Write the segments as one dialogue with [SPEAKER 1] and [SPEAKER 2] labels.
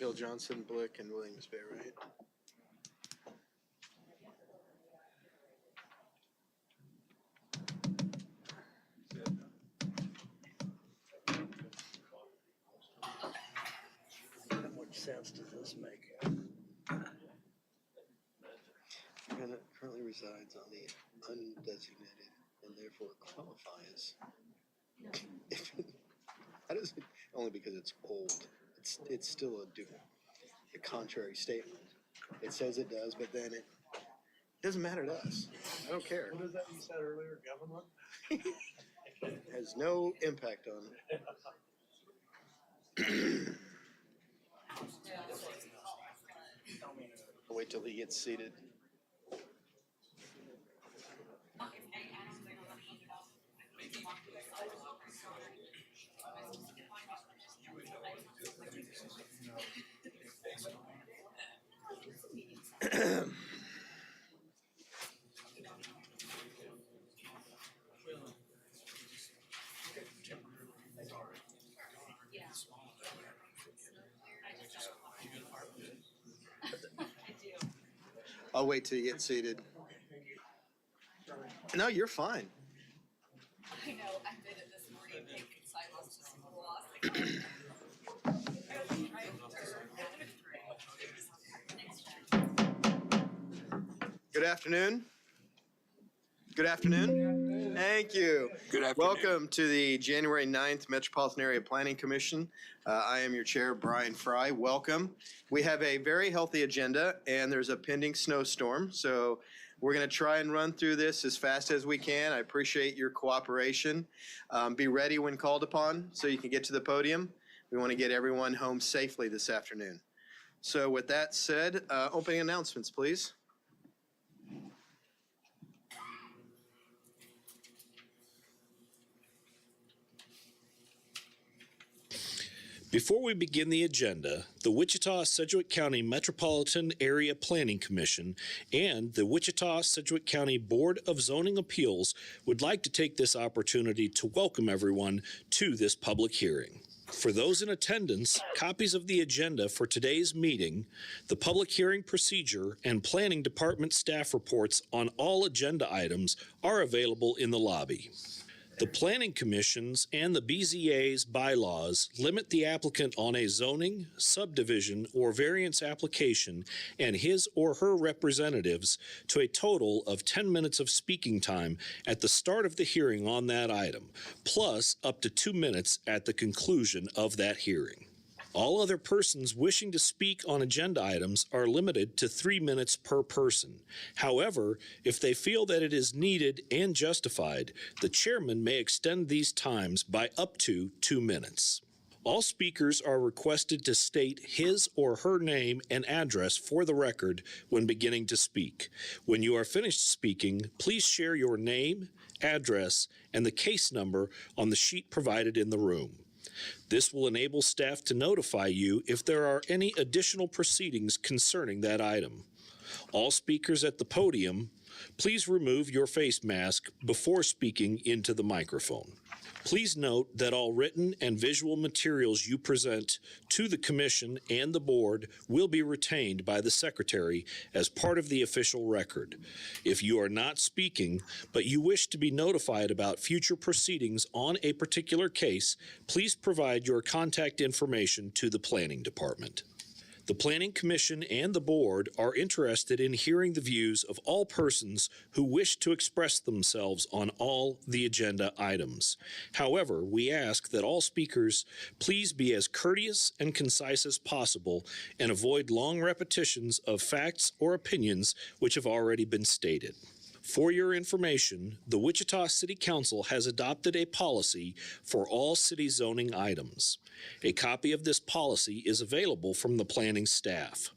[SPEAKER 1] Hill, Johnson, Blick, and Williams Bay, right?
[SPEAKER 2] How much sense does this make?
[SPEAKER 1] Currently resides on the undesignated and therefore qualifies. How does it? Only because it's old. It's still a contrary statement. It says it does, but then it doesn't matter to us. I don't care.
[SPEAKER 2] What is that you said earlier, government?
[SPEAKER 1] It has no impact on. I'll wait till he gets seated. I'll wait till you get seated. No, you're fine.
[SPEAKER 3] I know, I did it this morning, taking silence to school loss.
[SPEAKER 1] Good afternoon. Good afternoon. Thank you.
[SPEAKER 4] Good afternoon.
[SPEAKER 1] Welcome to the January 9th Metropolitan Area Planning Commission. I am your chair, Brian Fry. Welcome. We have a very healthy agenda, and there's a pending snowstorm, so we're going to try and run through this as fast as we can. I appreciate your cooperation. Be ready when called upon so you can get to the podium. We want to get everyone home safely this afternoon. So with that said, opening announcements, please.
[SPEAKER 5] Before we begin the agenda, the Wichita-Sedgwick County Metropolitan Area Planning Commission and the Wichita-Sedgwick County Board of Zoning Appeals would like to take this opportunity to welcome everyone to this public hearing. For those in attendance, copies of the agenda for today's meeting, the public hearing procedure, and planning department staff reports on all agenda items are available in the lobby. The Planning Commission's and the BZA's bylaws limit the applicant on a zoning, subdivision, or variance application and his or her representatives to a total of 10 minutes of speaking time at the start of the hearing on that item, plus up to 2 minutes at the conclusion of that hearing. All other persons wishing to speak on agenda items are limited to 3 minutes per person. However, if they feel that it is needed and justified, the chairman may extend these times by up to 2 minutes. All speakers are requested to state his or her name and address for the record when beginning to speak. When you are finished speaking, please share your name, address, and the case number on the sheet provided in the room. This will enable staff to notify you if there are any additional proceedings concerning that item. All speakers at the podium, please remove your face mask before speaking into the microphone. Please note that all written and visual materials you present to the Commission and the Board will be retained by the Secretary as part of the official record. If you are not speaking, but you wish to be notified about future proceedings on a particular case, please provide your contact information to the Planning Department. The Planning Commission and the Board are interested in hearing the views of all persons who wish to express themselves on all the agenda items. However, we ask that all speakers please be as courteous and concise as possible and avoid long repetitions of facts or opinions which have already been stated. For your information, the Wichita City Council has adopted a policy for all city zoning items. A copy of this policy is available from the planning staff.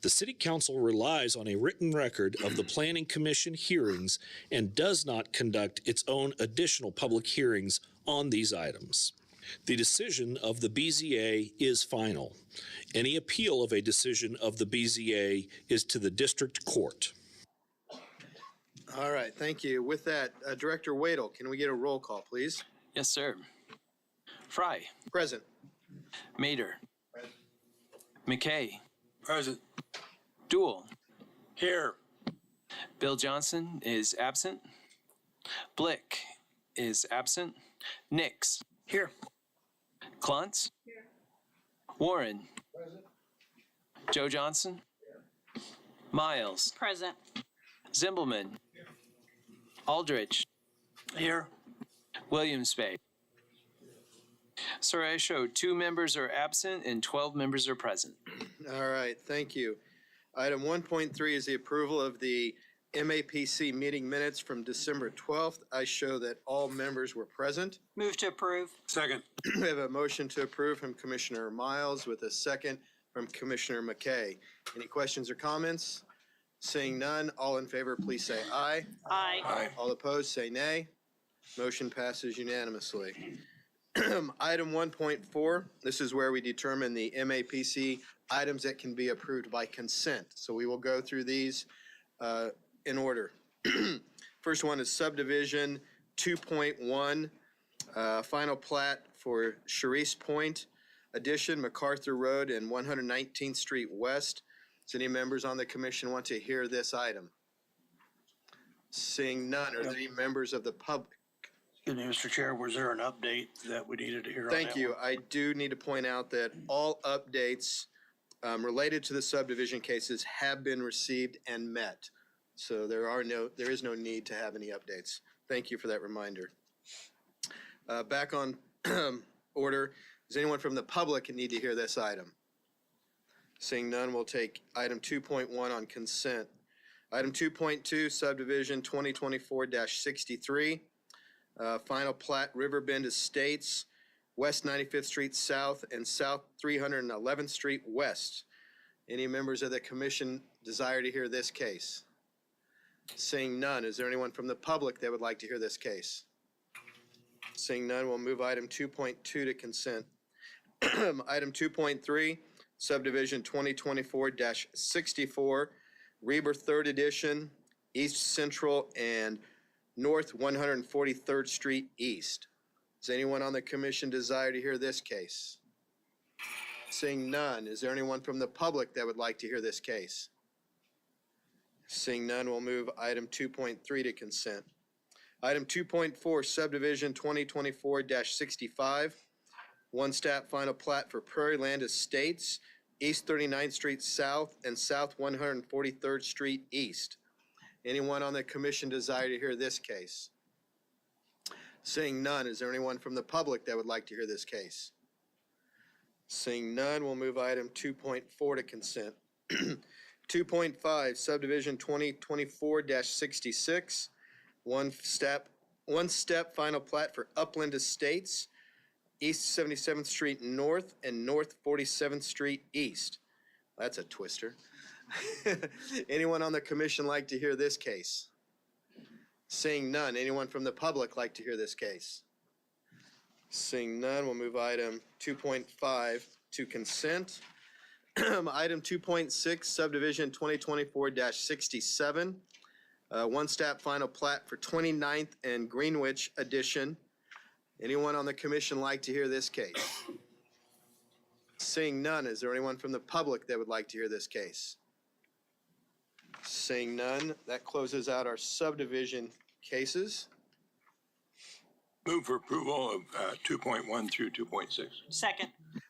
[SPEAKER 5] The City Council relies on a written record of the Planning Commission hearings and does not conduct its own additional public hearings on these items. The decision of the BZA is final. Any appeal of a decision of the BZA is to the district court.
[SPEAKER 1] All right, thank you. With that, Director Wadle, can we get a roll call, please?
[SPEAKER 4] Yes, sir. Fry.
[SPEAKER 1] Present.
[SPEAKER 4] Mater. McKay.
[SPEAKER 2] Present.
[SPEAKER 4] Dool.
[SPEAKER 2] Here.
[SPEAKER 4] Bill Johnson is absent. Blick is absent. Nix.
[SPEAKER 2] Here.
[SPEAKER 4] Kluntz. Warren. Joe Johnson. Miles.
[SPEAKER 6] Present.
[SPEAKER 4] Zimbelman. Aldrich.
[SPEAKER 2] Here.
[SPEAKER 4] Williams Bay. Sir, I show 2 members are absent and 12 members are present.
[SPEAKER 1] All right, thank you. Item 1.3 is the approval of the MAPC meeting minutes from December 12th. I show that all members were present.
[SPEAKER 6] Move to approve.
[SPEAKER 2] Second.
[SPEAKER 1] We have a motion to approve from Commissioner Miles with a second from Commissioner McKay. Any questions or comments? Seeing none, all in favor, please say aye.
[SPEAKER 6] Aye.
[SPEAKER 2] Aye.
[SPEAKER 1] All opposed, say nay. Motion passes unanimously. Item 1.4, this is where we determine the MAPC items that can be approved by consent. So we will go through these in order. First one is subdivision 2.1, final plat for Charisse Point addition, MacArthur Road and 119th Street West. Does any members on the commission want to hear this item? Seeing none, are there any members of the public?
[SPEAKER 2] Excuse me, Mr. Chair, was there an update that we needed to hear on that?
[SPEAKER 1] Thank you.
[SPEAKER 2] one?
[SPEAKER 1] I do need to point out that all updates related to the subdivision cases have been received and met. So there is no need to have any updates. Thank you for that reminder. Back on order, does anyone from the public need to hear this item? Seeing none, we'll take item 2.1 on consent. Item 2.2, subdivision 2024-63. Final plat Riverbend Estates, West 95th Street South and South 311th Street West. Any members of the commission desire to hear this case? Seeing none, is there anyone from the public that would like to hear this case? Seeing none, we'll move item 2.2 to consent. Item 2.3, subdivision 2024-64, Reber 3rd Edition, East Central and North 143rd Street East. Does anyone on the commission desire to hear this case? Seeing none, is there anyone from the public that would like to hear this case? Seeing none, we'll move item 2.3 to consent. Item 2.4, subdivision 2024-65, one step final plat for Prairie Land Estates, East 39th Street South and South 143rd Street East. Anyone on the commission desire to hear this case? Seeing none, is there anyone from the public that would like to hear this case? Seeing none, we'll move item 2.4 to consent. 2.5, subdivision 2024-66, one step final plat for Upland Estates, East 77th Street North and North 47th Street East. That's a twister. Anyone on the commission like to hear this case? Seeing none, anyone from the public like to hear this case? Seeing none, we'll move item 2.5 to consent. Item 2.6, subdivision 2024-67, one step final plat for 29th and Greenwich Edition. Anyone on the commission like to hear this case? Seeing none, is there anyone from the public that would like to hear this case? Seeing none, that closes out our subdivision cases.
[SPEAKER 7] Move for approval of 2.1 through 2.6.
[SPEAKER 6] Second.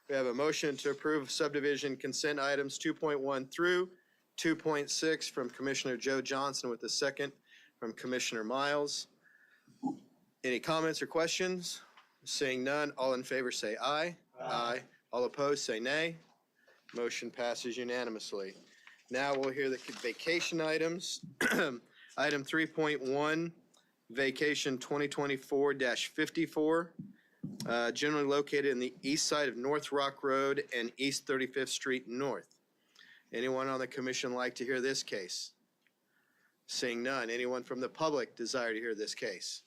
[SPEAKER 1] We have a motion to approve subdivision consent items 2.1 through 2.6 from Commissioner Joe Johnson with a second from Commissioner Miles. Any comments or questions? Seeing none, all in favor say aye. Aye. All opposed say nay. Motion passes unanimously. Now we'll hear the vacation items. Item 3.1, vacation 2024-54, generally located in the east side of North Rock Road and East 35th Street North. Anyone on the commission like to hear this case? Seeing none, anyone from the public desire to hear this case?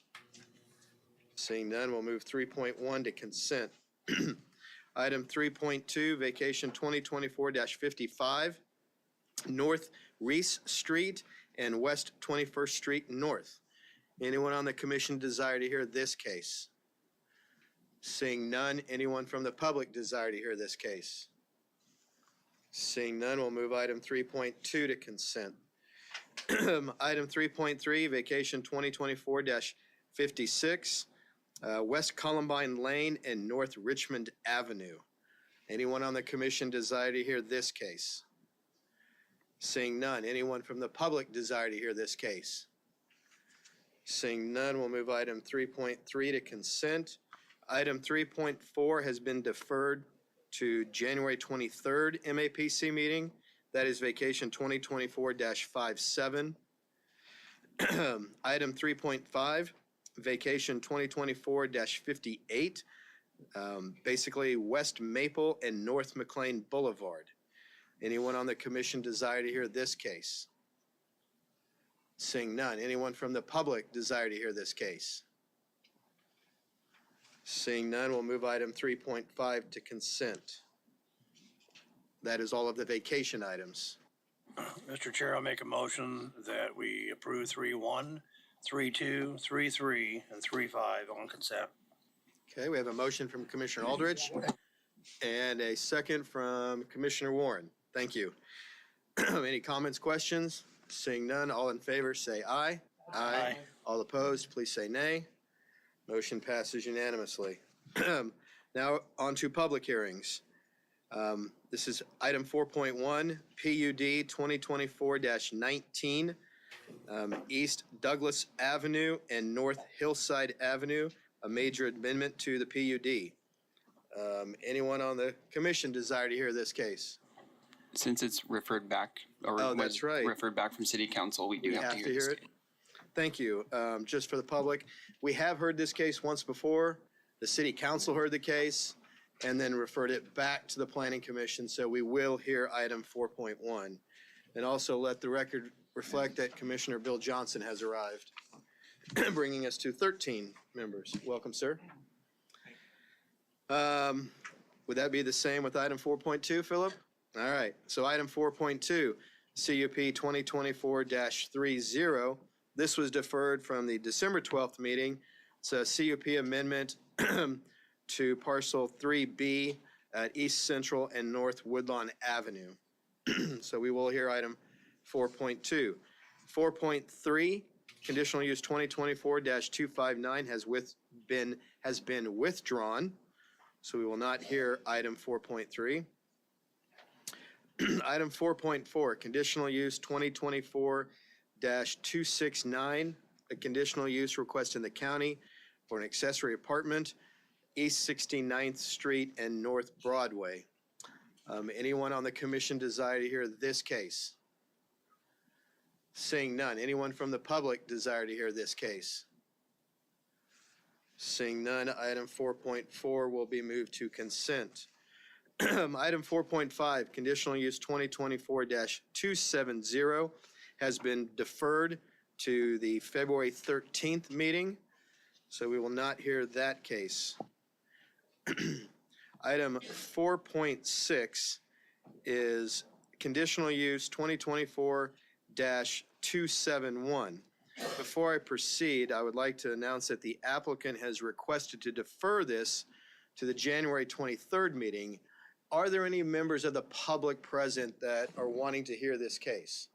[SPEAKER 1] Seeing none, we'll move 3.1 to consent. Item 3.2, vacation 2024-55, North Reese Street and West 21st Street North. Anyone on the commission desire to hear this case? Seeing none, anyone from the public desire to hear this case? Seeing none, we'll move item 3.2 to consent. Item 3.3, vacation 2024-56, West Columbine Lane and North Richmond Avenue. Anyone on the commission desire to hear this case? Seeing none, anyone from the public desire to hear this case? Seeing none, we'll move item 3.3 to consent. Item 3.4 has been deferred to January 23rd MAPC meeting. That is vacation 2024-57. Item 3.5, vacation 2024-58, basically West Maple and North McLean Boulevard. Anyone on the commission desire to hear this case? Seeing none. Anyone from the public desire to hear this case? Seeing none, we'll move item 3.5 to consent. That is all of the vacation items.
[SPEAKER 2] Mr. Chair, I'll make a motion that we approve 3.1, 3.2, 3.3, and 3.5 on consent.
[SPEAKER 1] Okay, we have a motion from Commissioner Aldrich and a second from Commissioner Warren. Thank you. Any comments, questions? Seeing none, all in favor say aye.
[SPEAKER 2] Aye.
[SPEAKER 1] All opposed, please say nay. Motion passes unanimously. Now on to public hearings. This is item 4.1, PUD 2024-19, East Douglas Avenue and North Hillside Avenue, a major amendment to the PUD. Anyone on the commission desire to hear this case?
[SPEAKER 6] Since it's referred back, or
[SPEAKER 1] Oh, that's
[SPEAKER 6] was
[SPEAKER 1] right.
[SPEAKER 6] referred back from city council, we do
[SPEAKER 1] We
[SPEAKER 6] have to hear this.
[SPEAKER 1] it. Thank you. Just for the public, we have heard this case once before. The city council heard the case and then referred it back to the planning commission. So we will hear item 4.1. And also let the record reflect that Commissioner Bill Johnson has arrived, bringing us to 13 members. Welcome, sir. Would that be the same with item 4.2, Philip? All right. So item 4.2, CUP 2024-30. This was deferred from the December 12th meeting. It's a CUP amendment to parcel 3B at East Central and North Woodlawn Avenue. So we will hear item 4.2. 4.3, conditional use 2024-259 has been withdrawn. So we will not hear item 4.3. Item 4.4, conditional use 2024-269, a conditional use request in the county for an accessory apartment, East 69th Street and North Broadway. Anyone on the commission desire to hear this case? Seeing none. Anyone from the public desire to hear this case? Seeing none, item 4.4 will be moved to consent. Item 4.5, conditional use 2024-270 has been deferred to the February 13th meeting, so we will not hear that case. Item 4.6 is conditional use 2024-271. Before I proceed, I would like to announce that the applicant has requested to defer this to the January 23rd meeting. Are there any members of the public present that are wanting to hear this case?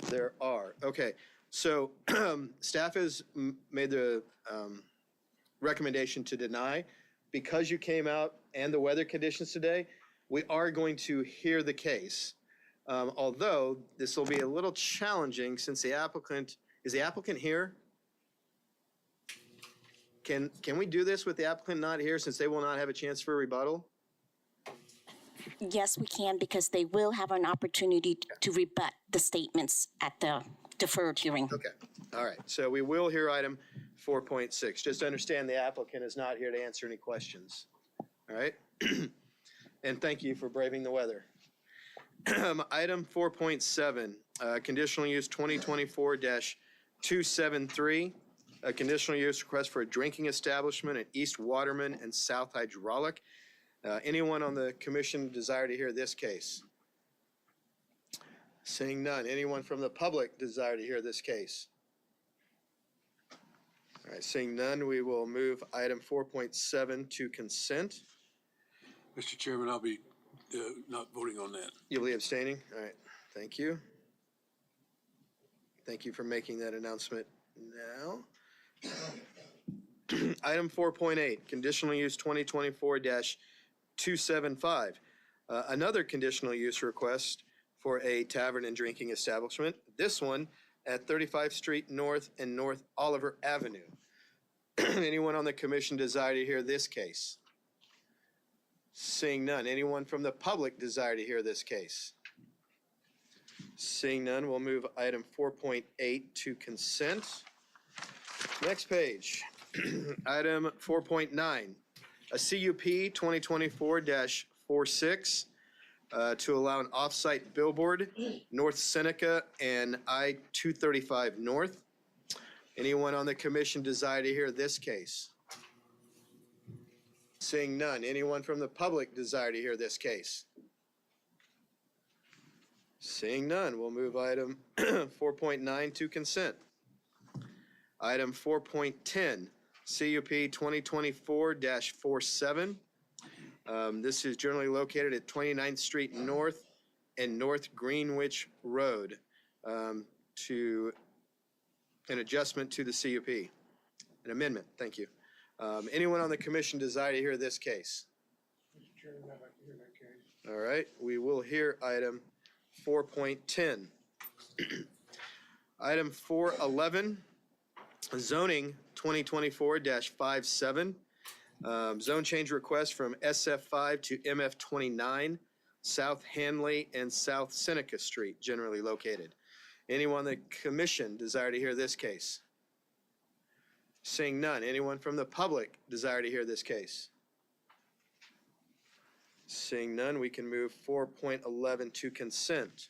[SPEAKER 1] There are. Okay. So staff has made the recommendation to deny. Because you came out and the weather conditions today, we are going to hear the case. Although this will be a little challenging since the applicant, is the applicant here? Can we do this with the applicant not here since they will not have a chance for a rebuttal?
[SPEAKER 8] Yes, we can, because they will have an opportunity to rebut the statements at the deferred hearing.
[SPEAKER 1] Okay, all right. So we will hear item 4.6. Just understand the applicant is not here to answer any questions. All right? And thank you for braving the weather. Item 4.7, conditional use 2024-273, a conditional use request for a drinking establishment at East Waterman and South Hydraulic. Anyone on the commission desire to hear this case? Seeing none. Anyone from the public desire to hear this case? All right, seeing none, we will move item 4.7 to consent.
[SPEAKER 7] Mr. Chairman, I'll be not voting on that.
[SPEAKER 1] You'll be abstaining? All right, thank you. Thank you for making that announcement now. Item 4.8, conditional use 2024-275. Another conditional use request for a tavern and drinking establishment. This one at 35th Street North and North Oliver Avenue. Anyone on the commission desire to hear this case? Seeing none. Anyone from the public desire to hear this case? Seeing none, we'll move item 4.8 to consent. Next page. Item 4.9, a CUP 2024-46 to allow an off-site billboard, North Seneca and I-235 North. Anyone on the commission desire to hear this case? Seeing none. Anyone from the public desire to hear this case? Seeing none, we'll move item 4.9 to consent. Item 4.10, CUP 2024-47. This is generally located at 29th Street North and North Greenwich Road to an adjustment to the CUP. An amendment, thank you. Anyone on the commission desire to hear this case?
[SPEAKER 2] Mr. Chairman, I'd like to hear that case.
[SPEAKER 1] All right, we will hear item 4.10. Item 4.11, zoning 2024-57. Zone change request from SF5 to MF29, South Hanley and South Seneca Street, generally located. Anyone on the commission desire to hear this case? Seeing none. Anyone from the public desire to hear this case? Seeing none, we can move 4.11 to consent.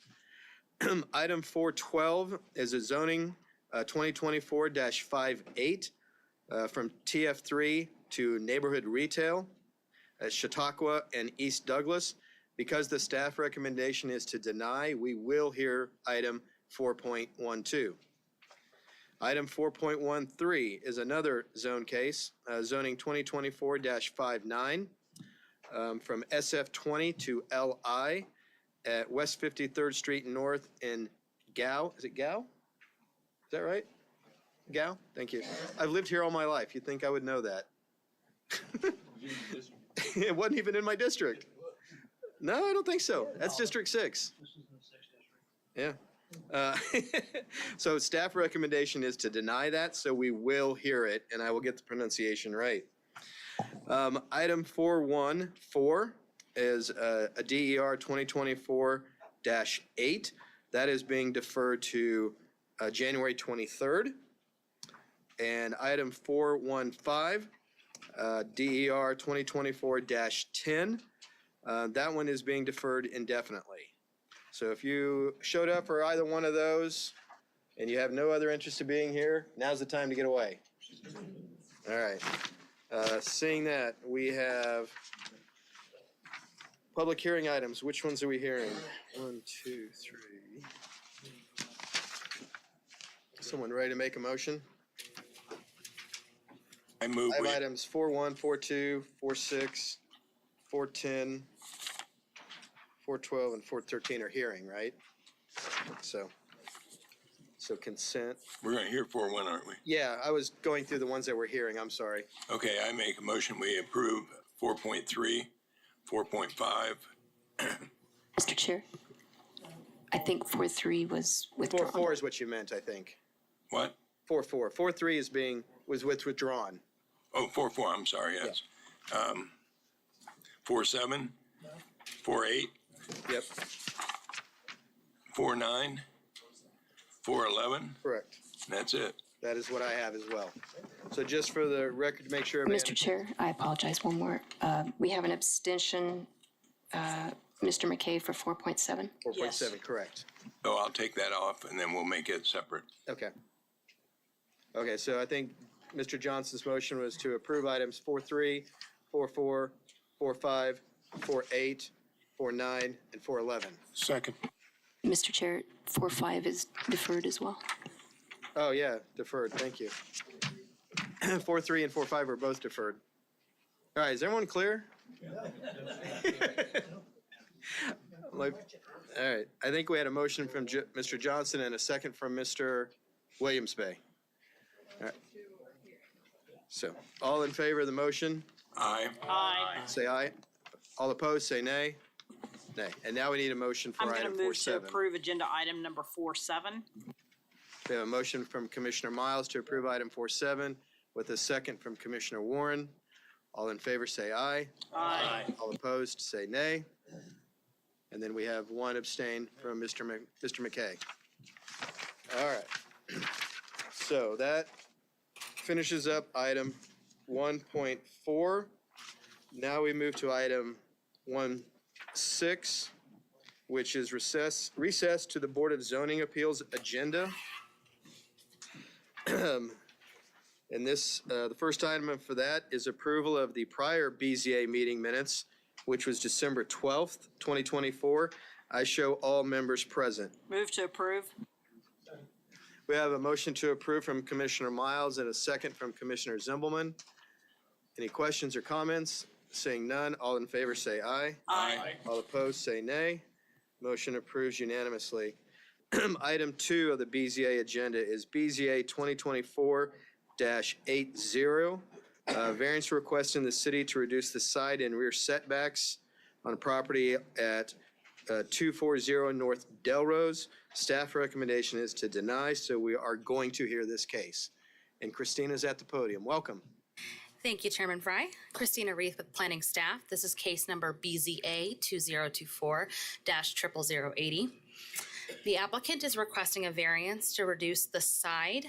[SPEAKER 1] Item 4.12 is a zoning 2024-58 from TF3 to neighborhood retail at Chautauqua and East Douglas. Because the staff recommendation is to deny, we will hear item 4.12. Item 4.13 is another zone case, zoning 2024-59 from SF20 to LI at West 53rd Street North in Gow. Is it Gow? Is that right? Gow? Thank you. I've lived here all my life. You'd think I would know that. It wasn't even in my district. No, I don't think so. That's District 6. Yeah. So staff recommendation is to deny that, so we will hear it, and I will get the pronunciation right. Item 4.14 is a DER 2024-8. That is being deferred to January 23rd. And item 4.15, DER 2024-10. That one is being deferred indefinitely. So if you showed up for either one of those and you have no other interest in being here, now's the time to get away. All right. Seeing that, we have public hearing items. Which ones are we hearing? 1, 2, 3. Someone ready to make a motion?
[SPEAKER 7] I move
[SPEAKER 1] I have
[SPEAKER 7] we,
[SPEAKER 1] items 4.1, 4.2, 4.6, 4.10, 4.12, and 4.13 are hearing, right? So consent.
[SPEAKER 7] we're gonna hear 4.1, aren't we?
[SPEAKER 1] Yeah, I was going through the ones that we're hearing. I'm sorry.
[SPEAKER 7] Okay, I make a motion, we approve 4.3, 4.5.
[SPEAKER 9] Mr. Chair, I think 4.3 was withdrawn.
[SPEAKER 1] 4.4 is what you meant, I think.
[SPEAKER 7] What?
[SPEAKER 1] 4.4. 4.3 was withdrawn.
[SPEAKER 7] Oh, 4.4, I'm sorry, yes. 4.7, 4.8,
[SPEAKER 1] Yep,
[SPEAKER 7] 4.9, 4.11,
[SPEAKER 1] correct.
[SPEAKER 7] that's it.
[SPEAKER 1] That is what I have as well. So just for the record, to make sure everybody.
[SPEAKER 9] Mr. Chair, I apologize, one more. We have an abstention, Mr. McKay, for 4.7.
[SPEAKER 1] 4.7, correct.
[SPEAKER 7] So I'll take that off and then we'll make it separate.
[SPEAKER 1] Okay. Okay, so I think Mr. Johnson's motion was to approve items 4.3, 4.4, 4.5, 4.8, 4.9, and 4.11.
[SPEAKER 2] Second.
[SPEAKER 9] Mr. Chair, 4.5 is deferred as well.
[SPEAKER 1] Oh, yeah, deferred, thank you. 4.3 and 4.5 are both deferred. All right, is everyone clear? All right, I think we had a motion from Mr. Johnson and a second from Mr. Williams Bay. All right. So, all in favor of the motion,
[SPEAKER 7] Aye.
[SPEAKER 1] say aye. All opposed, say nay. Nay. And now we need a motion
[SPEAKER 10] I'm
[SPEAKER 1] for
[SPEAKER 10] going to
[SPEAKER 1] item
[SPEAKER 10] move to
[SPEAKER 1] 4.7.
[SPEAKER 10] approve agenda item number 4.7.
[SPEAKER 1] We have a motion from Commissioner Miles to approve item 4.7 with a second from Commissioner Warren. All in favor, say aye.
[SPEAKER 10] Aye.
[SPEAKER 1] All opposed, say nay. And then we have one abstain from Mr. McKay. All right. So that finishes up item 1.4. Now we move to item 1.6, which is recess to the Board of Zoning Appeals agenda. And this, the first item for that is approval of the prior BZA meeting minutes, which was December 12th, 2024. I show all members present.
[SPEAKER 10] Move to approve.
[SPEAKER 1] We have a motion to approve from Commissioner Miles and a second from Commissioner Zimbelman. Any questions or comments? Seeing none, all in favor say aye.
[SPEAKER 10] Aye.
[SPEAKER 1] All opposed say nay. Motion approves unanimously. Item 2 of the BZA agenda is BZA 2024-80. Variance requesting the city to reduce the side and rear setbacks on property at 240 North Delrose. Staff recommendation is to deny, so we are going to hear this case. And Christina's at the podium. Welcome.
[SPEAKER 11] Thank you, Chairman Fry. Christina Reith with planning staff. This is case number BZA 2024-00080. The applicant is requesting a variance to reduce the side,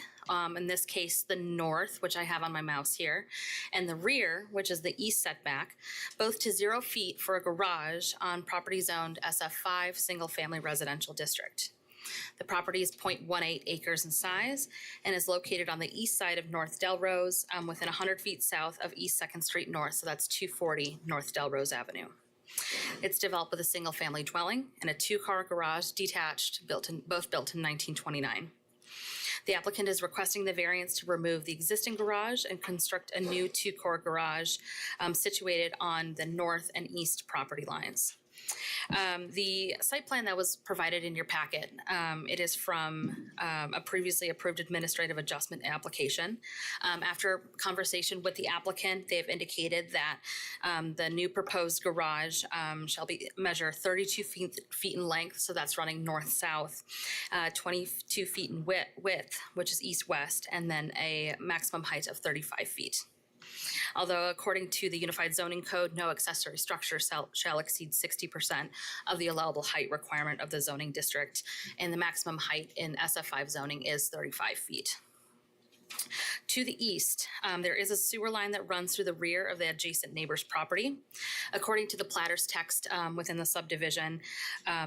[SPEAKER 11] in this case, the north, which I have on my mouse here, and the rear, which is the east setback, both to 0 feet for a garage on property zoned SF5 single-family residential district. The property is 0.18 acres in size and is located on the east side of North Delrose, within 100 feet south of East 2nd Street North, so that's 240 North Delrose Avenue. It's developed with a single-family dwelling and a 2-car garage detached, both built in 1929. The applicant is requesting the variance to remove the existing garage and construct a new 2-car garage situated on the north and east property lines. The site plan that was provided in your packet, it is from a previously approved administrative adjustment application. After conversation with the applicant, they've indicated that the new proposed garage shall measure 32 feet in length, so that's running north-south, 22 feet in width, which is east-west, and then a maximum height of 35 feet. Although according to the Unified Zoning Code, no accessory structure shall exceed 60% of the allowable height requirement of the zoning district, and the maximum height in SF5 zoning is 35 feet. To the east, there is a sewer line that runs through the rear of the adjacent neighbor's property. According to the platter's text within the subdivision,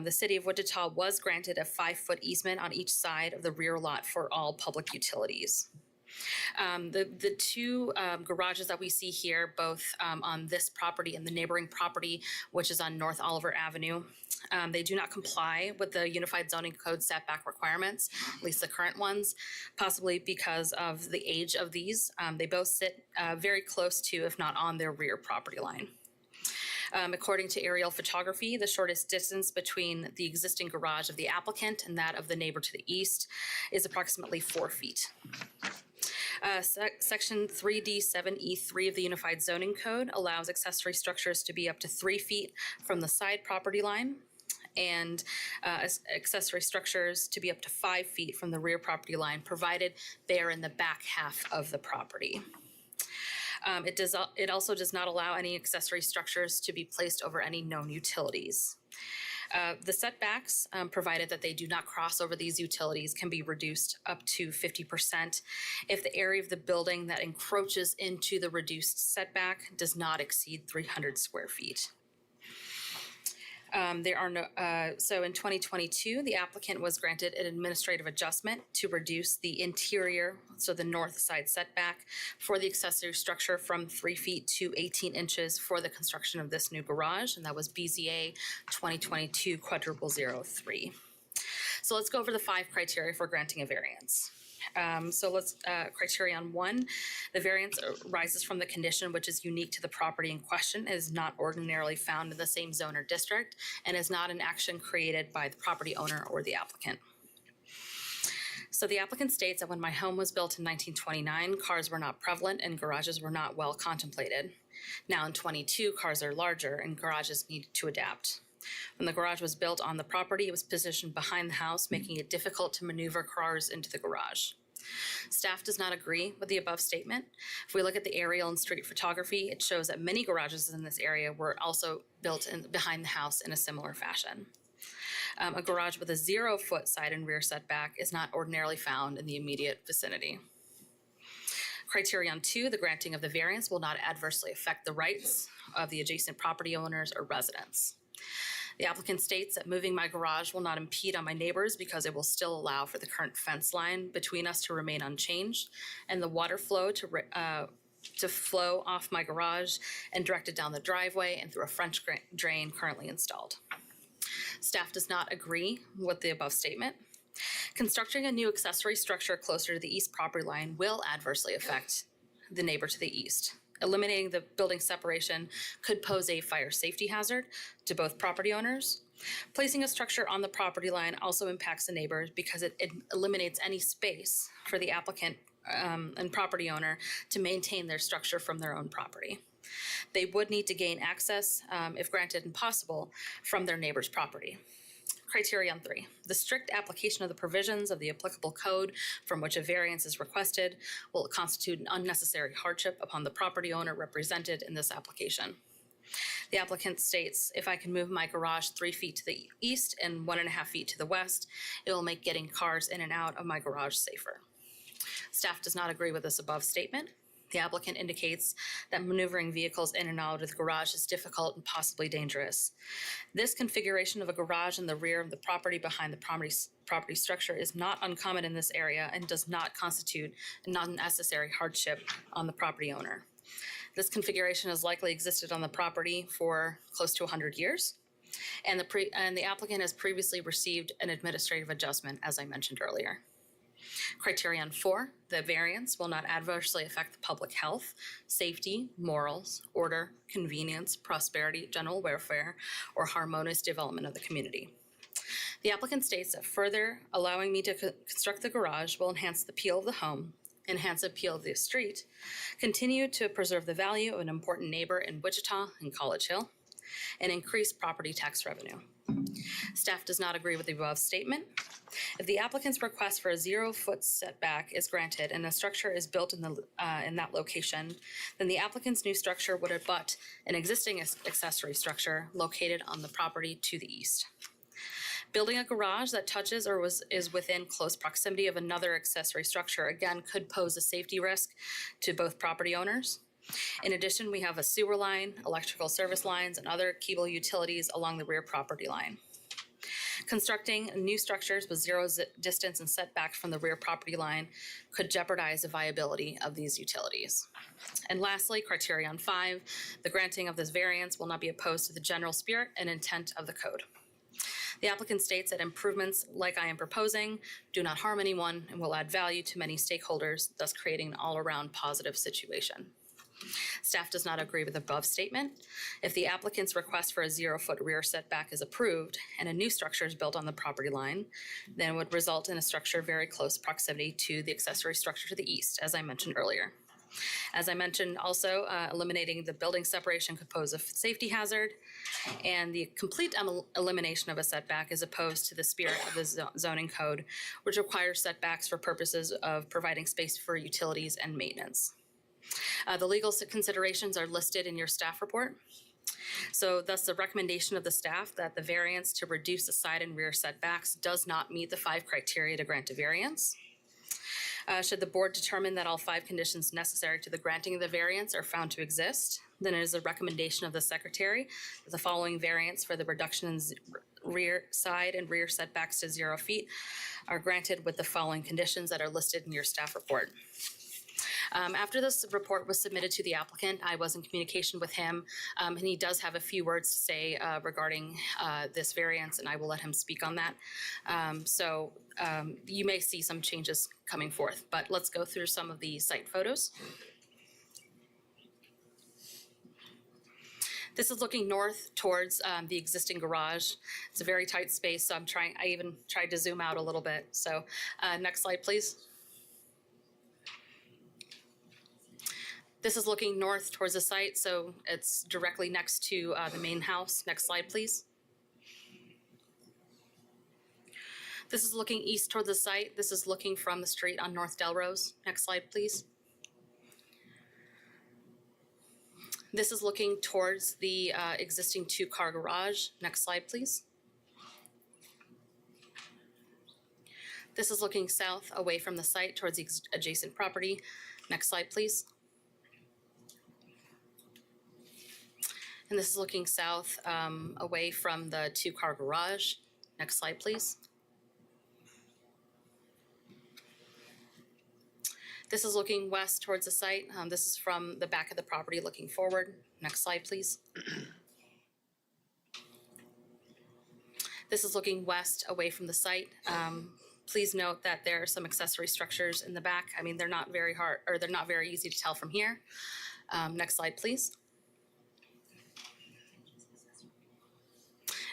[SPEAKER 11] the city of Wichita was granted a 5-foot easement on each side of the rear lot for all public utilities. The two garages that we see here, both on this property and the neighboring property, which is on North Oliver Avenue, they do not comply with the Unified Zoning Code setback requirements, at least the current ones, possibly because of the age of these. They both sit very close to, if not on, their rear property line. According to aerial photography, the shortest distance between the existing garage of the applicant and that of the neighbor to the east is approximately 4 feet. Section 3D7E3 of the Unified Zoning Code allows accessory structures to be up to 3 feet from the side property line, and accessory structures to be up to 5 feet from the rear property line, provided they are in the back half of the property. It also does not allow any accessory structures to be placed over any known utilities. The setbacks, provided that they do not cross over these utilities, can be reduced up to 50% if the area of the building that encroaches into the reduced setback does not exceed 300 square feet. So in 2022, the applicant was granted an administrative adjustment to reduce the interior, so the north side setback, for the accessory structure from 3 feet to 18 inches for the construction of this new garage, and that was BZA 2022-0003. So let's go over the 5 criteria for granting a variance. So let's, criterion 1, the variance arises from the condition which is unique to the property in question, is not ordinarily found in the same zone or district, and is not an action created by the property owner or the applicant. So the applicant states that when my home was built in 1929, cars were not prevalent and garages were not well contemplated. Now in 22, cars are larger and garages need to adapt. When the garage was built on the property, it was positioned behind the house, making it difficult to maneuver cars into the garage. Staff does not agree with the above statement. If we look at the aerial and street photography, it shows that many garages in this area were also built behind the house in a similar fashion. A garage with a 0-foot side and rear setback is not ordinarily found in the immediate vicinity. Criterion 2, the granting of the variance will not adversely affect the rights of the adjacent property owners or residents. The applicant states that moving my garage will not impede on my neighbors because it will still allow for the current fence line between us to remain unchanged and the water flow to flow off my garage and directed down the driveway and through a French drain currently installed. Staff does not agree with the above statement. Constructing a new accessory structure closer to the east property line will adversely affect the neighbor to the east. Eliminating the building separation could pose a fire safety hazard to both property owners. Placing a structure on the property line also impacts the neighbors because it eliminates any space for the applicant and property owner to maintain their structure from their own property. They would need to gain access, if granted and possible, from their neighbor's property. Criterion 3, the strict application of the provisions of the applicable code from which a variance is requested will constitute an unnecessary hardship upon the property owner represented in this application. The applicant states, if I can move my garage 3 feet to the east and 1.5 feet to the west, it will make getting cars in and out of my garage safer. Staff does not agree with this above statement. The applicant indicates that maneuvering vehicles in and out of the garage is difficult and possibly dangerous. This configuration of a garage in the rear of the property behind the property structure is not uncommon in this area and does not constitute an unnecessary hardship on the property owner. This configuration has likely existed on the property for close to 100 years, and the applicant has previously received an administrative adjustment, as I mentioned earlier. Criterion 4, the variance will not adversely affect the public health, safety, morals, order, convenience, prosperity, general welfare, or harmonious development of the community. The applicant states that further allowing me to construct the garage will enhance the appeal of the home, enhance the appeal of the street, continue to preserve the value of an important neighbor in Wichita and College Hill, and increase property tax revenue. Staff does not agree with the above statement. If the applicant's request for a 0-foot setback is granted and a structure is built in that location, then the applicant's new structure would abut an existing accessory structure located on the property to the east. Building a garage that touches or is within close proximity of another accessory structure, again, could pose a safety risk to both property owners. In addition, we have a sewer line, electrical service lines, and other cable utilities along the rear property line. Constructing new structures with zero distance and setback from the rear property line could jeopardize the viability of these utilities. And lastly, criterion 5, the granting of this variance will not be opposed to the general spirit and intent of the code. The applicant states that improvements like I am proposing do not harm anyone and will add value to many stakeholders, thus creating an all-around positive situation. Staff does not agree with the above statement. If the applicant's request for a 0-foot rear setback is approved and a new structure is built on the property line, then it would result in a structure very close proximity to the accessory structure to the east, as I mentioned earlier. As I mentioned also, eliminating the building separation could pose a safety hazard, and the complete elimination of a setback is opposed to the spirit of the zoning code, which requires setbacks for purposes of providing space for utilities and maintenance. The legal considerations are listed in your staff report. So thus the recommendation of the staff that the variance to reduce the side and rear setbacks does not meet the 5 criteria to grant a variance. Should the board determine that all 5 conditions necessary to the granting of the variance are found to exist, then it is a recommendation of the secretary that the following variance for the reduction in rear side and rear setbacks to 0 feet are granted with the following conditions that are listed in your staff report. After this report was submitted to the applicant, I was in communication with him, and he does have a few words to say regarding this variance, and I will let him speak on that. You may see some changes coming forth, but let's go through some of the site photos. This is looking north towards the existing garage. It's a very tight space, so I even tried to zoom out a little bit. So next slide, please. This is looking north towards the site, so it's directly next to the main house. Next slide, please. This is looking east toward the site. This is looking from the street on North Delrose. Next slide, please. This is looking towards the existing two-car garage. Next slide, please. This is looking south away from the site towards the adjacent property. Next slide, please. And this is looking south away from the two-car garage. Next slide, please. This is looking west towards the site. This is from the back of the property looking forward. Next slide, please. This is looking west away from the site. Please note that there are some accessory structures in the back. I mean, they're not very hard, or they're not very easy to tell from here. Next slide, please.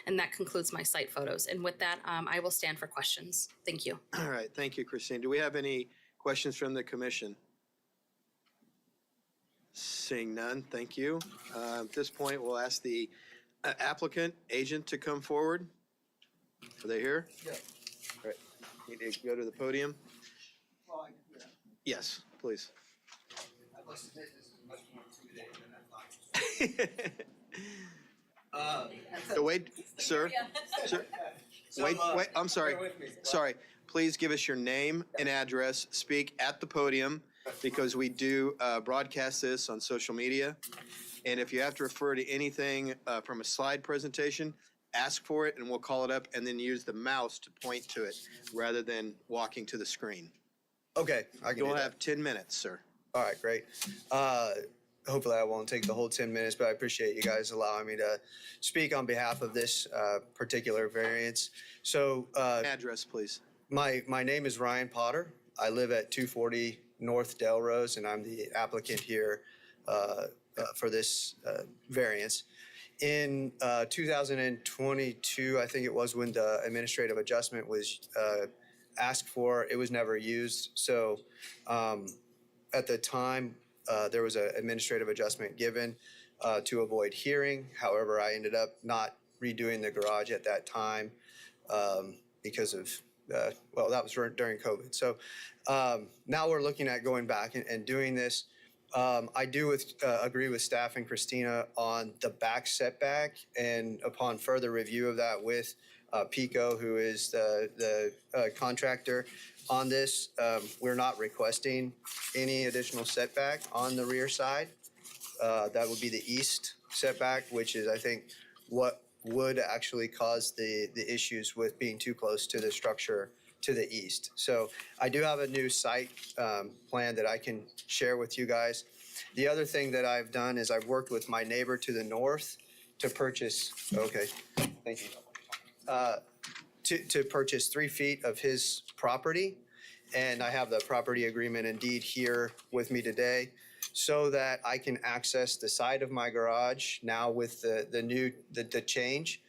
[SPEAKER 11] And that concludes my site photos. And with that, I will stand for questions. Thank you.
[SPEAKER 1] All right, thank you, Christine. Do we have any questions from the commission? Seeing none, thank you. At this point, we'll ask the applicant agent to come forward. Are they here? Yeah. All right, need to go to the podium. Yes, please. Wait, sir, wait, I'm sorry, sorry. Please give us your name and address, speak at the podium, because we do broadcast this on social media. And if you have to refer to anything from a slide presentation, ask for it and we'll call it up, and then use the mouse to point to it rather than walking to the screen.
[SPEAKER 12] Okay, I can do
[SPEAKER 1] You'll
[SPEAKER 12] that.
[SPEAKER 1] have 10 minutes, sir.
[SPEAKER 12] All right, great. Hopefully I won't take the whole 10 minutes, but I appreciate you guys allowing me to speak on behalf of this particular variance. So
[SPEAKER 1] Address, please.
[SPEAKER 12] my name is Ryan Potter. I live at 240 North Delrose, and I'm the applicant here for this variance. In 2022, I think it was, when the administrative adjustment was asked for, it was never used. So at the time, there was an administrative adjustment given to avoid hearing. However, I ended up not redoing the garage at that time because of, well, that was during COVID. So now we're looking at going back and doing this. I do agree with staff and Christina on the back setback, and upon further review of that with Pico, who is the contractor on this, we're not requesting any additional setback on the rear side. That would be the east setback, which is, I think, what would actually cause the issues with being too close to the structure to the east. So I do have a new site plan that I can share with you guys. The other thing that I've done is I've worked with my neighbor to the north to purchase, okay, thank you. To purchase 3 feet of his property. And I have the property agreement and deed here with me today, so that I can access the side of my garage now with the change.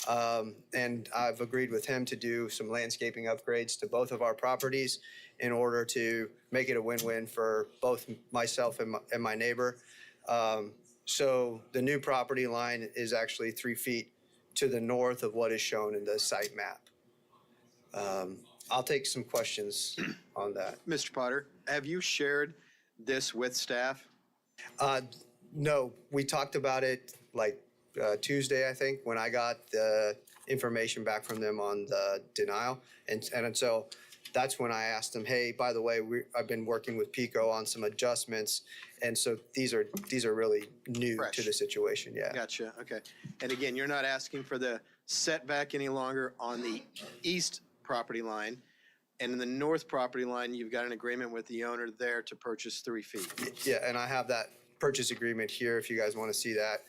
[SPEAKER 12] And I've agreed with him to do some landscaping upgrades to both of our properties in order to make it a win-win for both myself and my neighbor. So the new property line is actually 3 feet to the north of what is shown in the site map. I'll take some questions on that.
[SPEAKER 1] Mr. Potter, have you shared this with staff?
[SPEAKER 12] No, we talked about it like Tuesday, I think, when I got the information back from them on the denial. And so that's when I asked them, hey, by the way, I've been working with Pico on some adjustments. And so these are really new
[SPEAKER 1] Fresh.
[SPEAKER 12] to the situation. Yeah.
[SPEAKER 1] Gotcha, okay. And again, you're not asking for the setback any longer on the east property line. And in the north property line, you've got an agreement with the owner there to purchase 3 feet.
[SPEAKER 12] Yeah, and I have that purchase agreement here if you guys want to see that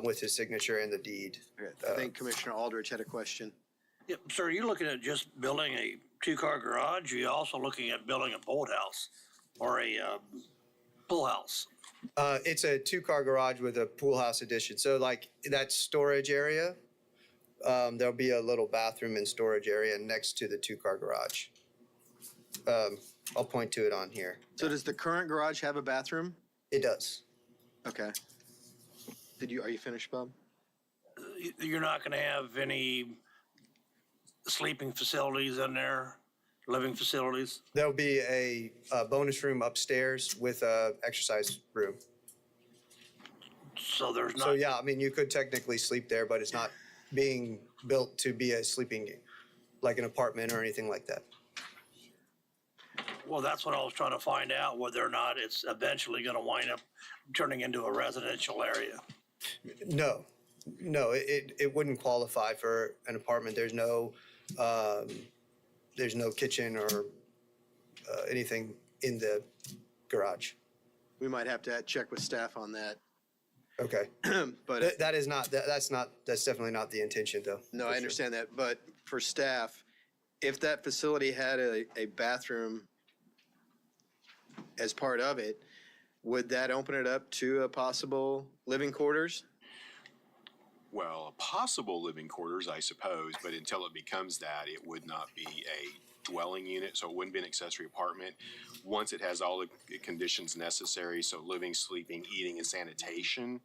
[SPEAKER 12] with his signature and the deed.
[SPEAKER 1] Okay, I think Commissioner Aldrich had a question.
[SPEAKER 2] Yep, sir, are you looking at just building a two-car garage? Or are you also looking at building a boathouse or a pool house?
[SPEAKER 12] It's a 2-car garage with a pool house addition. So like that storage area, there'll be a little bathroom and storage area next to the 2-car garage. I'll point to it on here.
[SPEAKER 1] So does the current garage have a bathroom?
[SPEAKER 12] It does.
[SPEAKER 1] Okay. Are you finished, Bob?
[SPEAKER 2] You're not gonna have any sleeping facilities in there, living facilities?
[SPEAKER 12] There'll be a bonus room upstairs with a exercise room.
[SPEAKER 2] So there's not.
[SPEAKER 12] So yeah, I mean, you could technically sleep there, but it's not being built to be a sleeping, like an apartment or anything like that.
[SPEAKER 2] Well, that's what I was trying to find out, whether or not it's eventually gonna wind up turning into a residential area.
[SPEAKER 12] No, it wouldn't qualify for an apartment. There's no kitchen or anything in the garage.
[SPEAKER 1] We might have to check with staff on that.
[SPEAKER 12] Okay.
[SPEAKER 1] But
[SPEAKER 12] That's definitely not the intention though.
[SPEAKER 1] no,
[SPEAKER 12] for
[SPEAKER 1] I
[SPEAKER 12] sure.
[SPEAKER 1] understand that. But for staff, if that facility had a bathroom as part of it, would that open it up to a possible living quarters?
[SPEAKER 13] Well, a possible living quarters, I suppose, but until it becomes that, it would not be a dwelling unit, so it wouldn't be an accessory apartment. Once it has all the conditions necessary, so living, sleeping, eating, and sanitation,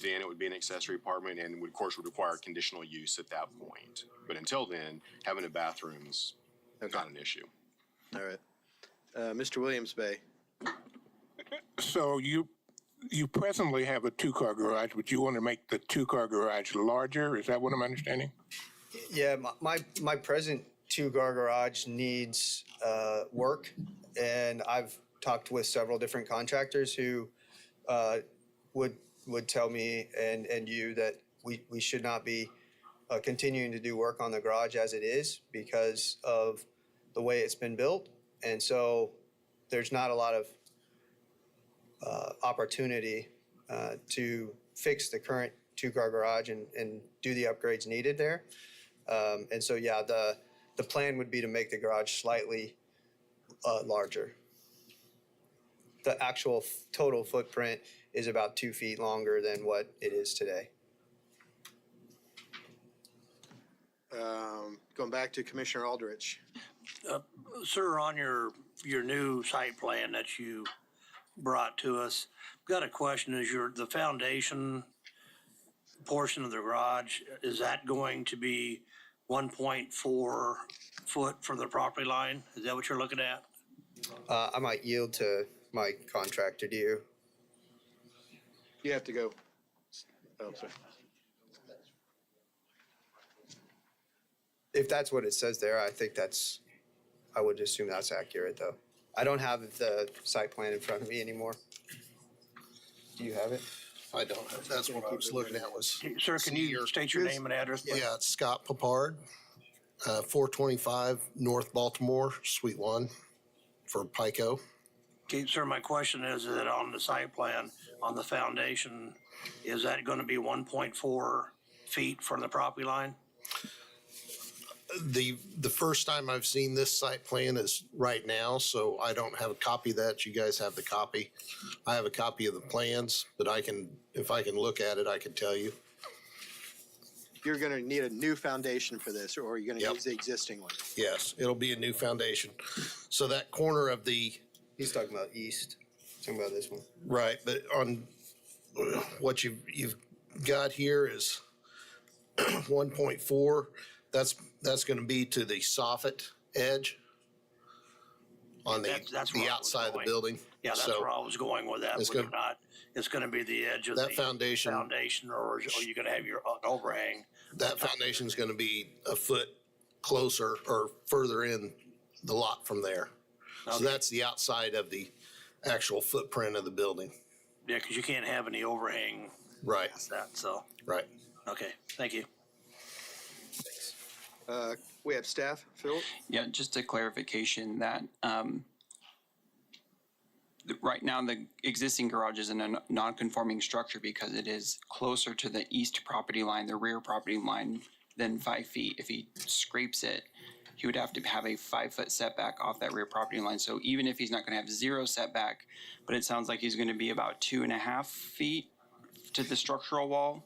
[SPEAKER 13] then it would be an accessory apartment and would, of course, would require conditional use at that point. But until then, having a bathroom's not an issue.
[SPEAKER 1] All right. Mr. Williams Bay.
[SPEAKER 7] So you presently have a 2-car garage, but you want to make the 2-car garage larger? Is that what I'm understanding?
[SPEAKER 12] Yeah, my present 2-car garage needs work, and I've talked with several different contractors who would tell me and you that we should not be continuing to do work on the garage as it is because of the way it's been built, and so there's not a lot of opportunity to fix the current 2-car garage and do the upgrades needed there. And so, yeah, the plan would be to make the garage slightly larger. The actual total footprint is about 2 feet longer than what it is today.
[SPEAKER 1] Going back to Commissioner Aldrich.
[SPEAKER 2] Sir, on your new site plan that you brought to us, got a question. Is the foundation portion of the garage, is that going to be 1.4 foot from the property line? Is that what you're looking at?
[SPEAKER 12] I might yield to my contractor. Do you?
[SPEAKER 1] You have to go. Oh, sorry.
[SPEAKER 12] If that's what it says there, I would assume that's accurate though. I don't have the site plan in front of me anymore. Do you have it?
[SPEAKER 14] I don't have, that's what I was looking at was.
[SPEAKER 2] Sir, can you state your name and address, please?
[SPEAKER 14] Yeah, it's Scott Papard, 425 North Baltimore, Suite 1 for Pico.
[SPEAKER 2] Okay, sir, my question is that on the site plan, on the foundation, is that going to be 1.4 feet from the property line?
[SPEAKER 14] The first time I've seen this site plan is right now, so I don't have a copy of that. You guys have the copy. I have a copy of the plans, but if I can look at it, I can tell you.
[SPEAKER 1] You're going to need a new foundation for this, or are you going to
[SPEAKER 14] Yep.
[SPEAKER 1] use the existing one?
[SPEAKER 14] Yes, it'll be a new foundation. So that corner of the,
[SPEAKER 12] He's talking about east. Talking about this one.
[SPEAKER 14] right, but on what you've got here is 1.4. That's going to be to the soffit edge on the
[SPEAKER 2] That's where I was
[SPEAKER 14] outside of the
[SPEAKER 2] going.
[SPEAKER 14] building.
[SPEAKER 2] Yeah, that's
[SPEAKER 14] So
[SPEAKER 2] where I was going with that,
[SPEAKER 14] it's
[SPEAKER 2] whether or
[SPEAKER 14] gonna-
[SPEAKER 2] not it's going to be the edge of
[SPEAKER 14] That
[SPEAKER 2] the
[SPEAKER 14] foundation-
[SPEAKER 2] foundation, or are you going to have your overhang?
[SPEAKER 14] That foundation is going to be a foot closer or further in the lot from there. So
[SPEAKER 2] Okay.
[SPEAKER 14] that's the outside of the actual footprint of the building.
[SPEAKER 2] Yeah, because you can't have any overhang
[SPEAKER 14] Right,
[SPEAKER 2] past that, so,
[SPEAKER 14] right.
[SPEAKER 2] okay, thank you.
[SPEAKER 1] We have staff, Phil?
[SPEAKER 6] Yeah, just a clarification that right now the existing garage is in a non-conforming structure because it is closer to the east property line, the rear property line, than 5 feet. If he scrapes it, he would have to have a 5-foot setback off that rear property line. So even if he's not going to have 0 setback, but it sounds like he's going to be about 2.5 feet to the structural wall,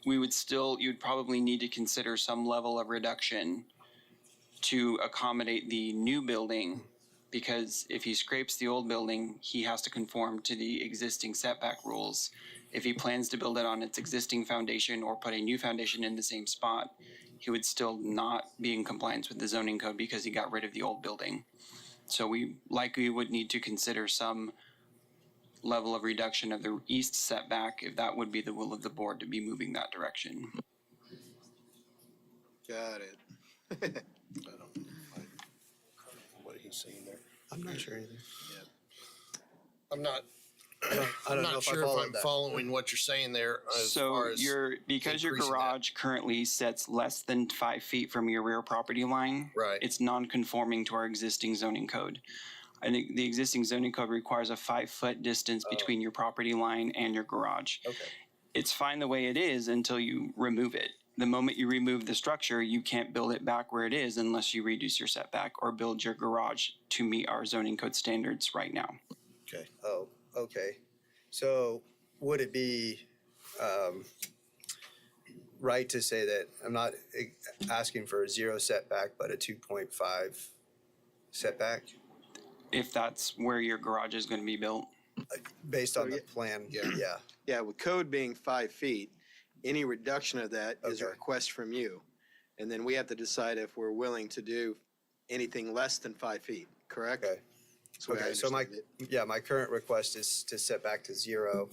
[SPEAKER 6] you'd probably need to consider some level of reduction to accommodate the new building, because if he scrapes the old building, he has to conform to the existing setback rules. If he plans to build it on its existing foundation or put a new foundation in the same spot, he would still not be in compliance with the zoning code because he got rid of the old building. So we likely would need to consider some level of reduction of the east setback if that would be the will of the board to be moving that direction.
[SPEAKER 1] Got it.
[SPEAKER 14] I don't know what he's saying there.
[SPEAKER 12] I'm not sure either.
[SPEAKER 14] I'm not,
[SPEAKER 12] I don't
[SPEAKER 14] I'm
[SPEAKER 12] know
[SPEAKER 14] not
[SPEAKER 12] if I
[SPEAKER 14] sure if
[SPEAKER 12] followed
[SPEAKER 14] I'm
[SPEAKER 12] that.
[SPEAKER 14] following what you're saying there as
[SPEAKER 6] So
[SPEAKER 14] far as
[SPEAKER 6] because your
[SPEAKER 14] increasing that.
[SPEAKER 6] garage currently sets less than 5 feet from your rear property line,
[SPEAKER 14] Right.
[SPEAKER 6] it's non-conforming to our existing zoning code. I think the existing zoning code requires a 5-foot distance between your property line and your garage.
[SPEAKER 12] Okay.
[SPEAKER 6] It's fine the way it is until you remove it. The moment you remove the structure, you can't build it back where it is unless you reduce your setback or build your garage to meet our zoning code standards right now.
[SPEAKER 14] Okay.
[SPEAKER 12] Oh, okay. So would it be right to say that I'm not asking for a 0 setback, but a 2.5 setback
[SPEAKER 6] If that's where your garage is going to be built.
[SPEAKER 12] based on the plan? Yeah.
[SPEAKER 1] Yeah, with code being 5 feet, any reduction of that is a
[SPEAKER 12] Okay.
[SPEAKER 1] request from you. And then we have to decide if we're willing to do anything less than 5 feet, correct?
[SPEAKER 12] Okay.
[SPEAKER 1] That's the way I
[SPEAKER 12] Okay, so
[SPEAKER 1] understand it.
[SPEAKER 12] my current request is to set back to 0.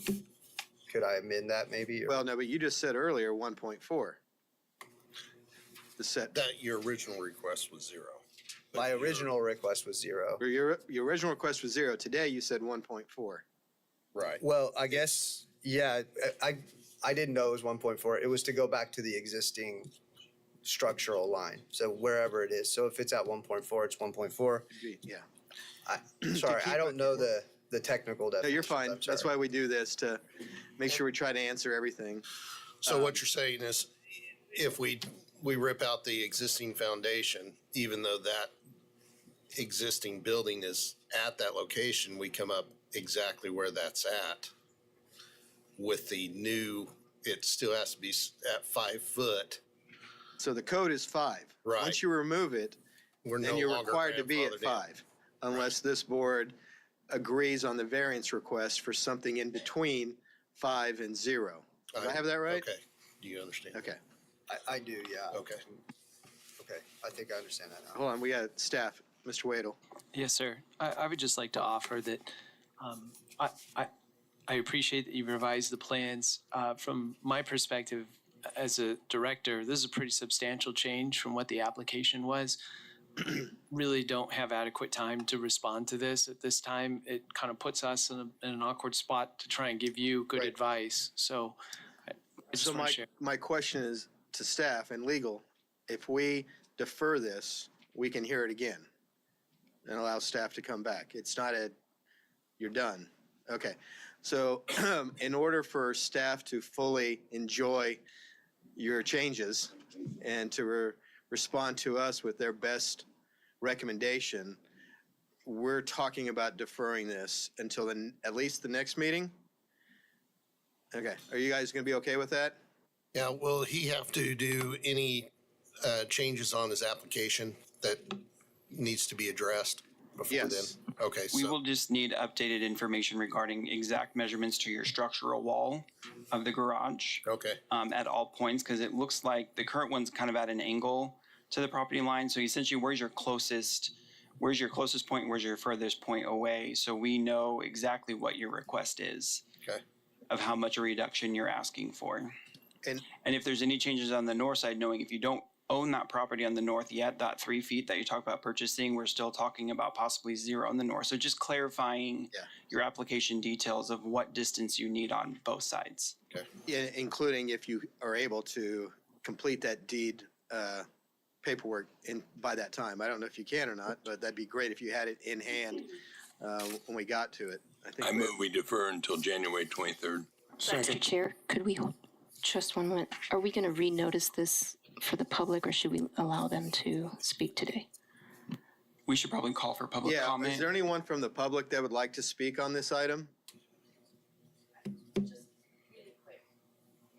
[SPEAKER 12] Could I amend that maybe? or-
[SPEAKER 1] Well, no, but you just said earlier 1.4. The set,
[SPEAKER 14] That your original request was 0. But
[SPEAKER 12] My
[SPEAKER 14] your-
[SPEAKER 12] original request was 0.
[SPEAKER 1] or your original request was 0. Today you said 1.4.
[SPEAKER 14] Right.
[SPEAKER 12] Well, I guess, yeah, I didn't know it was 1.4. It was to go back to the existing structural line. So wherever it is. So if it's at 1.4, it's 1.4.
[SPEAKER 1] Yeah.
[SPEAKER 12] Sorry,
[SPEAKER 1] keep
[SPEAKER 12] I don't
[SPEAKER 1] it-
[SPEAKER 12] know the technical
[SPEAKER 1] No,
[SPEAKER 12] definition.
[SPEAKER 1] you're fine. That's why we do this, to make sure we try to answer everything.
[SPEAKER 14] So what you're saying is if we rip out the existing foundation, even though that existing building is at that location, we come up exactly where that's at. With the new, it still has to be at 5 foot.
[SPEAKER 1] So the code is 5.
[SPEAKER 14] Right.
[SPEAKER 1] Once you remove it,
[SPEAKER 14] We're
[SPEAKER 1] then
[SPEAKER 14] no
[SPEAKER 1] you're
[SPEAKER 14] longer
[SPEAKER 1] required to be at
[SPEAKER 14] grandfathered in.
[SPEAKER 1] 5, unless this board agrees on the variance request for something in between 5 and 0. Do I have that right?
[SPEAKER 14] Okay. Do you understand?
[SPEAKER 1] Okay.
[SPEAKER 12] I do, yeah.
[SPEAKER 14] Okay.
[SPEAKER 12] Okay, I think I understand that now.
[SPEAKER 1] Hold on, we got staff. Mr. Wadle.
[SPEAKER 4] Yes, sir. I would just like to offer that I appreciate that you revised the plans. From my perspective as a director, this is a pretty substantial change from what the application was. Really don't have adequate time to respond to this at this time. It kind of puts us in an awkward spot to try and give you good
[SPEAKER 1] Right.
[SPEAKER 4] advice. So I just
[SPEAKER 1] So
[SPEAKER 4] want to share.
[SPEAKER 1] my question is to staff and legal, if we defer this, we can hear it again and allow staff to come back. It's not you're done. Okay. So in order for staff to fully enjoy your changes and to respond to us with their best recommendation, we're talking about deferring this until at least the next meeting? Okay. Are you guys going to be okay with that?
[SPEAKER 14] Yeah, will he have to do any changes on his application that needs to be addressed before then?
[SPEAKER 1] Yes.
[SPEAKER 14] Okay,
[SPEAKER 6] We
[SPEAKER 14] so,
[SPEAKER 6] will just need updated information regarding exact measurements to your structural wall of the garage
[SPEAKER 14] okay,
[SPEAKER 6] at all points, because it looks like the current one's kind of at an angle to the property line. So essentially, where's your closest point, where's your furthest point away? So we know exactly what your request is.
[SPEAKER 14] Okay.
[SPEAKER 6] Of how much a reduction you're asking for.
[SPEAKER 1] And
[SPEAKER 6] if there's any changes on the north side, knowing if you don't own that property on the north yet, that 3 feet that you talk about purchasing, we're still talking about possibly 0 on the north. So just clarifying your application details of what distance you need on both sides.
[SPEAKER 1] yeah, including if you are able to complete that deed paperwork in by that time. I don't know if you can or not, but that'd be great if you had it in hand when we got to it.
[SPEAKER 15] I move we defer until January 23rd.
[SPEAKER 9] Mr. Chair, could we hold just one moment? Are we going to renotice this for the public, or should we allow them to speak today?
[SPEAKER 6] We should probably call for public
[SPEAKER 1] Yeah,
[SPEAKER 6] comment.
[SPEAKER 1] is there anyone from the public that would like to speak on this item?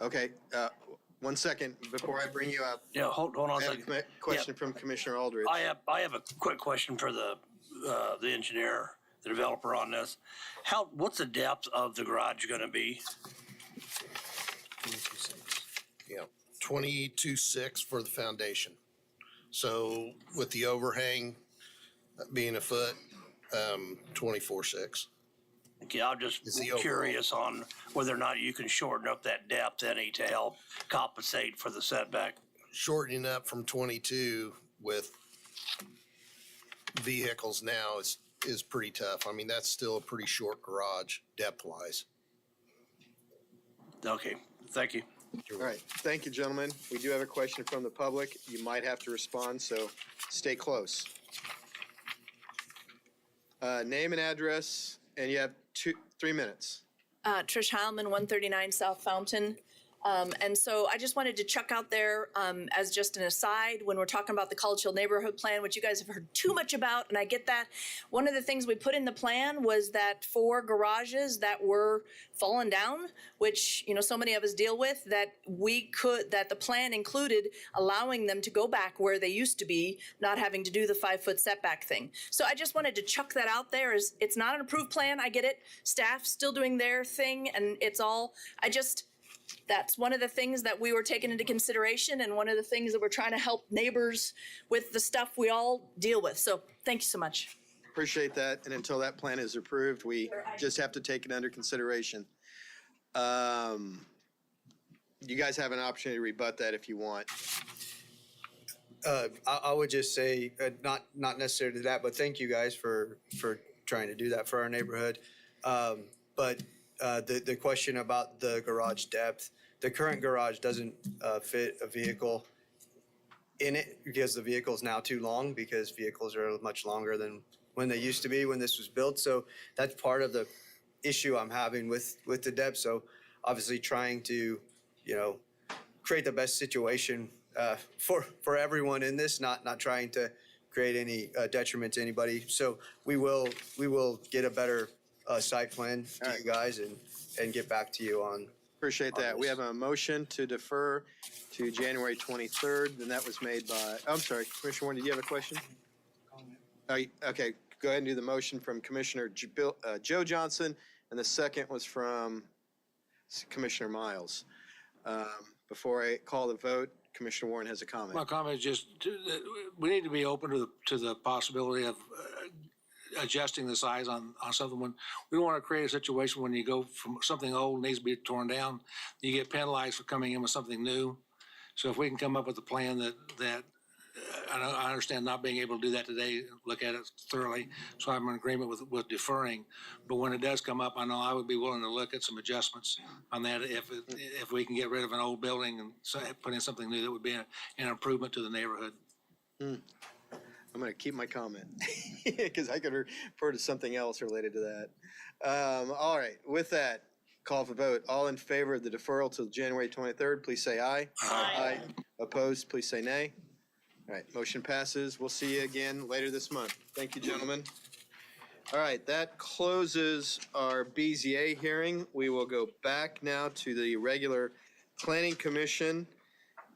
[SPEAKER 1] Okay, 1 second before I bring you up.
[SPEAKER 2] Yeah, hold on
[SPEAKER 1] I
[SPEAKER 2] a
[SPEAKER 1] have
[SPEAKER 2] second.
[SPEAKER 1] a question from Commissioner Aldridge.
[SPEAKER 2] I have a quick question for the engineer, the developer on this. What's the depth of the garage gonna be?
[SPEAKER 14] 22.6 for the foundation. So with the overhang being a foot, 24.6.
[SPEAKER 2] Okay, I'm just
[SPEAKER 14] Is the overall-
[SPEAKER 2] curious on whether or not you can shorten up that depth any to help compensate for the setback.
[SPEAKER 14] Shortening up from 22 with vehicles now is pretty tough. I mean, that's still a pretty short garage depth-wise.
[SPEAKER 2] Okay, thank you.
[SPEAKER 1] All right, thank you, gentlemen. We do have a question from the public. You might have to respond, so stay close. Name and address, and you have 3 minutes.
[SPEAKER 16] Trish Heilman, 139 South Fountain. And so I just wanted to chuck out there as just an aside, when we're talking about the College Hill Neighborhood Plan, which you guys have heard too much about, and I get that. One of the things we put in the plan was that 4 garages that were fallen down, which, you know, so many of us deal with, that the plan included allowing them to go back where they used to be, not having to do the 5-foot setback thing. So I just wanted to chuck that out there. It's not an approved plan, I get it. Staff still doing their thing, and that's one of the things that we were taking into consideration, and one of the things that we're trying to help neighbors with the stuff we all deal with. So thank you so much.
[SPEAKER 1] Appreciate that, and until that plan is approved, we just have to take it under consideration. You guys have an opportunity to rebut that if you want.
[SPEAKER 12] I would just say, not necessarily that, but thank you guys for trying to do that for our neighborhood. But the question about the garage depth, the current garage doesn't fit a vehicle in it because the vehicle is now too long, because vehicles are much longer than when they used to be when this was built. So that's part of the issue I'm having with the depth. So obviously trying to, create the best situation for everyone in this, not trying to create any detriment to anybody. So we will get a better site plan to you guys and get back to you on.
[SPEAKER 1] Appreciate that. We have a motion to defer to January 23rd, and that was made by, I'm sorry, Commissioner Warren, did you have a question? Okay, go ahead and do the motion from Commissioner Joe Johnson, and the second was from Commissioner Miles. Before I call the vote, Commissioner Warren has a comment.
[SPEAKER 2] My comment is just, we need to be open to the possibility of adjusting the size on something. When we don't want to create a situation when you go from something old needs to be torn down, you get penalized for coming in with something new. So if we can come up with a plan that I understand not being able to do that today, look at it thoroughly, so I'm in agreement with deferring. But when it does come up, I know I would be willing to look at some adjustments on that if we can get rid of an old building and put in something new that would be an improvement to the neighborhood.
[SPEAKER 1] I'm going to keep my comment because I could refer to something else related to that. All right, with that, call for vote. All in favor of the deferral till January 23rd, please say aye. Aye. Opposed, please say nay. All right, motion passes. We'll see you again later this month. Thank you, gentlemen. All right, that closes our BZA hearing. We will go back now to the regular Planning Commission.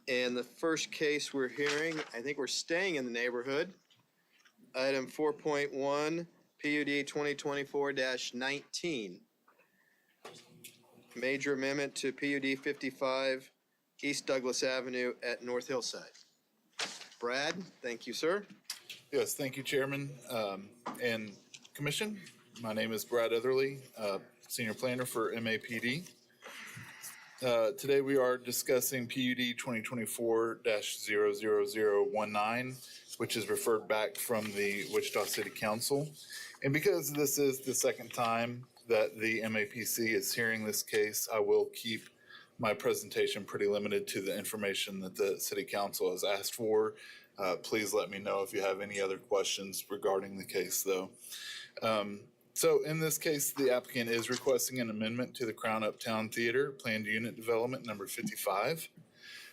[SPEAKER 1] And the first case we're hearing, I think we're staying in the neighborhood. Item 4.1, PUD 2024-19. Major amendment to PUD 55 East Douglas Avenue at North Hillside. Brad, thank you, sir.
[SPEAKER 17] Yes, thank you, Chairman and Commission. My name is Brad Etherly, Senior Planner for MAPD. Today we are discussing PUD 2024-00019, which is referred back from the Wichita City Council. And because this is the second time that the MAPC is hearing this case, I will keep my presentation pretty limited to the information that the City Council has asked for. Please let me know if you have any other questions regarding the case, though. So in this case, the applicant is requesting an amendment to the Crown Uptown Theater Planned Unit Development number 55.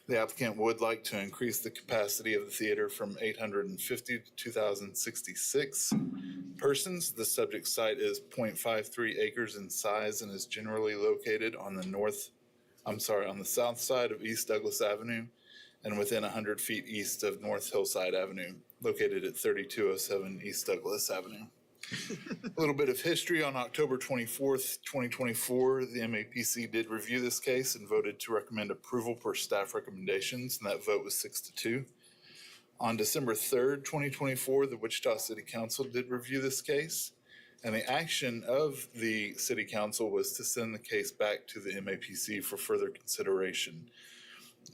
[SPEAKER 17] The applicant would like to increase the capacity of the theater from 850 to 2,066 persons. The subject site is 0.53 acres in size and is generally located on the south side of East Douglas Avenue and within 100 feet east of North Hillside Avenue, located at 3207 East Douglas Avenue. A little bit of history. On October 24th, 2024, the MAPC did review this case and voted to recommend approval per staff recommendations, and that vote was 6-2. On December 3rd, 2024, the Wichita City Council did review this case, and the action of the City Council was to send the case back to the MAPC for further consideration.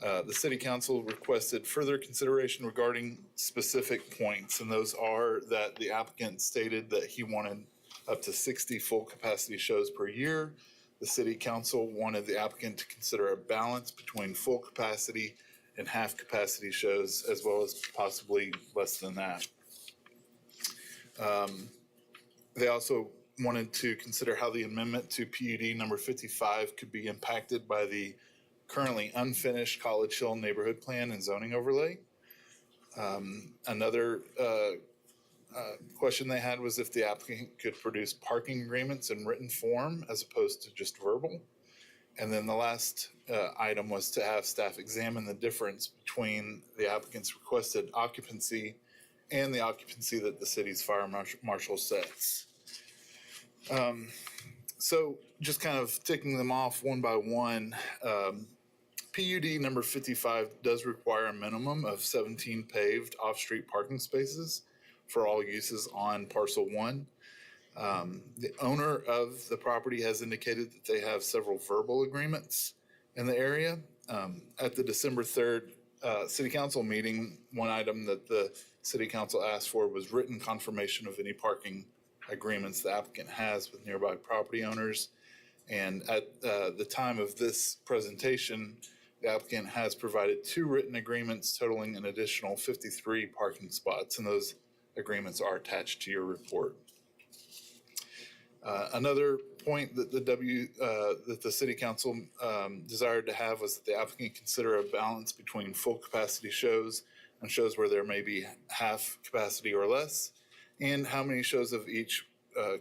[SPEAKER 17] The City Council requested further consideration regarding specific points, and those are that the applicant stated that he wanted up to 60 full capacity shows per year. The City Council wanted the applicant to consider a balance between full capacity and half capacity shows, as well as possibly less than that. They also wanted to consider how the amendment to PUD number 55 could be impacted by the currently unfinished College Hill neighborhood plan and zoning overlay. Another question they had was if the applicant could produce parking agreements in written form as opposed to just verbal. And then the last item was to have staff examine the difference between the applicant's requested occupancy and the occupancy that the city's fire marshal sets. So just kind of ticking them off one by one, PUD number 55 does require a minimum of 17 paved off-street parking spaces for all uses on parcel 1. The owner of the property has indicated that they have several verbal agreements in the area. At the December 3rd City Council meeting, one item that the City Council asked for was written confirmation of any parking agreements the applicant has with nearby property owners. And at the time of this presentation, the applicant has provided 2 written agreements totaling an additional 53 parking spots, and those agreements are attached to your report. Another point that the City Council desired to have was that the applicant consider a balance between full capacity shows and shows where there may be half capacity or less, and how many shows of each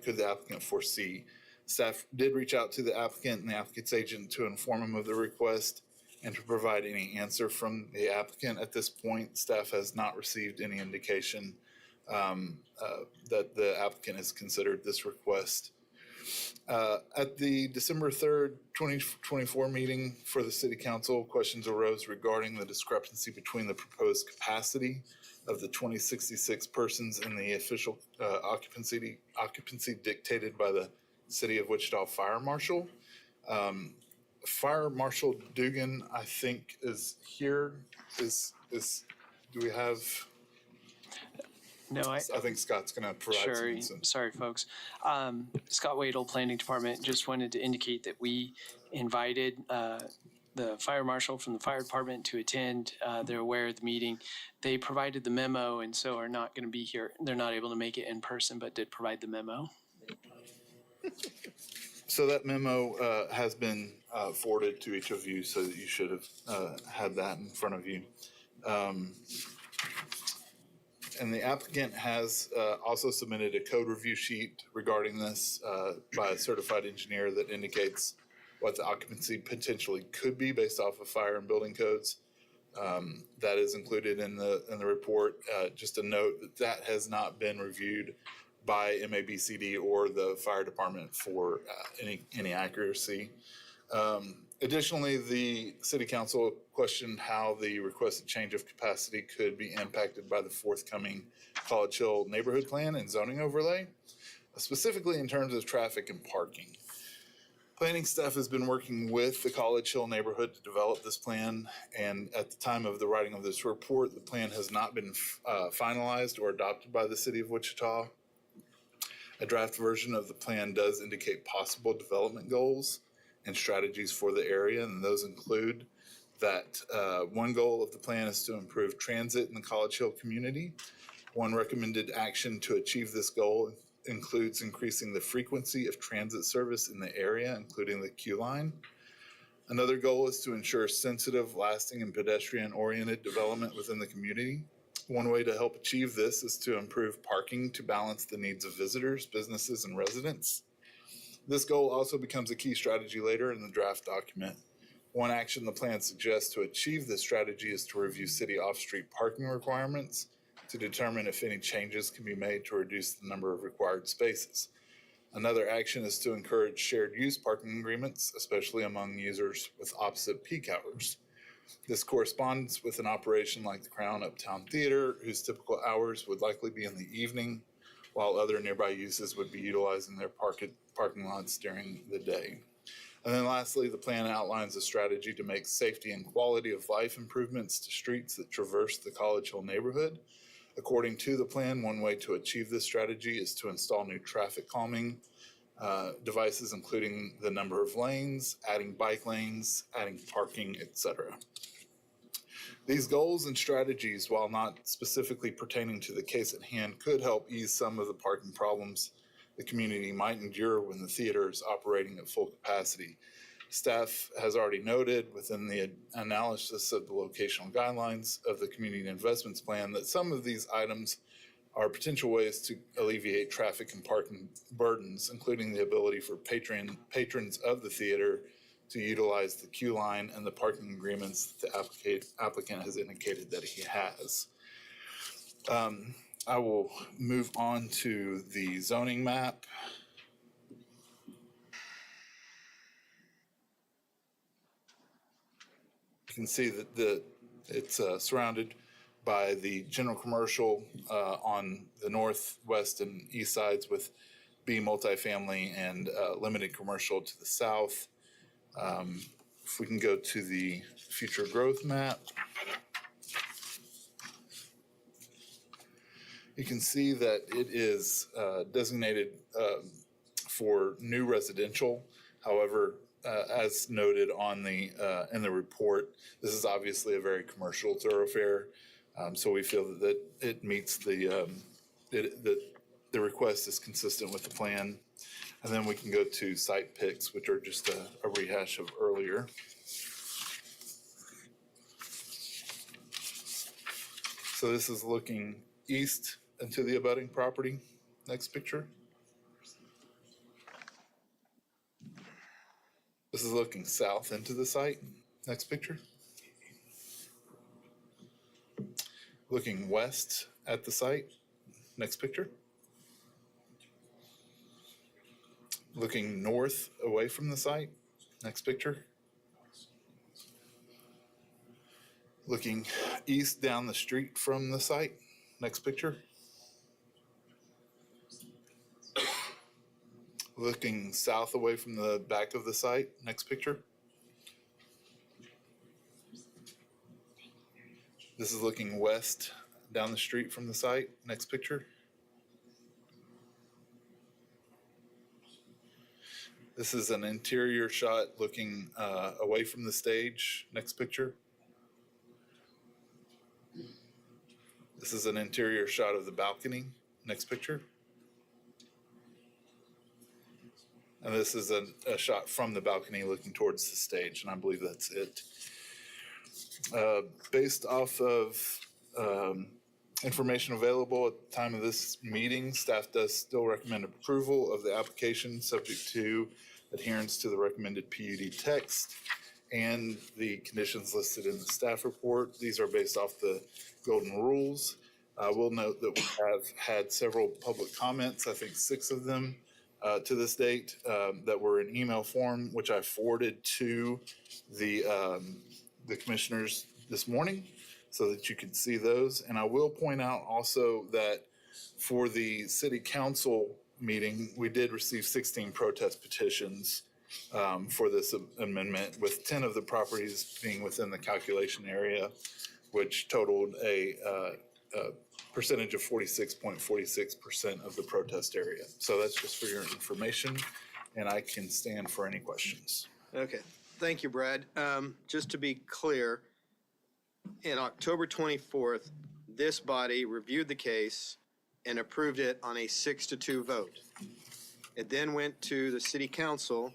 [SPEAKER 17] could the applicant foresee. Staff did reach out to the applicant and the applicant's agent to inform him of the request and to provide any answer from the applicant. At this point, staff has not received any indication that the applicant has considered this request. At the December 3rd, 2024 meeting for the City Council, questions arose regarding the discrepancy between the proposed capacity of the 2066 persons and the official occupancy dictated by the City of Wichita Fire Marshal. Fire Marshal Dugan, I think, is here. Do we have?
[SPEAKER 4] No, I
[SPEAKER 17] think Scott's going to provide
[SPEAKER 4] sure.
[SPEAKER 17] some insight.
[SPEAKER 4] Sorry, folks. Scott Wadle, Planning Department, just wanted to indicate that we invited the fire marshal from the fire department to attend. They're aware of the meeting. They provided the memo and so are not going to be here. They're not able to make it in person, but did provide the memo.
[SPEAKER 17] So that memo has been forwarded to each of you, so that you should have had that in front of you. And the applicant has also submitted a code review sheet regarding this by a certified engineer that indicates what the occupancy potentially could be based off of fire and building codes. That is included in the report. Just a note that has not been reviewed by MABCD or the fire department for any accuracy. Additionally, the City Council questioned how the requested change of capacity could be impacted by the forthcoming College Hill neighborhood plan and zoning overlay, specifically in terms of traffic and parking. Planning staff has been working with the College Hill neighborhood to develop this plan, and at the time of the writing of this report, the plan has not been finalized or adopted by the City of Wichita. A draft version of the plan does indicate possible development goals and strategies for the area, and those include that one goal of the plan is to improve transit in the College Hill community. One recommended action to achieve this goal includes increasing the frequency of transit service in the area, including the Q line. Another goal is to ensure sensitive, lasting, and pedestrian-oriented development within the community. One way to help achieve this is to improve parking to balance the needs of visitors, businesses, and residents. This goal also becomes a key strategy later in the draft document. One action the plan suggests to achieve this strategy is to review city off-street parking requirements to determine if any changes can be made to reduce the number of required spaces. Another action is to encourage shared use parking agreements, especially among users with opposite peak hours. This corresponds with an operation like the Crown Uptown Theater, whose typical hours would likely be in the evening, while other nearby uses would be utilizing their parking lots during the day. And then lastly, the plan outlines a strategy to make safety and quality of life improvements to streets that traverse the College Hill neighborhood. According to the plan, one way to achieve this strategy is to install new traffic calming devices, including the number of lanes, adding bike lanes, adding parking, etc. These goals and strategies, while not specifically pertaining to the case at hand, could help ease some of the parking problems the community might endure when the theater is operating at full capacity. Staff has already noted within the analysis of the locational guidelines of the community investments plan that some of these items are potential ways to alleviate traffic and parking burdens, including the ability for patrons of the theater to utilize the queue line and the parking agreements that the applicant has indicated that he has. I will move on to the zoning map. You can see that it's surrounded by the general commercial on the northwest and east sides, with B multifamily and limited commercial to the south. If we can go to the future growth map. You can see that it is designated for new residential. However, as noted on the in the report, this is obviously a very commercial thoroughfare. So we feel that it meets the request is consistent with the plan. And then we can go to site picks, which are just a rehash of earlier. So this is looking east into the abutting property. Next picture. This is looking south into the site. Next picture. Looking west at the site. Next picture. Looking north away from the site. Next picture. Looking east down the street from the site. Next picture. Looking south away from the back of the site. Next picture. This is looking west down the street from the site. Next picture. This is an interior shot looking away from the stage. Next picture. This is an interior shot of the balcony. Next picture. And this is a shot from the balcony looking towards the stage, and I believe that's it. Based off of information available at the time of this meeting, staff does still recommend approval of the application, subject to adherence to the recommended PUD text and the conditions listed in the staff report. These are based off the golden rules. I will note that we have had several public comments, I think 6 of them, to this date, that were in email form, which I forwarded to the commissioners this morning so that you could see those. And I will point out also that for the city council meeting, we did receive 16 protest petitions for this amendment, with 10 of the properties being within the calculation area, which totaled a percentage of 46.46% of the protest area. So that's just for your information, and I can stand for any questions.
[SPEAKER 1] Okay, Thank you, Brad. Just to be clear, in October 24th, this body reviewed the case and approved it on a 6-2 vote. It then went to the city council.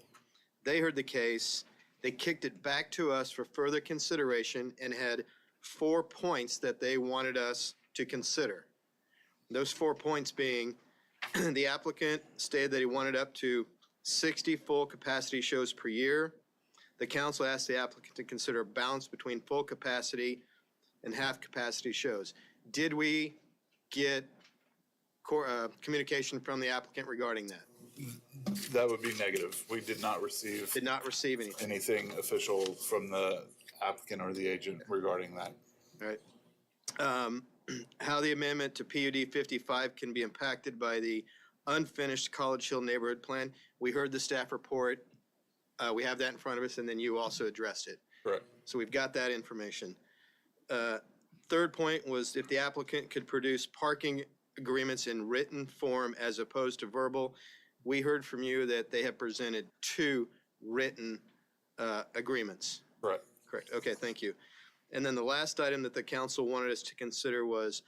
[SPEAKER 1] They heard the case. They kicked it back to us for further consideration and had 4 points that they wanted us to consider. Those 4 points being the applicant stated that he wanted up to 60 full capacity shows per year. The council asked the applicant to consider a balance between full capacity and half capacity shows. Did we get communication from the applicant regarding that?
[SPEAKER 17] That would be negative. We did not receive
[SPEAKER 1] Did not receive anything.
[SPEAKER 17] anything official from the applicant or the agent regarding that.
[SPEAKER 1] All right. How the amendment to PUD 55 can be impacted by the unfinished College Hill neighborhood plan. We heard the staff report. We have that in front of us, and then you also addressed it.
[SPEAKER 17] Correct.
[SPEAKER 1] So we've got that information. Third point was if the applicant could produce parking agreements in written form as opposed to verbal. We heard from you that they have presented 2 written agreements.
[SPEAKER 17] Correct.
[SPEAKER 1] Correct. Okay, thank you. And then the last item that the council wanted us to consider was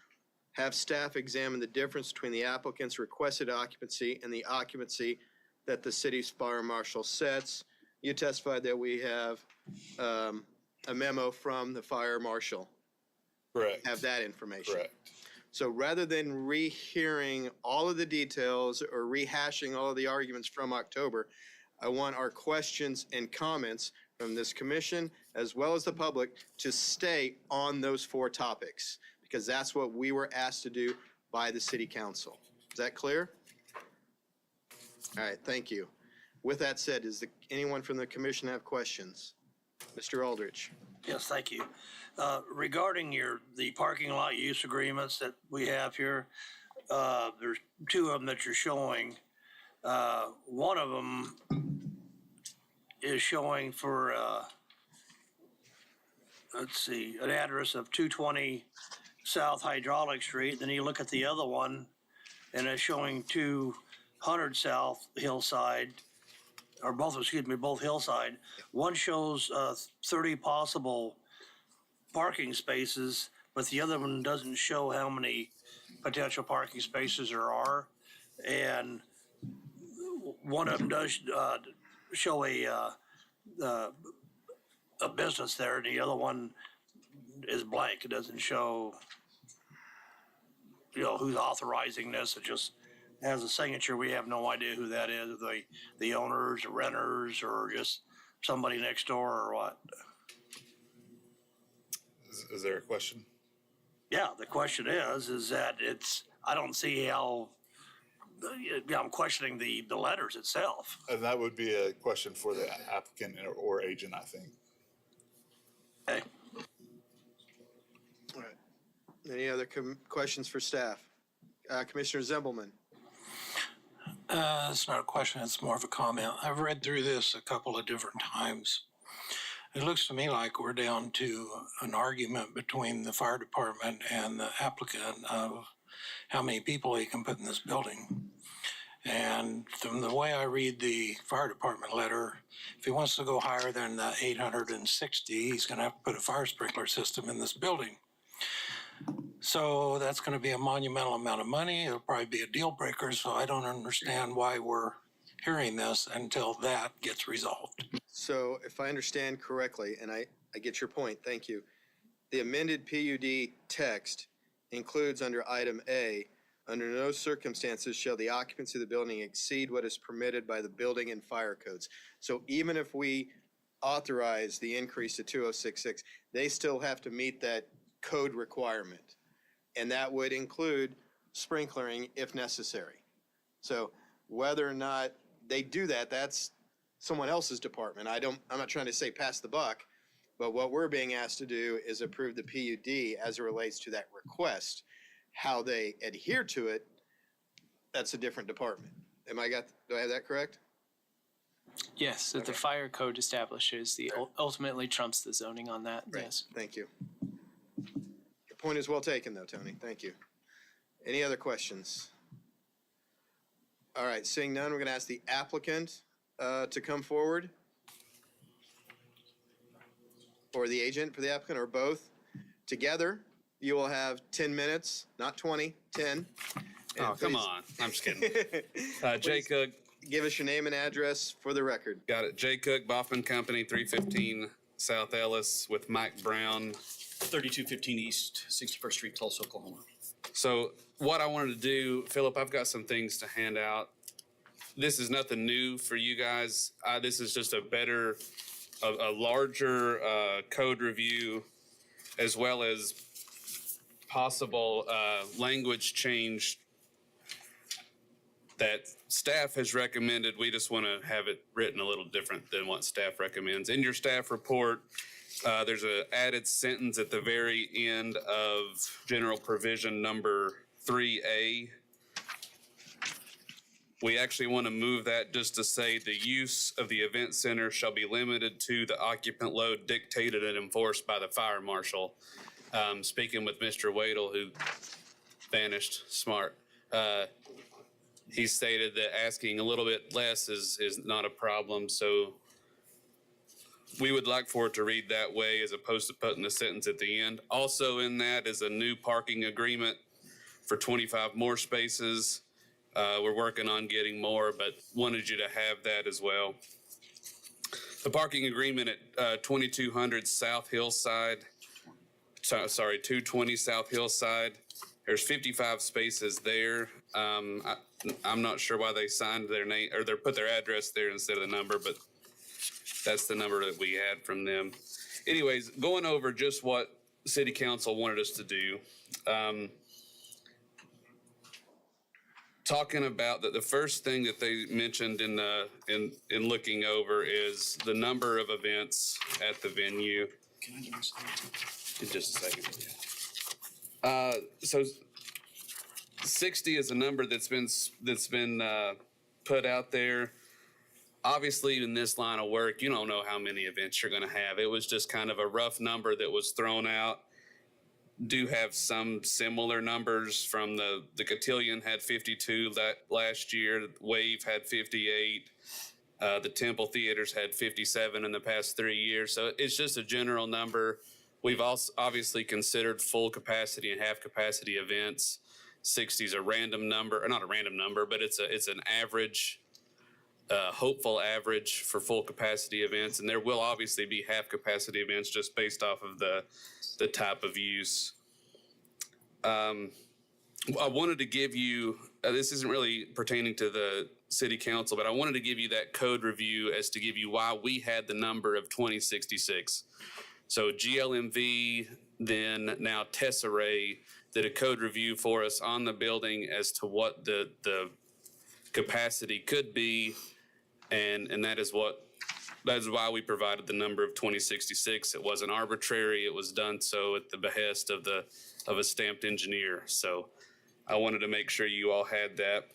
[SPEAKER 1] have staff examine the difference between the applicant's requested occupancy and the occupancy that the city's fire marshal sets. You testified that we have a memo from the fire marshal.
[SPEAKER 17] Correct.
[SPEAKER 1] Have that information.
[SPEAKER 17] Correct.
[SPEAKER 1] So rather than rehearing all of the details or rehashing all of the arguments from October, I want our questions and comments from this commission as well as the public to stay on those 4 topics because that's what we were asked to do by the city council. Is that clear? All right, thank you. With that said, does anyone from the commission have questions? Mr. Aldrich.
[SPEAKER 2] Yes, thank you. Regarding the parking lot use agreements that we have here, there's 2 of them that you're showing. One of them is showing for, let's see, an address of 220 South Hydraulic Street. Then you look at the other one, and it's showing 200 South Hillside, or both Hillside. One shows 30 possible parking spaces, but the other one doesn't show how many potential parking spaces there are. And one of them does show a business there, and the other one is blank. It doesn't show, who's authorizing this. It just has a signature. We have no idea who that is, the owners, the renters, or just somebody next door or what.
[SPEAKER 17] Is there a question?
[SPEAKER 2] Yeah, the question is that I don't see how, I'm questioning the letters itself.
[SPEAKER 17] And that would be a question for the applicant or agent, I think.
[SPEAKER 2] Okay.
[SPEAKER 1] All right. Any other questions for staff? Commissioner Zembelman.
[SPEAKER 18] It's not a question, it's more of a comment. I've read through this a couple of different times. It looks to me like we're down to an argument between the fire department and the applicant of how many people he can put in this building. And from the way I read the fire department letter, if he wants to go higher than the 860, he's going to have to put a fire sprinkler system in this building. So that's going to be a monumental amount of money. It'll probably be a deal breaker. So I don't understand why we're hearing this until that gets resolved.
[SPEAKER 1] So if I understand correctly, and I get your point, thank you. The amended PUD text includes under item A, under no circumstances shall the occupancy of the building exceed what is permitted by the building and fire codes. So even if we authorize the increase to 2066, they still have to meet that code requirement. And that would include sprinklering if necessary. So whether or not they do that, that's someone else's department. I'm not trying to say pass the buck, but what we're being asked to do is approve the PUD as it relates to that request. How they adhere to it, that's a different department. Do I have that correct?
[SPEAKER 4] Yes, that the fire code establishes ultimately trumps the zoning on that.
[SPEAKER 1] Right.
[SPEAKER 4] Yes.
[SPEAKER 1] Thank you. Your point is well taken though, Tony. Thank you. Any other questions? All right, seeing none, we're going to ask the applicant to come forward. or the agent for the applicant or both. Together, you will have 10 minutes, not 20, 10.
[SPEAKER 19] Oh, come on. I'm just kidding. Jay
[SPEAKER 1] Please
[SPEAKER 19] Cook.
[SPEAKER 1] give us your name and address for the record.
[SPEAKER 19] Got it. Jay Cook, Boffman Company, 315 South Ellis with Mike Brown.
[SPEAKER 20] 3215 East, 61st Street, Tulsa, Oklahoma.
[SPEAKER 19] So what I wanted to do, Philip, I've got some things to hand out. This is nothing new for you guys. This is just a larger code review, as well as possible language change that staff has recommended. We just want to have it written a little different than what staff recommends. In your staff report, there's an added sentence at the very end of general provision number 3A. We actually want to move that just to say the use of the event center shall be limited to the occupant load dictated and enforced by the fire marshal. Speaking with Mr. Wadle, who vanished, smart, he stated that asking a little bit less is not a problem. So we would like for it to read that way as opposed to putting a sentence at the end. Also in that is a new parking agreement for 25 more spaces. We're working on getting more, but wanted you to have that as well. The parking agreement at 2200 South Hillside, sorry, 220 South Hillside. There's 55 spaces there. I'm not sure why they signed their name or they put their address there instead of the number, but that's the number that we had from them. Anyways, going over just what City Council wanted us to do. Talking about that, the first thing that they mentioned in looking over is the number of events at the venue.
[SPEAKER 20] Can I do this?
[SPEAKER 19] In just a second. So 60 is a number that's been put out there. Obviously, in this line of work, you don't know how many events you're going to have. It was just kind of a rough number that was thrown out. Do have some similar numbers from the Cotillion had 52 last year. Wave had 58. The Temple Theaters had 57 in the past 3 years. So it's just a general number. We've also obviously considered full capacity and half capacity events. 60 is a random number, or not a random number, but it's an average, hopeful average for full capacity events. And there will obviously be half capacity events just based off of the type of use. I wanted to give you, this isn't really pertaining to the City Council, but I wanted to give you that code review as to give you why we had the number of 2066. So GLMV, then now Tesserae, did a code review for us on the building as to what the capacity could be, and that is why we provided the number of 2066. It wasn't arbitrary. It was done so at the behest of a stamped engineer. So I wanted to make sure you all had that.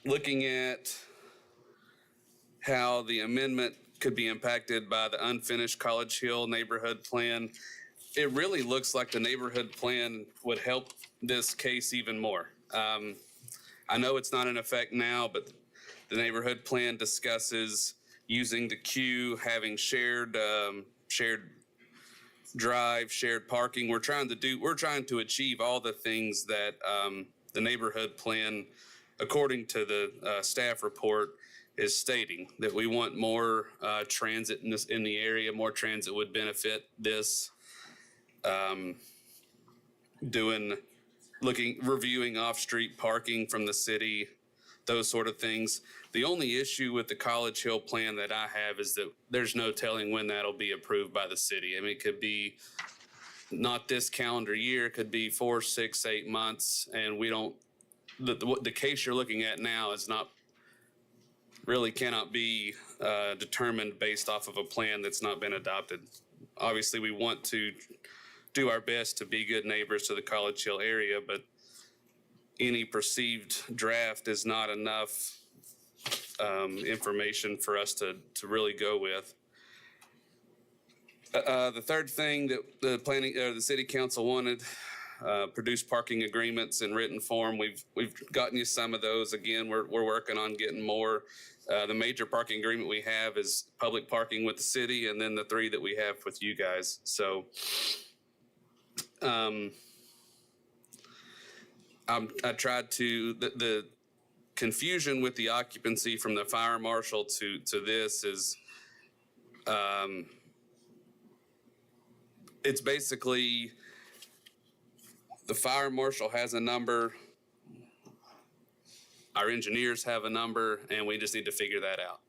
[SPEAKER 19] Looking at how the amendment could be impacted by the unfinished College Hill neighborhood plan, it really looks like the neighborhood plan would help this case even more. I know it's not in effect now, but the neighborhood plan discusses using the queue, having shared drive, shared parking. We're trying to achieve all the things that the neighborhood plan, according to the staff report, is stating, that we want more transit in the area. More transit would benefit this. Reviewing off-street parking from the city, those sort of things. The only issue with the College Hill plan that I have is that there's no telling when that'll be approved by the city. I mean, it could be not this calendar year, it could be 4, 6, 8 months, and we don't, the case you're looking at now is not, really cannot be determined based off of a plan that's not been adopted. Obviously, we want to do our best to be good neighbors to the College Hill area, but any perceived draft is not enough information for us to really go with. The third thing that the City Council wanted produced parking agreements in written form. We've gotten you some of those. Again, we're working on getting more. The major parking agreement we have is public parking with the city, and then the 3 that we have with you guys. So, I tried to the confusion with the occupancy from the fire marshal to this is, it's basically the fire marshal has a number, our engineers have a number, and we just need to figure that out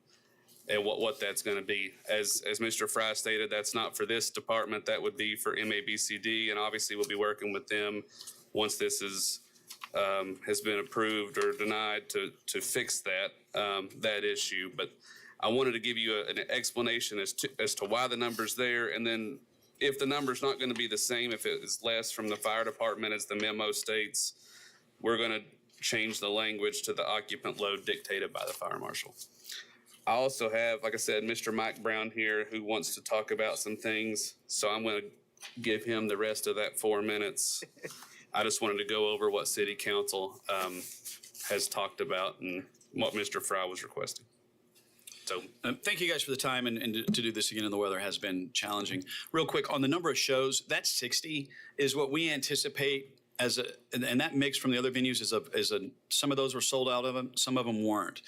[SPEAKER 19] and what that's going to be. As Mr. Fry stated, that's not for this department. That would be for MABCD, and obviously we'll be working with them once this is has been approved or denied to fix that issue. But I wanted to give you an explanation as to why the number's there, and then if the number's not going to be the same, if it is less from the fire department as the memo states, we're going to change the language to the occupant load dictated by the fire marshal. I also have, like I said, Mr. Mike Brown here who wants to talk about some things, so I'm going to give him the rest of that 4 minutes. I just wanted to go over what City Council has talked about and what Mr. Fry was requesting. So
[SPEAKER 20] thank you guys for the time and to do this again, and the weather has been challenging. Real quick, on the number of shows, that 60 is what we anticipate as and that mix from the other venues is some of those were sold out of them, some of them weren't.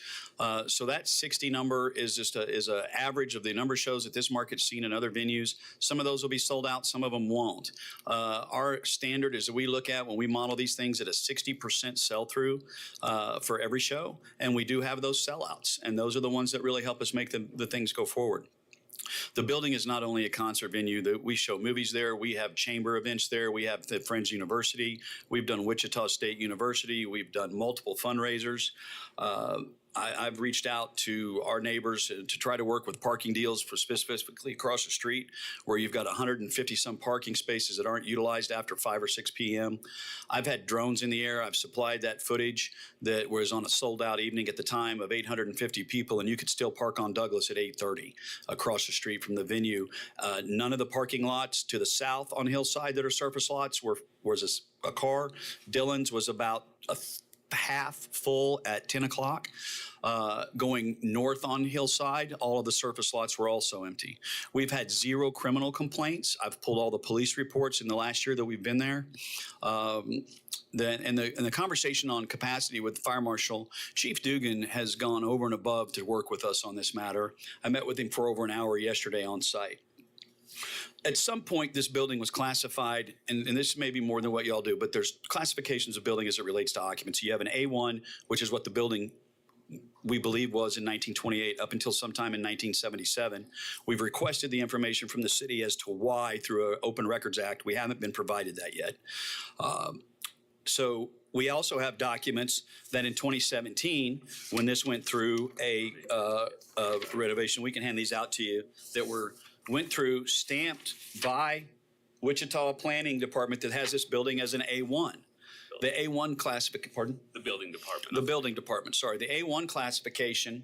[SPEAKER 20] So that 60 number is just is a average of the number of shows that this market's seen in other venues. Some of those will be sold out, some of them won't. Our standard is that we look at when we model these things at a 60% sell through for every show, and we do have those sellouts, and those are the ones that really help us make the things go forward. The building is not only a concert venue that we show movies there, we have chamber events there, we have the Friends University, we've done Wichita State University, we've done multiple fundraisers. I've reached out to our neighbors to try to work with parking deals for specifically across the street where you've got 150 some parking spaces that aren't utilized after 5 or 6 p.m. I've had drones in the air. I've supplied that footage that was on a sold out evening at the time of 850 people, and you could still park on Douglas at 8:30 across the street from the venue. None of the parking lots to the south on Hillside that are surface lots was a car. Dillon's was about half full at 10 o'clock. Going north on Hillside, all of the surface lots were also empty. We've had 0 criminal complaints. I've pulled all the police reports in the last year that we've been there. The conversation on capacity with the fire marshal, Chief Dugan has gone over and above to work with us on this matter. I met with him for over an hour yesterday on site. At some point, this building was classified, and this may be more than what y'all do, but there's classifications of building as it relates to occupancy. You have an A1, which is what the building we believe was in 1928 up until sometime in 1977. We've requested the information from the city as to why through an Open Records Act. We haven't been provided that yet. So we also have documents that in 2017, when this went through a renovation, we can hand these out to you, that went through, stamped by Wichita Planning Department that has this building as an A1. The A1 classification, pardon?
[SPEAKER 19] the building department.
[SPEAKER 20] The building department, sorry. The A1 classification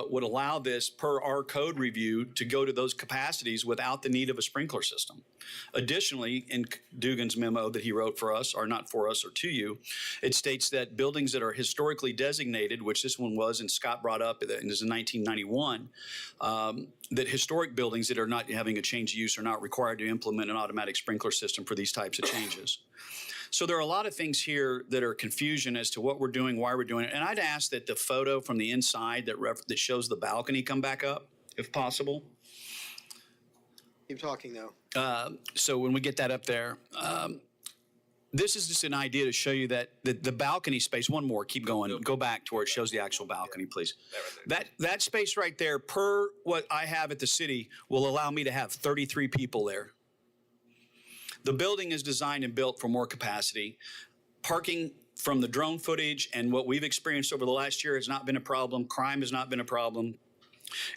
[SPEAKER 20] would allow this, per our code review, to go to those capacities without the need of a sprinkler system. Additionally, in Dugan's memo that he wrote for us, or not for us or to you, it states that buildings that are historically designated, which this one was, and Scott brought up, and this is in 1991, that historic buildings that are not having a change of use are not required to implement an automatic sprinkler system for these types of changes. So there are a lot of things here that are confusion as to what we're doing, why we're doing it. And I'd ask that the photo from the inside that shows the balcony come back up, if possible.
[SPEAKER 1] Keep talking though.
[SPEAKER 20] So when we get that up there, this is just an idea to show you that the balcony space, one more, keep going, go back to where it shows the actual balcony, please. That space right there, per what I have at the city, will allow me to have 33 people there. The building is designed and built for more capacity. Parking from the drone footage and what we've experienced over the last year has not been a problem. Crime has not been a problem.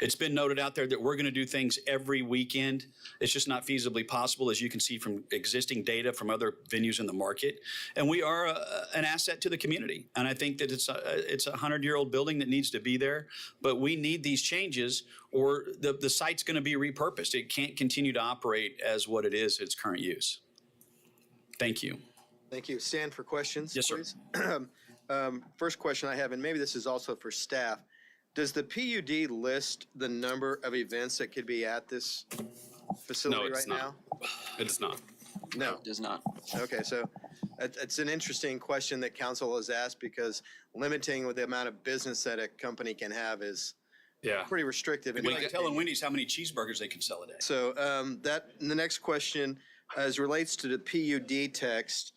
[SPEAKER 20] It's been noted out there that we're going to do things every weekend. It's just not feasibly possible, as you can see from existing data from other venues in the market. And we are an asset to the community. And I think that it's a 100-year-old building that needs to be there. But we need these changes, or the site's going to be repurposed. It can't continue to operate as what it is its current use. Thank you.
[SPEAKER 1] Thank you. Stand for questions,
[SPEAKER 20] Yes, sir.
[SPEAKER 1] please. First question I have, and maybe this is also for staff. Does the PUD list the number of events that could be at this facility
[SPEAKER 19] it's
[SPEAKER 1] right
[SPEAKER 19] not.
[SPEAKER 1] now?
[SPEAKER 19] It is not.
[SPEAKER 1] No.
[SPEAKER 6] Does not.
[SPEAKER 1] Okay, so it's an interesting question that council has asked because limiting with the amount of business that a company can have is
[SPEAKER 19] Yeah.
[SPEAKER 1] pretty restrictive.
[SPEAKER 20] It'd be like telling Wendy's how many cheeseburgers they can sell a day.
[SPEAKER 1] So the next question, as relates to the PUD text,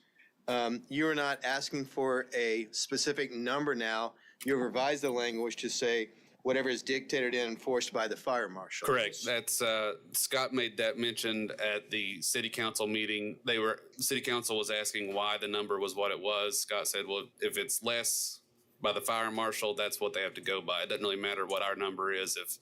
[SPEAKER 1] you are not asking for a specific number now. You've revised the language to say whatever is dictated and enforced by the fire marshal.
[SPEAKER 19] Correct. That's, Scott made that mentioned at the city council meeting. The city council was asking why the number was what it was. Scott said, well, if it's less by the fire marshal, that's what they have to go by. It doesn't really matter what our number is if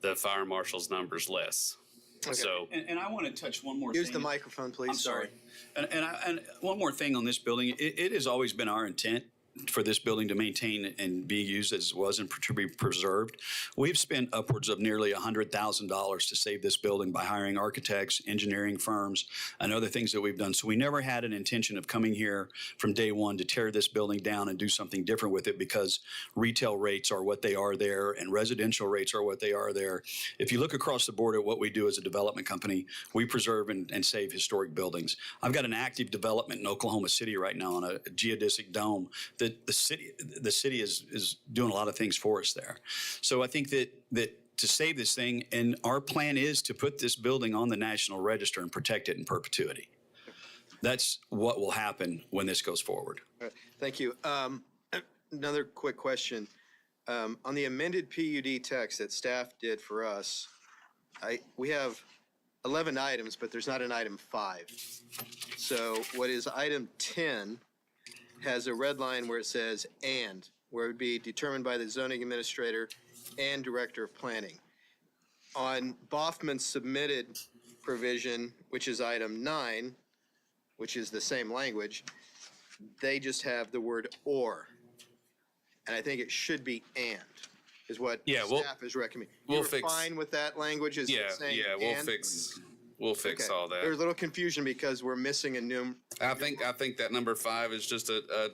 [SPEAKER 19] the fire marshal's number's less.
[SPEAKER 1] Okay.
[SPEAKER 19] So,
[SPEAKER 20] And I want to touch one more thing.
[SPEAKER 1] Use the microphone, please.
[SPEAKER 20] I'm sorry. And one more thing on this building, it has always been our intent for this building to maintain and be used as it was and to be preserved. We've spent upwards of nearly $100,000 to save this building by hiring architects, engineering firms, and other things that we've done. So we never had an intention of coming here from day one to tear this building down and do something different with it because retail rates are what they are there and residential rates are what they are there. If you look across the board at what we do as a development company, we preserve and save historic buildings. I've got an active development in Oklahoma City right now on a geodesic dome that the city is doing a lot of things for us there. So I think that to save this thing, and our plan is to put this building on the National Register and protect it in perpetuity. That's what will happen when this goes forward.
[SPEAKER 1] All right, thank you. Another quick question. On the amended PUD text that staff did for us, we have 11 items, but there's not an item 5. So what is item 10 has a red line where it says "and," where it would be determined by the zoning administrator and director of planning. On Boffman's submitted provision, which is item 9, which is the same language, they just have the word "or." And I think it should be "and," is what staff is recommending.
[SPEAKER 19] we'll
[SPEAKER 1] You're
[SPEAKER 19] fix-
[SPEAKER 1] fine with that language? Is it saying
[SPEAKER 19] we'll
[SPEAKER 1] "and"?
[SPEAKER 19] fix
[SPEAKER 1] Okay.
[SPEAKER 19] all that.
[SPEAKER 1] There's a little confusion because we're missing a
[SPEAKER 19] I think that number 5 is just a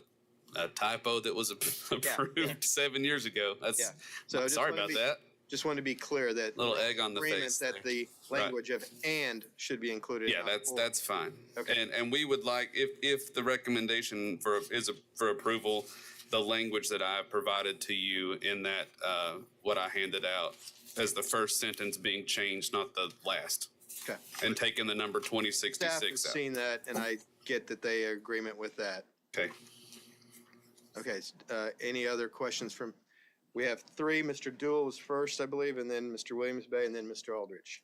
[SPEAKER 19] typo that was approved 7 years ago. That's
[SPEAKER 1] So I just
[SPEAKER 19] sorry
[SPEAKER 1] wanna
[SPEAKER 19] about
[SPEAKER 1] be-
[SPEAKER 19] that.
[SPEAKER 1] Just wanted to be clear that
[SPEAKER 19] Little egg on the
[SPEAKER 1] agreement
[SPEAKER 19] face
[SPEAKER 1] that
[SPEAKER 19] there.
[SPEAKER 1] the language of "and" should be included.
[SPEAKER 19] Yeah,
[SPEAKER 1] not "or."
[SPEAKER 19] that's fine.
[SPEAKER 1] Okay.
[SPEAKER 19] And we would like, if the recommendation for approval, the language that I provided to you in that what I handed out as the first sentence being changed, not the last.
[SPEAKER 1] Okay.
[SPEAKER 19] And taking the number
[SPEAKER 1] Staff
[SPEAKER 19] 2066
[SPEAKER 1] has
[SPEAKER 19] out.
[SPEAKER 1] seen that, and I get that they are in agreement with that.
[SPEAKER 19] Okay.
[SPEAKER 1] Okay, any other questions from, we have 3. Mr. Dool was first, I believe, and then Mr. Williams Bay, and then Mr. Aldrich.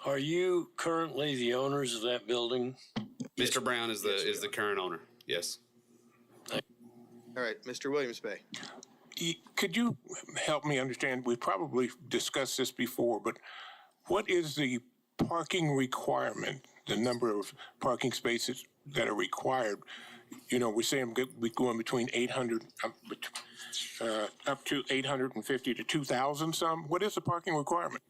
[SPEAKER 21] Are you currently the owners of that building?
[SPEAKER 19] Mr. Brown is the current owner. Yes.
[SPEAKER 1] All right, Mr. Williams Bay.
[SPEAKER 7] Could you help me understand? We probably discussed this before, but what is the parking requirement, the number of parking spaces that are required? You know, we're saying we're going between 800, up to 850 to 2,000 some. What is the parking requirement?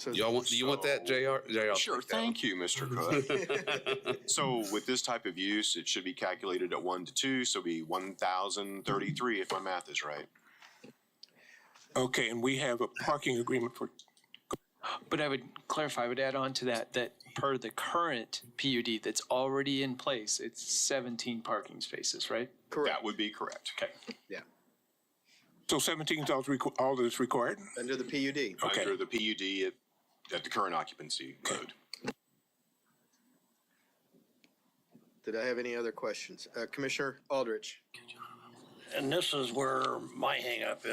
[SPEAKER 19] Do you want that, JR?
[SPEAKER 13] Sure, thank you, Mr. Cook. So with this type of use, it should be calculated at 1 to 2, so it'd be 1,033 if my math is right.
[SPEAKER 7] Okay, and we have a parking agreement for.
[SPEAKER 4] But I would clarify, I would add on to that per the current PUD that's already in place, it's 17 parking spaces, right?
[SPEAKER 1] Correct.
[SPEAKER 13] That would be correct.
[SPEAKER 4] Okay.
[SPEAKER 1] Yeah.
[SPEAKER 7] So 17 is all that is required?
[SPEAKER 1] Under the PUD.
[SPEAKER 7] Okay.
[SPEAKER 13] Under the PUD at the current occupancy mode.
[SPEAKER 1] Did I have any other questions? Commissioner Aldrich.
[SPEAKER 2] And this is where my hangup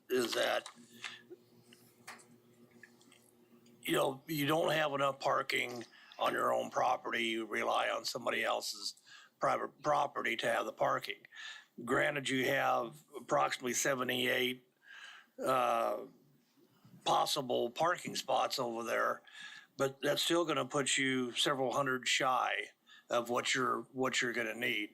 [SPEAKER 2] is that, you know, you don't have enough parking on your own property. You rely on somebody else's private property to have the parking. Granted, you have approximately 78 possible parking spots over there, but that's still going to put you several hundred shy of what you're going to need.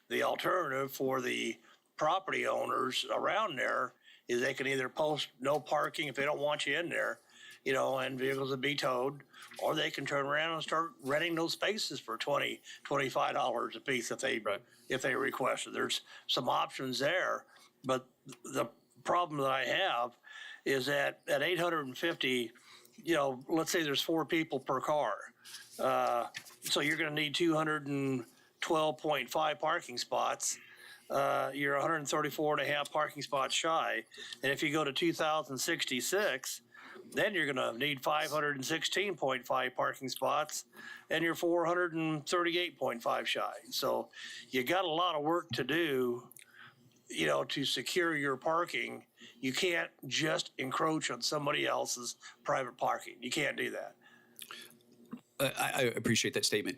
[SPEAKER 2] The alternative for the property owners around there is they can either post no parking if they don't want you in there, and vehicles would be towed, or they can turn around and start renting those spaces for $20, $25 a piece if they request it. There's some options there, but the problem that I have is that at 850, let's say there's 4 people per car. So you're going to need 212.5 parking spots. You're 134.5 parking spots shy. And if you go to 2,066, then you're going to need 516.5 parking spots, and you're 438.5 shy. So you got a lot of work to do, to secure your parking. You can't just encroach on somebody else's private parking. You can't do that.
[SPEAKER 20] I appreciate that statement.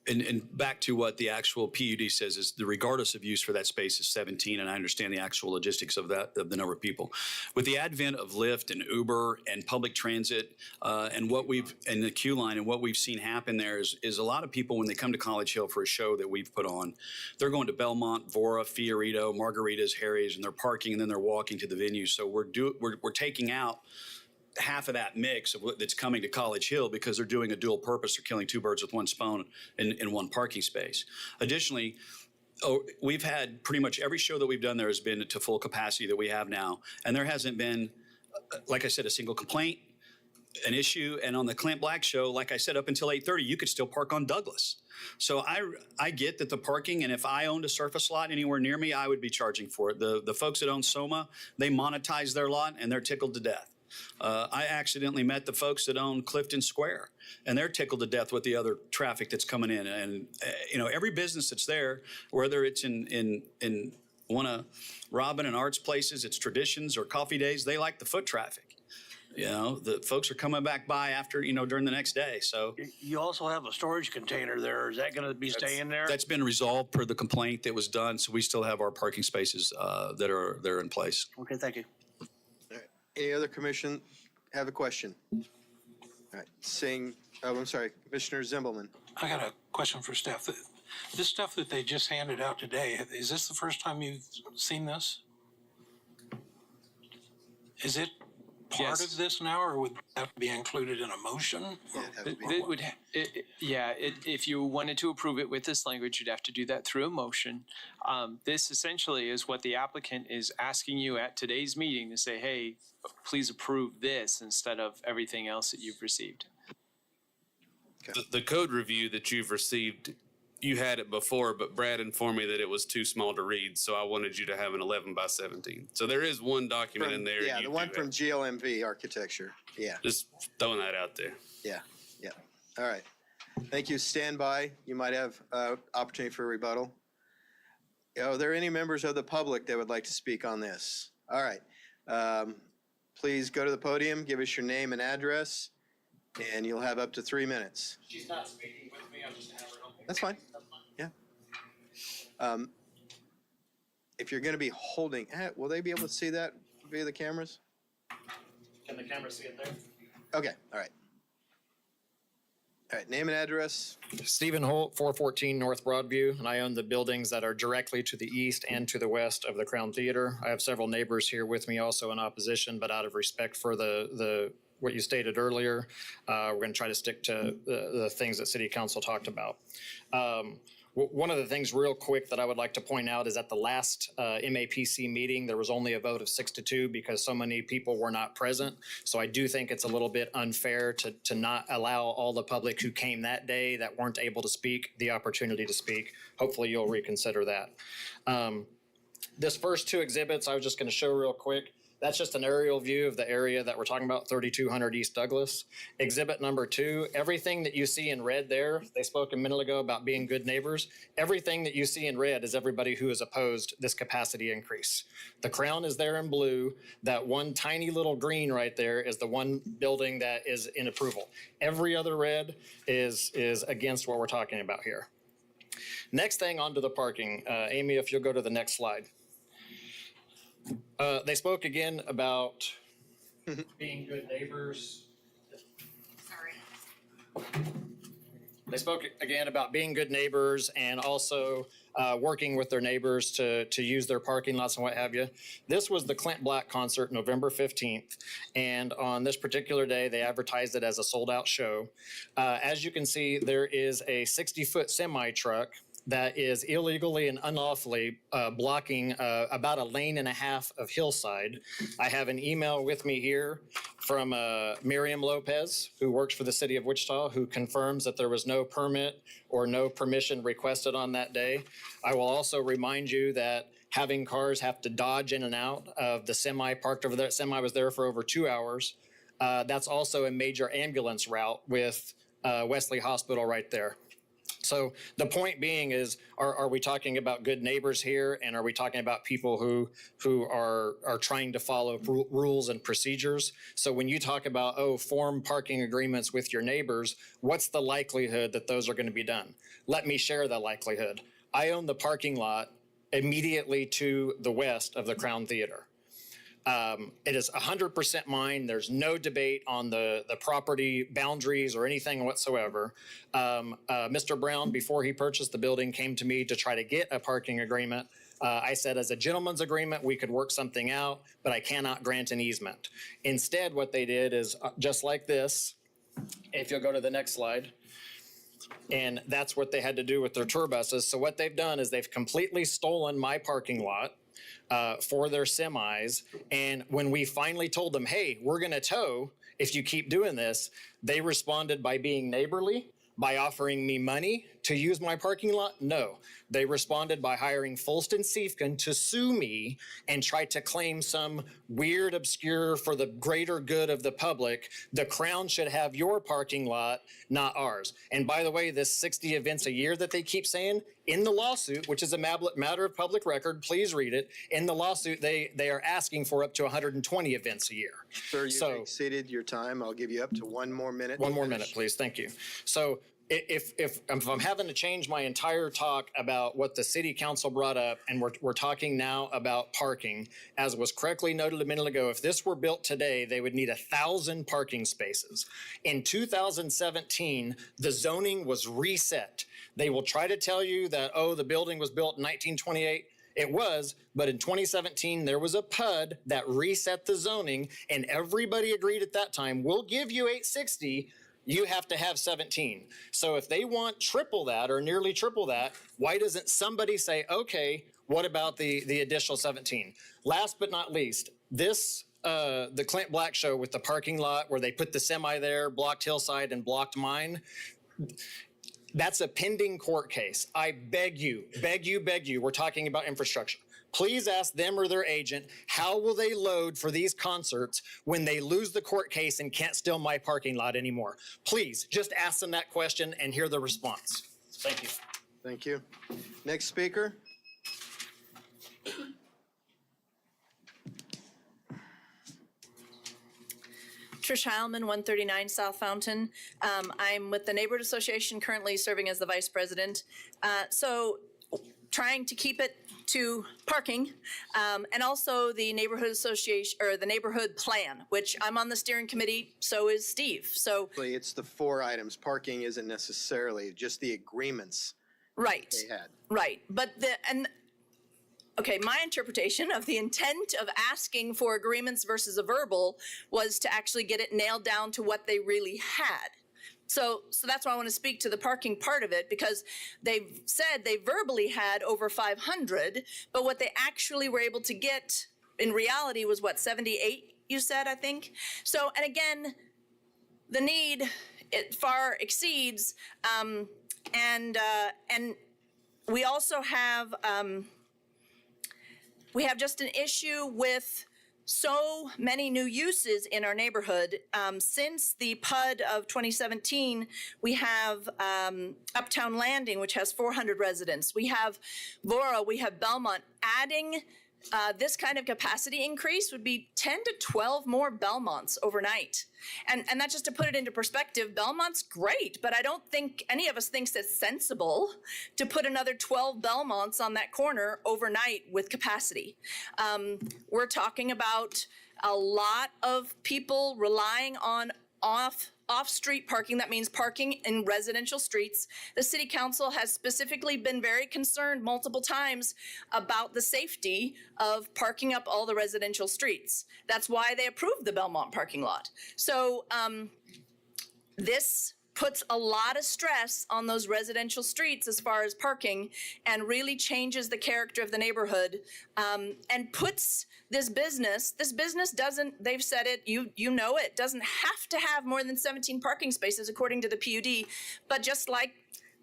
[SPEAKER 20] And back to what the actual PUD says is the regardless of use for that space is 17, and I understand the actual logistics of that, of the number of people. With the advent of Lyft and Uber and public transit and the queue line and what we've seen happen there is a lot of people when they come to College Hill for a show that we've put on, they're going to Belmont, Vora, Fiorito, Margaritas, Harry's, and they're parking and then they're walking to the venue. So we're taking out half of that mix of that's coming to College Hill because they're doing a dual purpose. They're killing 2 birds with 1 stone in 1 parking space. Additionally, we've had pretty much every show that we've done there has been to full capacity that we have now. And there hasn't been, like I said, a single complaint, an issue. And on the Clint Black show, like I said, up until 8:30, you could still park on Douglas. So I get that the parking, and if I owned a surface lot anywhere near me, I would be charging for it. The folks that own Soma, they monetize their lot and they're tickled to death. I accidentally met the folks that own Clifton Square, and they're tickled to death with the other traffic that's coming in. And every business that's there, whether it's in one of Robin and Art's places, it's Traditions or Coffee Days, they like the foot traffic. The folks are coming back by after during the next day. So
[SPEAKER 2] you also have a storage container there. Is that going to be staying there?
[SPEAKER 20] That's been resolved per the complaint that was done. So we still have our parking spaces that are in place.
[SPEAKER 2] Okay, thank you.
[SPEAKER 1] Any other commission have a question? All right, I'm sorry, Commissioner Zimbelman.
[SPEAKER 18] I got a question for staff. This stuff that they just handed out today, is this the first time you've seen this? Is it part of this now, or would that have to be included in a motion?
[SPEAKER 4] If you wanted to approve it with this language, you'd have to do that through a motion. This essentially is what the applicant is asking you at today's meeting to say, hey, please approve this instead of everything else that you've received.
[SPEAKER 19] The code review that you've received, you had it before, but Brad informed me that it was too small to read, so I wanted you to have an 11 by 17. So there is one document in there.
[SPEAKER 1] Yeah, the one from GLMV Architecture. Yeah.
[SPEAKER 19] Just throwing that out there.
[SPEAKER 1] Yeah. All right. Thank you. Stand by. You might have opportunity for a rebuttal. Are there any members of the public that would like to speak on this? All right. Please go to the podium, give us your name and address, and you'll have up to 3 minutes.
[SPEAKER 3] She's not speaking with me. I'm just going to have her help me.
[SPEAKER 1] That's fine. Yeah. If you're going to be holding, will they be able to see that via the cameras?
[SPEAKER 3] Can the camera see it there?
[SPEAKER 1] Okay. All right. All right. Name and address.
[SPEAKER 3] Stephen Holt, 414 North Broadview, and I own the buildings that are directly to the east and to the west of the Crown Theater. I have several neighbors here with me also in opposition, but out of respect for what you stated earlier, we're going to try to stick to the things that City Council talked about. One of the things real quick that I would like to point out is at the last MAPC meeting, there was only a vote of 6-2 because so many people were not present. So I do think it's a little bit unfair to not allow all the public who came that day that weren't able to speak the opportunity to speak. Hopefully you'll reconsider that. This first 2 exhibits I was just going to show real quick. That's just an aerial view of the area that we're talking about, 3200 East Douglas. Exhibit number 2, everything that you see in red there, they spoke a minute ago about being good neighbors. Everything that you see in red is everybody who has opposed this capacity increase. The Crown is there in blue. That one tiny little green right there is the one building that is in approval. Every other red is against what we're talking about here. Next thing, onto the parking. Amy, if you'll go to the next slide. They spoke again about being good neighbors. Sorry. They spoke again about being good neighbors and also working with their neighbors to use their parking lots and what have you. This was the Clint Black concert, November 15th. And on this particular day, they advertised it as a sold-out show. As you can see, there is a 60-foot semi-truck that is illegally and unlawfully blocking about a lane and a half of hillside. I have an email with me here from Miriam Lopez, who works for the city of Wichita, who confirms that there was no permit or no permission requested on that day. I will also remind you that having cars have to dodge in and out of the semi parked over there. Semi was there for over 2 hours. That's also a major ambulance route with Wesley Hospital right there. So the point being is, are we talking about good neighbors here, and are we talking about people who are trying to follow rules and procedures? So when you talk about, form parking agreements with your neighbors, what's the likelihood that those are going to be done? Let me share the likelihood. I own the parking lot immediately to the west of the Crown Theater. It is 100% mine. There's no debate on the property boundaries or anything whatsoever. Mr. Brown, before he purchased the building, came to me to try to get a parking agreement. I said, as a gentleman's agreement, we could work something out, but I cannot grant an easement. Instead, what they did is just like this. If you'll go to the next slide. And that's what they had to do with their tour buses. So what they've done is they've completely stolen my parking lot for their semis. And when we finally told them, hey, we're going to tow if you keep doing this, they responded by being neighborly, by offering me money to use my parking lot. No, they responded by hiring Fulston Siefken to sue me and try to claim some weird, obscure, for the greater good of the public, the Crown should have your parking lot, not ours. And by the way, this 60 events a year that they keep saying, in the lawsuit, which is a matter of public record, please read it. In the lawsuit, they are asking for up to 120 events a year.
[SPEAKER 1] Sir, you've exceeded your time. I'll give you up to 1 more minute.
[SPEAKER 3] One more minute, please. Thank you. So if I'm having to change my entire talk about what the city council brought up, and we're talking now about parking, as was correctly noted a minute ago, if this were built today, they would need 1,000 parking spaces. In 2017, the zoning was reset. They will try to tell you that, the building was built in 1928. It was, but in 2017, there was a PUD that reset the zoning, and everybody agreed at that time, we'll give you 860, you have to have 17. So if they want triple that or nearly triple that, why doesn't somebody say, okay, what about the additional 17? Last but not least, this the Clint Black show with the parking lot where they put the semi there, blocked hillside and blocked mine. That's a pending court case. I beg you, we're talking about infrastructure. Please ask them or their agent, how will they load for these concerts when they lose the court case and can't steal my parking lot anymore? Please, just ask them that question and hear the response. Thank you.
[SPEAKER 1] Thank you. Next speaker.
[SPEAKER 16] Trish Heilman, 139 South Fountain. I'm with the Neighborhood Association, currently serving as the vice president. So trying to keep it to parking, and also the neighborhood association, or the neighborhood plan, which I'm on the steering committee, so is Steve. So
[SPEAKER 1] It's the 4 items. Parking isn't necessarily just the agreements
[SPEAKER 16] right,
[SPEAKER 1] they had.
[SPEAKER 16] right. But okay, my interpretation of the intent of asking for agreements versus a verbal was to actually get it nailed down to what they really had. So that's why I want to speak to the parking part of it, because they've said they verbally had over 500, but what they actually were able to get in reality was 78, you said, I think. So, and again, the need, it far exceeds, and we also have, we have just an issue with so many new uses in our neighborhood. Since the PUD of 2017, we have Uptown Landing, which has 400 residents. We have Vora, we have Belmont. Adding this kind of capacity increase would be 10 to 12 more Belmonts overnight. And that's just to put it into perspective. Belmont's great, but I don't think any of us thinks it's sensible to put another 12 Belmonts on that corner overnight with capacity. We're talking about a lot of people relying on off-street parking, that means parking in residential streets. The city council has specifically been very concerned multiple times about the safety of parking up all the residential streets. That's why they approved the Belmont parking lot. So this puts a lot of stress on those residential streets as far as parking and really changes the character of the neighborhood, and puts this business doesn't, they've said it, you know it, doesn't have to have more than 17 parking spaces according to the PUD. But just like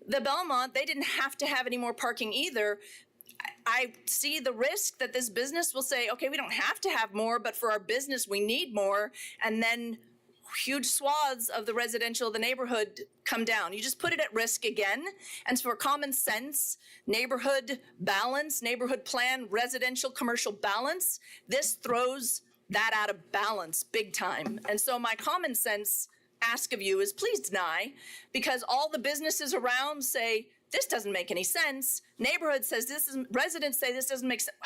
[SPEAKER 16] the Belmont, they didn't have to have any more parking either. I see the risk that this business will say, okay, we don't have to have more, but for our business, we need more. And then huge swaths of the residential, the neighborhood come down. You just put it at risk again. And for common sense, neighborhood balance, neighborhood plan, residential, commercial balance, this throws that out of balance big time. And so my common sense ask of you is please deny, because all the businesses around say, this doesn't make any sense. Neighborhood says this is, residents say this doesn't make sense.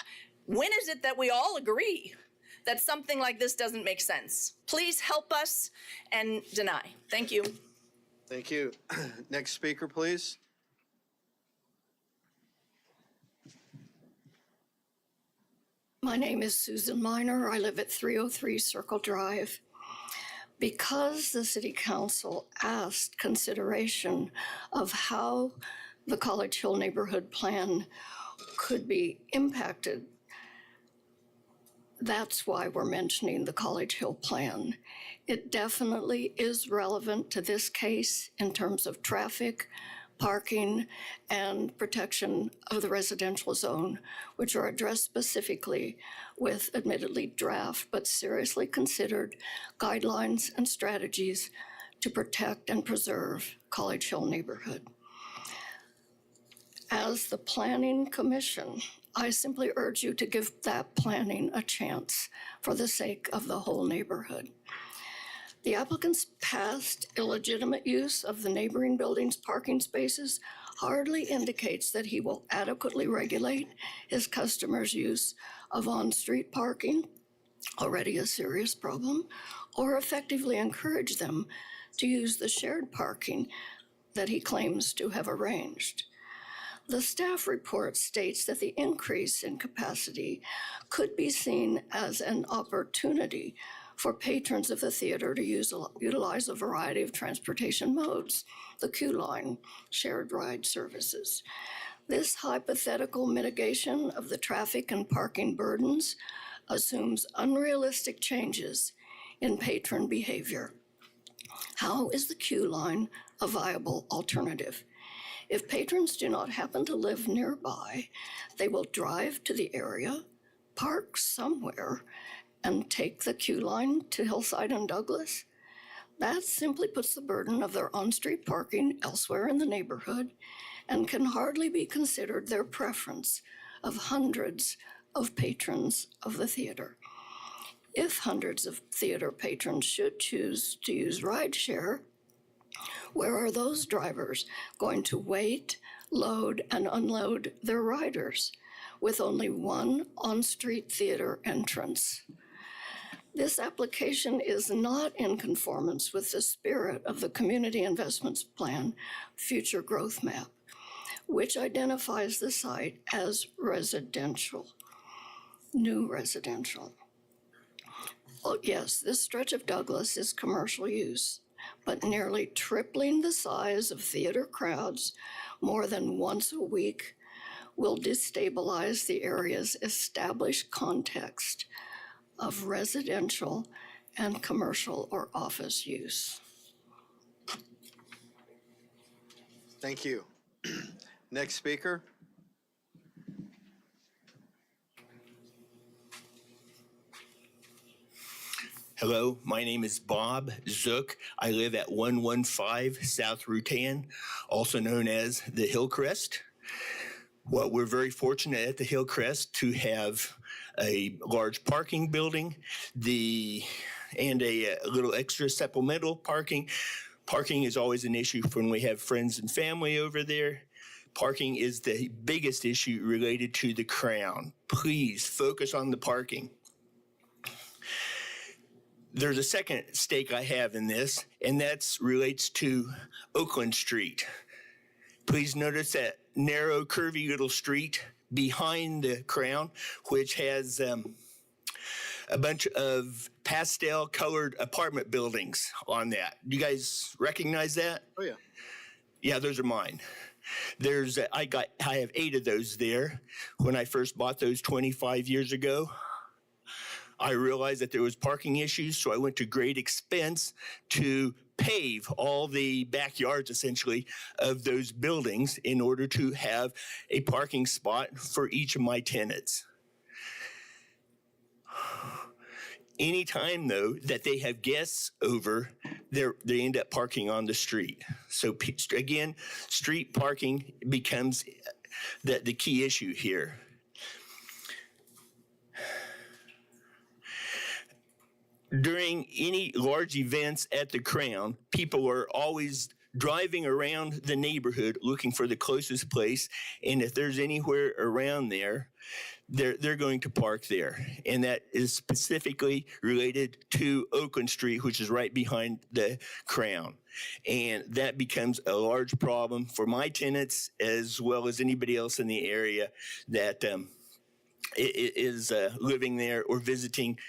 [SPEAKER 16] When is it that we all agree that something like this doesn't make sense? Please help us and deny. Thank you.
[SPEAKER 1] Thank you. Next speaker, please.
[SPEAKER 5] My name is Susan Miner. I live at 303 Circle Drive. Because the City Council asked consideration of how the College Hill Neighborhood Plan could be impacted, that's why we're mentioning the College Hill Plan. It definitely is relevant to this case in terms of traffic, parking, and protection of the residential zone, which are addressed specifically with admittedly draft but seriously considered guidelines and strategies to protect and preserve College Hill neighborhood. As the Planning Commission, I simply urge you to give that planning a chance for the sake of the whole neighborhood. The applicant's past illegitimate use of the neighboring building's parking spaces hardly indicates that he will adequately regulate his customers' use of on-street parking, already a serious problem, or effectively encourage them to use the shared parking that he claims to have arranged. The staff report states that the increase in capacity could be seen as an opportunity for patrons of the theater to utilize a variety of transportation modes, the Q line, shared ride services. This hypothetical mitigation of the traffic and parking burdens assumes unrealistic changes in patron behavior. How is the Q line a viable alternative? If patrons do not happen to live nearby, they will drive to the area, park somewhere, and take the Q line to Hillside and Douglas. That simply puts the burden of their on-street parking elsewhere in the neighborhood and can hardly be considered their preference of hundreds of patrons of the theater. If hundreds of theater patrons should choose to use rideshare, where are those drivers going to wait, load, and unload their riders with only one on-street theater entrance? This application is not in conformance with the spirit of the Community Investments Plan Future Growth Map, which identifies the site as residential, new residential. Well, yes, this stretch of Douglas is commercial use, but nearly tripling the size of theater crowds more than once a week will destabilize the area's established context of residential and commercial or office use.
[SPEAKER 1] Thank you. Next speaker.
[SPEAKER 22] Hello, my name is Bob Zook. I live at 115 South Rutan, also known as the Hillcrest. Well, we're very fortunate at the Hillcrest to have a large parking building and a little extra supplemental parking. Parking is always an issue when we have friends and family over there. Parking is the biggest issue related to the Crown. Please focus on the parking. there's a second stake I have in this, and that's relates to Oakland Street. Please notice that narrow, curvy little street behind the Crown, which has a bunch of pastel colored apartment buildings on that. Do you guys recognize that?
[SPEAKER 1] Oh, yeah.
[SPEAKER 22] Yeah, those are mine. I have 8 of those there. When I first bought those 25 years ago, I realized that there was parking issues, so I went to great expense to pave all the backyards, essentially, of those buildings in order to have a parking spot for each of my tenants. Anytime, though, that they have guests over, they end up parking on the street. So again, street parking becomes the key issue here. During any large events at the Crown, people are always driving around the neighborhood looking for the closest place, and if there's anywhere around there, they're going to park there. And that is specifically related to Oakland Street, which is right behind the Crown. And that becomes a large problem for my tenants as well as anybody else in the area that is living there or visiting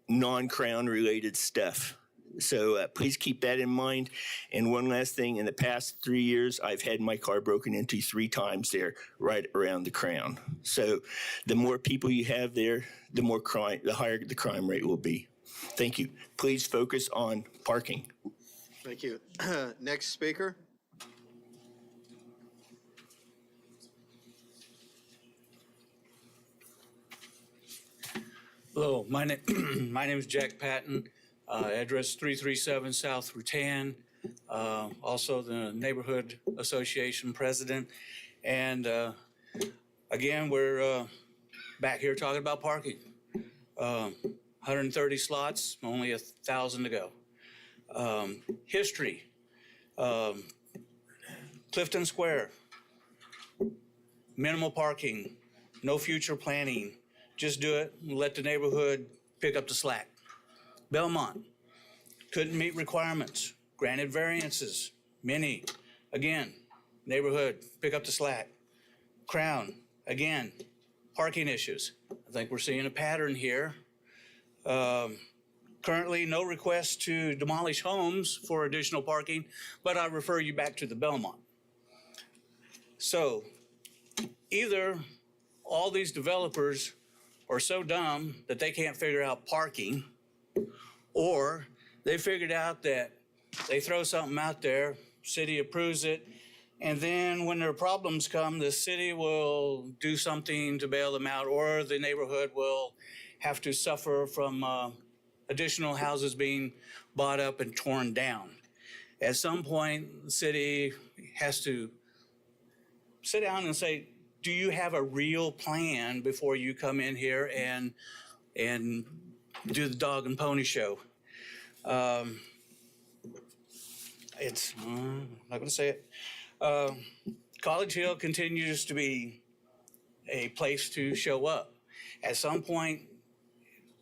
[SPEAKER 22] non-Crown related stuff. So please keep that in mind. And one last thing, in the past 3 years, I've had my car broken into 3 times there, right around the Crown. So the more people you have there, the higher the crime rate will be. Thank you. Please focus on parking.
[SPEAKER 1] Thank you. Next speaker.
[SPEAKER 8] Hello, my name is Jack Patton. Address 337 South Rutan. Also the Neighborhood Association president. And again, we're back here talking about parking. 130 slots, only 1,000 to go. History. Clifton Square. Minimal parking. No future planning. Just do it and let the neighborhood pick up the slack. Belmont, couldn't meet requirements, granted variances, many. Again, neighborhood, pick up the slack. Crown, again, parking issues. I think we're seeing a pattern here. Currently, no requests to demolish homes for additional parking, but I refer you back to the Belmont. So, either all these developers are so dumb that they can't figure out parking, or they figured out that they throw something out there, city approves it, and then when their problems come, the city will do something to bail them out, or the neighborhood will have to suffer from additional houses being bought up and torn down. At some point, the city has to sit down and say, do you have a real plan before you come in here and do the dog and pony show? I'm not going to say it. College Hill continues to be a place to show up. At some point,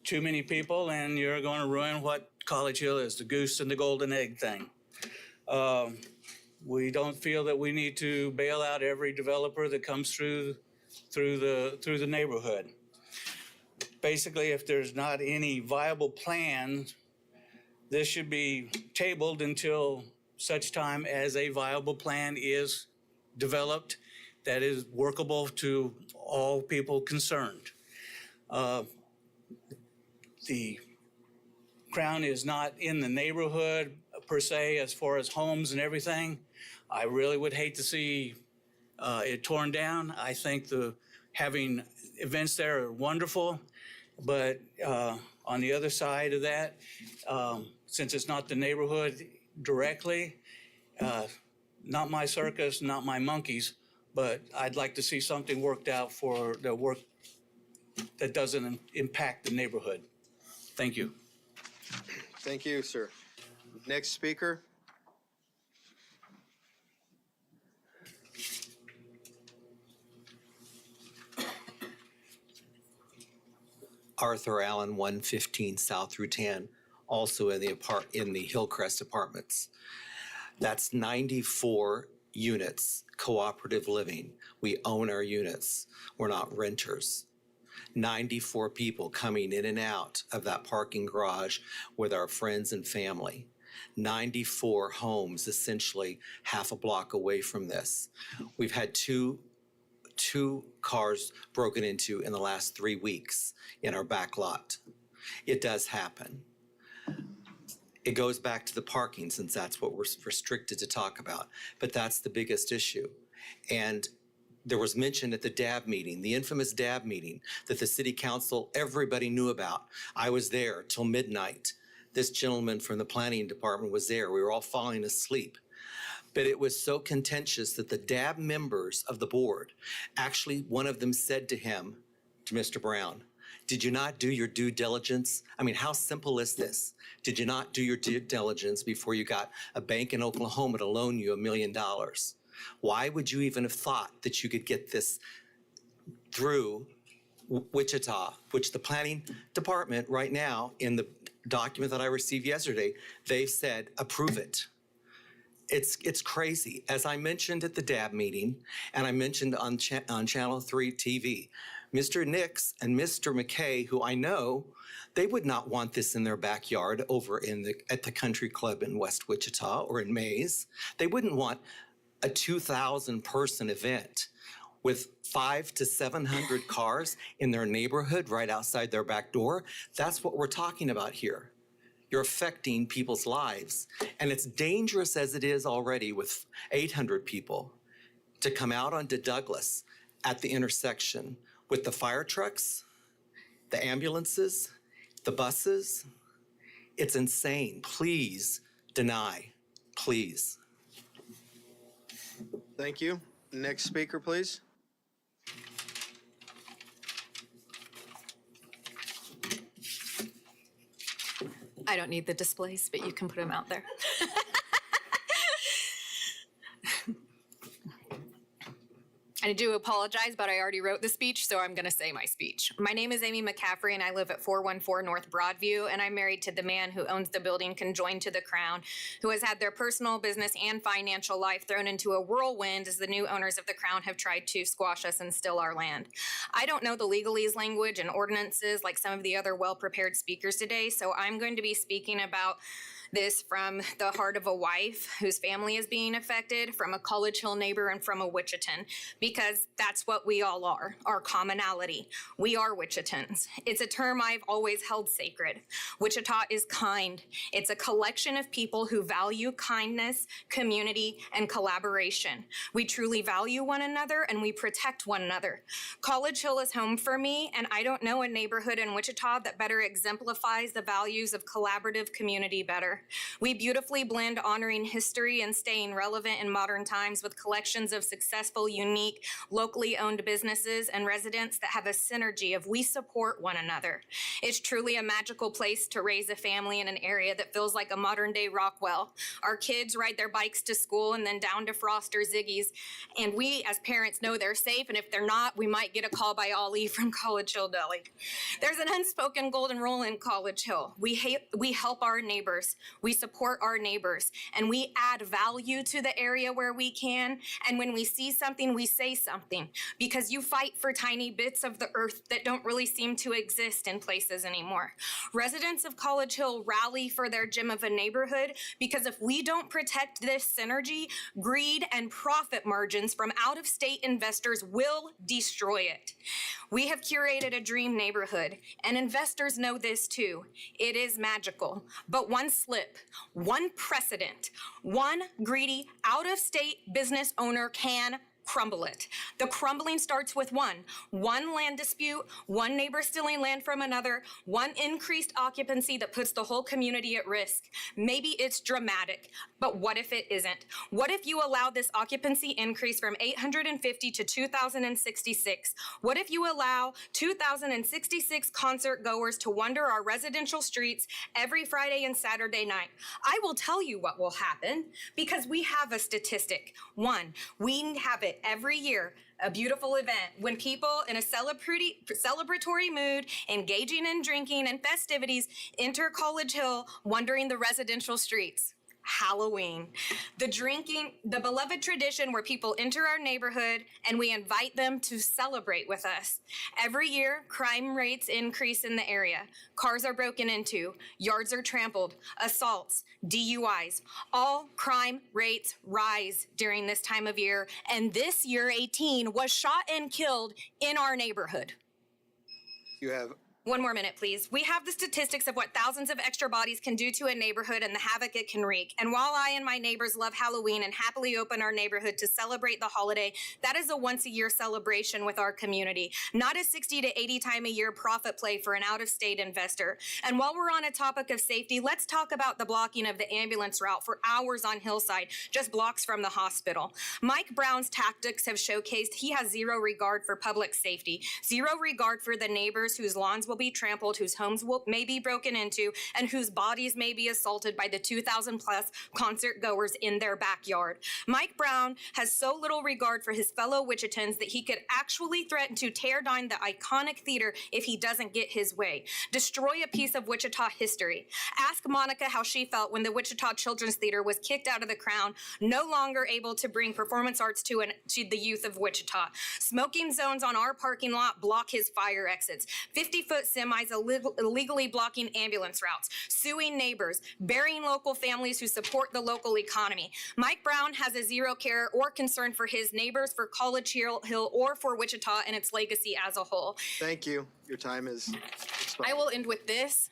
[SPEAKER 8] too many people and you're going to ruin what College Hill is, the goose and the golden egg thing. We don't feel that we need to bail out every developer that comes through the neighborhood. Basically, if there's not any viable plan, this should be tabled until such time as a viable plan is developed that is workable to all people concerned. The Crown is not in the neighborhood per se as far as homes and everything. I really would hate to see it torn down. I think having events there are wonderful, but on the other side of that, since it's not the neighborhood directly, not my circus, not my monkeys, but I'd like to see something worked out for the work that doesn't impact the neighborhood. Thank you.
[SPEAKER 1] Thank you, sir. Next speaker.
[SPEAKER 10] Arthur Allen, 115 South Rutan. also in the Hillcrest Apartments. That's 94 units, cooperative living. We own our units. We're not renters. 94 people coming in and out of that parking garage with our friends and family. 94 homes, essentially half a block away from this. We've had two cars broken into in the last 3 weeks in our back lot. It does happen. It goes back to the parking, since that's what we're restricted to talk about. But that's the biggest issue. And there was mention at the DAB meeting, the infamous DAB meeting, that the city council, everybody knew about. I was there till midnight. This gentleman from the planning department was there. We were all falling asleep. But it was so contentious that the DAB members of the board, actually one of them said to him, to Mr. Brown, did you not do your due diligence? I mean, how simple is this? Did you not do your due diligence before you got a bank in Oklahoma to loan you $1 million? Why would you even have thought that you could get this through Wichita, which the planning department right now, in the document that I received yesterday, they've said, approve it. It's crazy. As I mentioned at the DAB meeting, and I mentioned on Channel 3 TV, Mr. Nix and Mr. McKay, who I know, they would not want this in their backyard over at the country club in West Wichita or in Mays. They wouldn't want a 2,000 person event with 500 to 700 cars in their neighborhood right outside their back door. That's what we're talking about here. You're affecting people's lives. And it's dangerous as it is already with 800 people to come out onto Douglas at the intersection with the fire trucks, the ambulances, the buses. It's insane. Please deny, please.
[SPEAKER 1] Thank you. Next speaker, please.
[SPEAKER 11] I don't need the displays, but you can put them out there. I do apologize, but I already wrote the speech, so I'm going to say my speech. My name is Amy McCaffrey, and I live at 414 North Broadview, and I'm married to the man who owns the building conjoined to the Crown, who has had their personal, business, and financial life thrown into a whirlwind as the new owners of the Crown have tried to squash us and steal our land. I don't know the legalese language and ordinances like some of the other well-prepared speakers today, so I'm going to be speaking about this from the heart of a wife whose family is being affected, from a College Hill neighbor, and from a Wichitan, because that's what we all are, our commonality. We are Wichitans. It's a term I've always held sacred. Wichita is kind. It's a collection of people who value kindness, community, and collaboration. We truly value one another and we protect one another. College Hill is home for me, and I don't know a neighborhood in Wichita that better exemplifies the values of collaborative community better. We beautifully blend honoring history and staying relevant in modern times with collections of successful, unique, locally owned businesses and residents that have a synergy of we support one another. It's truly a magical place to raise a family in an area that feels like a modern day Rockwell. Our kids ride their bikes to school and then down to Frost or Ziggy's, and we as parents know they're safe, and if they're not, we might get a call by Ollie from College Hill Deli. There's an unspoken golden rule in College Hill. We help our neighbors. We support our neighbors, and we add value to the area where we can. And when we see something, we say something, because you fight for tiny bits of the earth that don't really seem to exist in places anymore. Residents of College Hill rally for their gem of a neighborhood, because if we don't protect this synergy, greed and profit margins from out-of-state investors will destroy it. We have curated a dream neighborhood, and investors know this too. It is magical, but one slip, one precedent, one greedy out-of-state business owner can crumble it. The crumbling starts with one land dispute, one neighbor stealing land from another, one increased occupancy that puts the whole community at risk. Maybe it's dramatic, but what if it isn't? What if you allow this occupancy increase from 850 to 2,066? What if you allow 2,066 concert goers to wander our residential streets every Friday and Saturday night? I will tell you what will happen, because we have a statistic. One, we have it every year. a beautiful event when people in a celebratory mood, engaging in drinking and festivities, enter College Hill, wandering the residential streets. Halloween. The beloved tradition where people enter our neighborhood and we invite them to celebrate with us. Every year, crime rates increase in the area. Cars are broken into, yards are trampled, assaults, DUIs. All crime rates rise during this time of year, and this year 18 was shot and killed in our neighborhood.
[SPEAKER 1] You have
[SPEAKER 11] One more minute, please. We have the statistics of what thousands of extra bodies can do to a neighborhood and the havoc it can wreak. And while I and my neighbors love Halloween and happily open our neighborhood to celebrate the holiday, that is a once-a-year celebration with our community, not a 60 to 80 time a year profit play for an out-of-state investor. And while we're on a topic of safety, let's talk about the blocking of the ambulance route for hours on Hillside, just blocks from the hospital. Mike Brown's tactics have showcased he has zero regard for public safety, zero regard for the neighbors whose lawns will be trampled, whose homes may be broken into, and whose bodies may be assaulted by the 2,000 plus concert goers in their backyard. Mike Brown has so little regard for his fellow Wichitans that he could actually threaten to tear down the iconic theater if he doesn't get his way. Destroy a piece of Wichita history. Ask Monica how she felt when the Wichita Children's Theater was kicked out of the Crown, no longer able to bring performance arts to the youth of Wichita. Smoking zones on our parking lot block his fire exits. 50-foot semis illegally blocking ambulance routes, suing neighbors, burying local families who support the local economy. Mike Brown has a zero care or concern for his neighbors, for College Hill, or for Wichita and its legacy as a whole.
[SPEAKER 1] Thank you. Your time is expired.
[SPEAKER 11] I will end with this.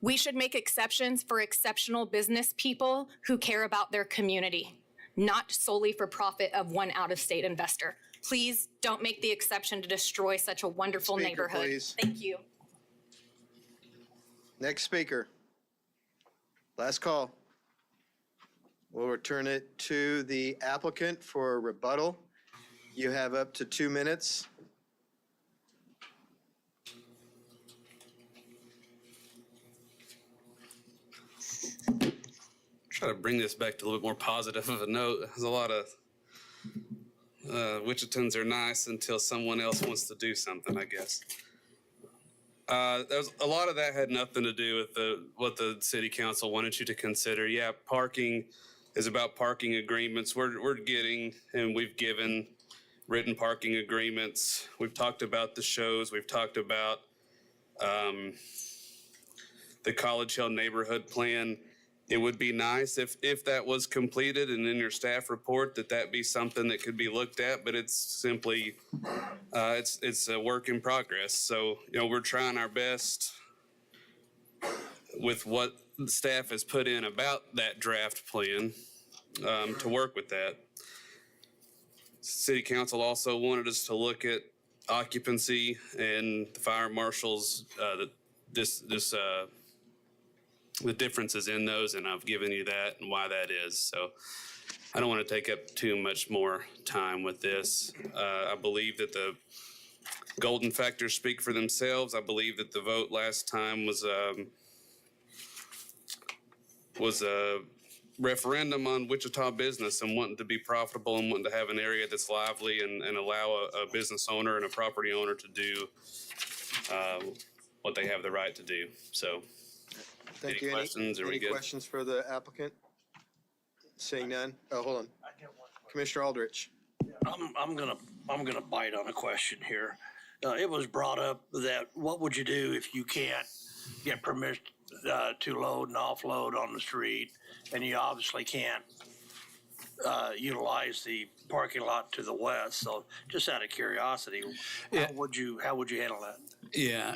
[SPEAKER 11] We should make exceptions for exceptional business people who care about their community, not solely for profit of one out-of-state investor. Please don't make the exception to destroy such a wonderful
[SPEAKER 1] Speaker,
[SPEAKER 11] neighborhood.
[SPEAKER 1] please.
[SPEAKER 11] Thank you.
[SPEAKER 1] Next speaker. Last call. We'll return it to the applicant for rebuttal. You have up to 2 minutes.
[SPEAKER 19] Try to bring this back to a little bit more positive of a note. There's a lot of Wichitans are nice until someone else wants to do something, I guess. There's a lot of that had nothing to do with what the city council wanted you to consider. Yeah, parking is about parking agreements. We're getting, and we've given written parking agreements. We've talked about the shows. We've talked about the College Hill neighborhood plan. It would be nice if that was completed and in your staff report that be something that could be looked at, but it's simply, it's a work in progress. So, we're trying our best with what the staff has put in about that draft plan to work with that. City council also wanted us to look at occupancy and the fire marshals, the differences in those, and I've given you that and why that is. So I don't want to take up too much more time with this. I believe that the golden factors speak for themselves. I believe that the vote last time was a referendum on Wichita business and wanting to be profitable and wanting to have an area that's lively and allow a business owner and a property owner to do what they have the right to do. So.
[SPEAKER 1] Thank you.
[SPEAKER 19] Any questions? Are we good?
[SPEAKER 1] Any questions for the applicant? Seeing none. Oh, hold on. Commissioner Aldrich.
[SPEAKER 2] I'm gonna bite on a question here. It was brought up that what would you do if you can't get permission to load and offload on the street, and you obviously can't utilize the parking lot to the west? So, just out of curiosity, how would you handle that?
[SPEAKER 20] Yeah,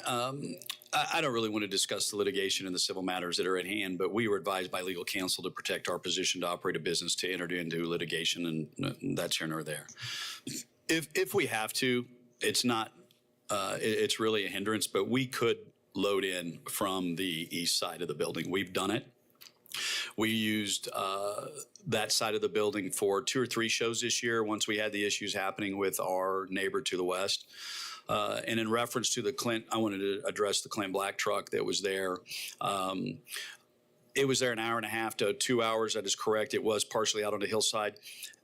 [SPEAKER 20] I don't really want to discuss the litigation and the civil matters that are at hand, but we were advised by legal counsel to protect our position to operate a business, to enter into litigation, and that's here nor there. If we have to, it's not, it's really a hindrance, but we could load in from the east side of the building. We've done it. We used that side of the building for 2 or 3 shows this year once we had the issues happening with our neighbor to the west. And in reference to the Clint, I wanted to address the Clint Black truck that was there. It was there an hour and a half to 2 hours. That is correct. It was partially out on the hillside.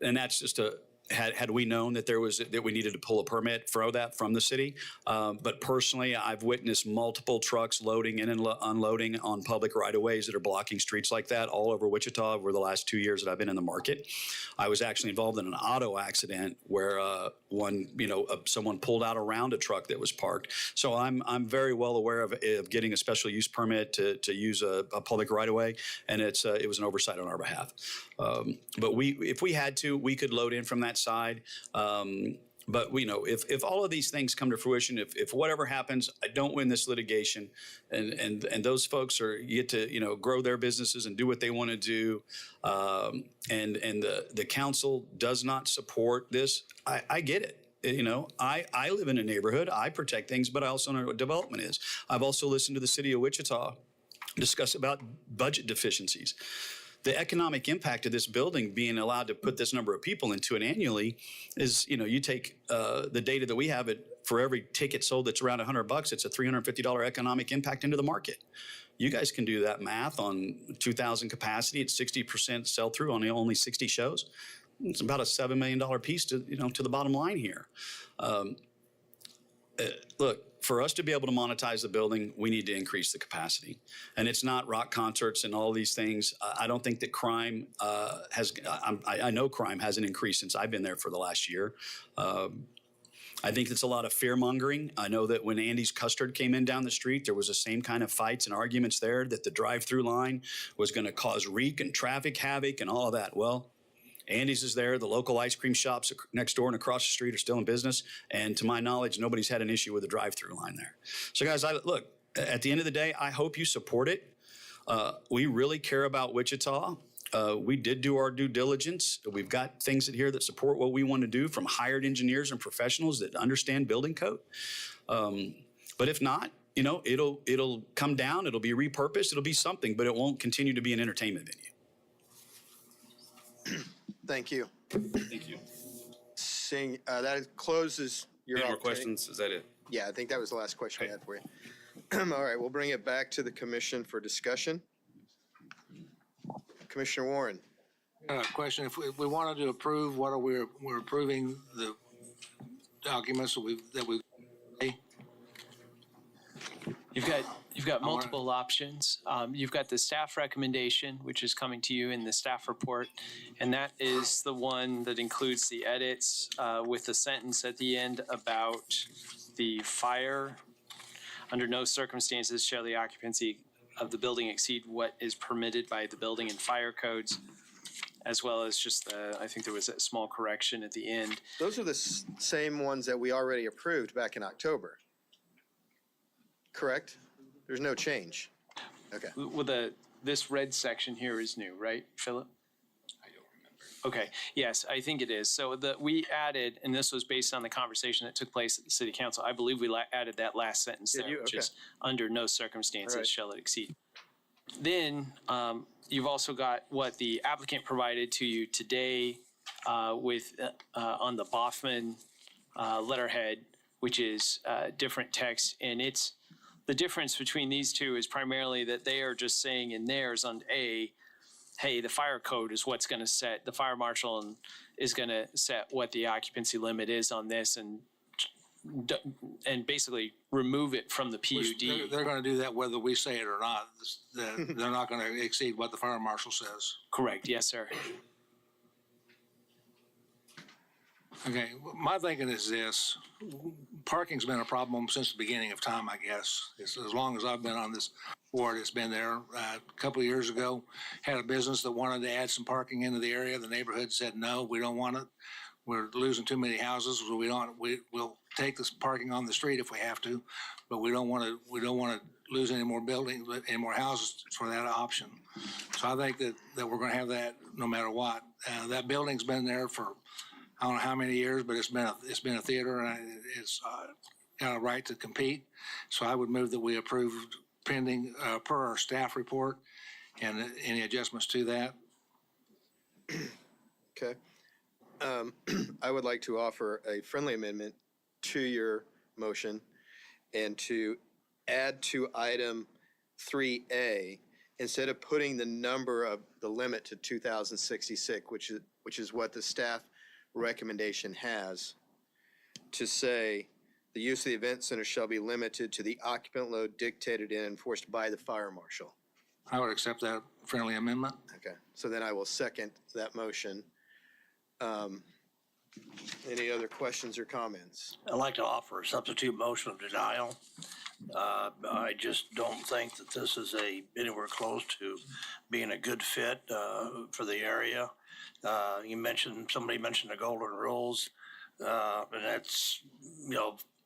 [SPEAKER 20] And that's just had we known that that we needed to pull a permit for that from the city. But personally, I've witnessed multiple trucks loading in and unloading on public right-of-ways that are blocking streets like that all over Wichita over the last 2 years that I've been in the market. I was actually involved in an auto accident where someone pulled out around a truck that was parked. So I'm very well aware of getting a special use permit to use a public right-of-way, and it was an oversight on our behalf. But if we had to, we could load in from that side. But we know if all of these things come to fruition, if whatever happens, I don't win this litigation, and those folks get to grow their businesses and do what they want to do, and the council does not support this, I get it. I live in a neighborhood. I protect things, but I also know what development is. I've also listened to the city of Wichita discuss about budget deficiencies. The economic impact of this building being allowed to put this number of people into it annually is, you take the data that we have, for every ticket sold that's around $100, it's a $350 economic impact into the market. You guys can do that math on 2,000 capacity. It's 60% sell through on only 60 shows. It's about a $7 million piece to the bottom line here. Look, for us to be able to monetize the building, we need to increase the capacity. And it's not rock concerts and all these things. I don't think that crime I know crime hasn't increased since I've been there for the last year. I think it's a lot of fear mongering. I know that when Andy's Custard came in down the street, there was the same kind of fights and arguments there that the drive-through line was going to cause reek and traffic havoc and all of that. Well, Andy's is there. The local ice cream shops next door and across the street are still in business. And to my knowledge, nobody's had an issue with the drive-through line there. So guys, look, at the end of the day, I hope you support it. We really care about Wichita. We did do our due diligence. We've got things here that support what we want to do from hired engineers and professionals that understand building code. But if not, it'll come down. It'll be repurposed. It'll be something, but it won't continue to be an entertainment venue.
[SPEAKER 1] Thank you.
[SPEAKER 20] Thank you.
[SPEAKER 1] That closes your
[SPEAKER 19] Any more questions? Is that it?
[SPEAKER 1] Yeah, I think that was the last question we had for you. All right, we'll bring it back to the commission for discussion. Commissioner Warren.
[SPEAKER 18] Question, if we wanted to approve, what are we're approving the documents that we.
[SPEAKER 4] You've got multiple options. You've got the staff recommendation, which is coming to you in the staff report, and that is the one that includes the edits with the sentence at the end about the fire. Under no circumstances shall the occupancy of the building exceed what is permitted by the building and fire codes, as well as just I think there was a small correction at the end.
[SPEAKER 1] Those are the same ones that we already approved back in October. Correct? There's no change. Okay.
[SPEAKER 4] Well, this red section here is new, right, Philip?
[SPEAKER 13] I don't remember.
[SPEAKER 4] Okay. Yes, I think it is. So we added, and this was based on the conversation that took place at the city council. I believe we added that last sentence there, which is under no circumstances shall it exceed. Then you've also got what the applicant provided to you today with on the Boffman letterhead, which is different text, and it's. The difference between these two is primarily that they are just saying in theirs on A, hey, the fire code is what's going to set, the fire marshal is going to set what the occupancy limit is on this and basically remove it from the PUD.
[SPEAKER 18] They're going to do that whether we say it or not. They're not going to exceed what the fire marshal says.
[SPEAKER 4] Correct. Yes, sir.
[SPEAKER 18] Okay, my thinking is this. Parking's been a problem since the beginning of time, I guess. As long as I've been on this board, it's been there. A couple of years ago, had a business that wanted to add some parking into the area. The neighborhood said, no, we don't want it. We're losing too many houses. We'll take this parking on the street if we have to, but we don't want to lose any more buildings, any more houses for that option. So I think that we're going to have that no matter what. That building's been there for I don't know how many years, but it's been a theater and it's got a right to compete. So I would move that we approve pending per our staff report and any adjustments to that.
[SPEAKER 1] Okay. I would like to offer a friendly amendment to your motion and to add to item 3A, instead of putting the number of the limit to 2,066, which is what the staff recommendation has to say the use of the event center shall be limited to the occupant load dictated and enforced by the fire marshal.
[SPEAKER 18] I would accept that friendly amendment.
[SPEAKER 1] Okay, so then I will second that motion. Any other questions or comments?
[SPEAKER 2] I'd like to offer a substitute motion of denial. I just don't think that this is anywhere close to being a good fit for the area. Somebody mentioned the golden rules, and that's,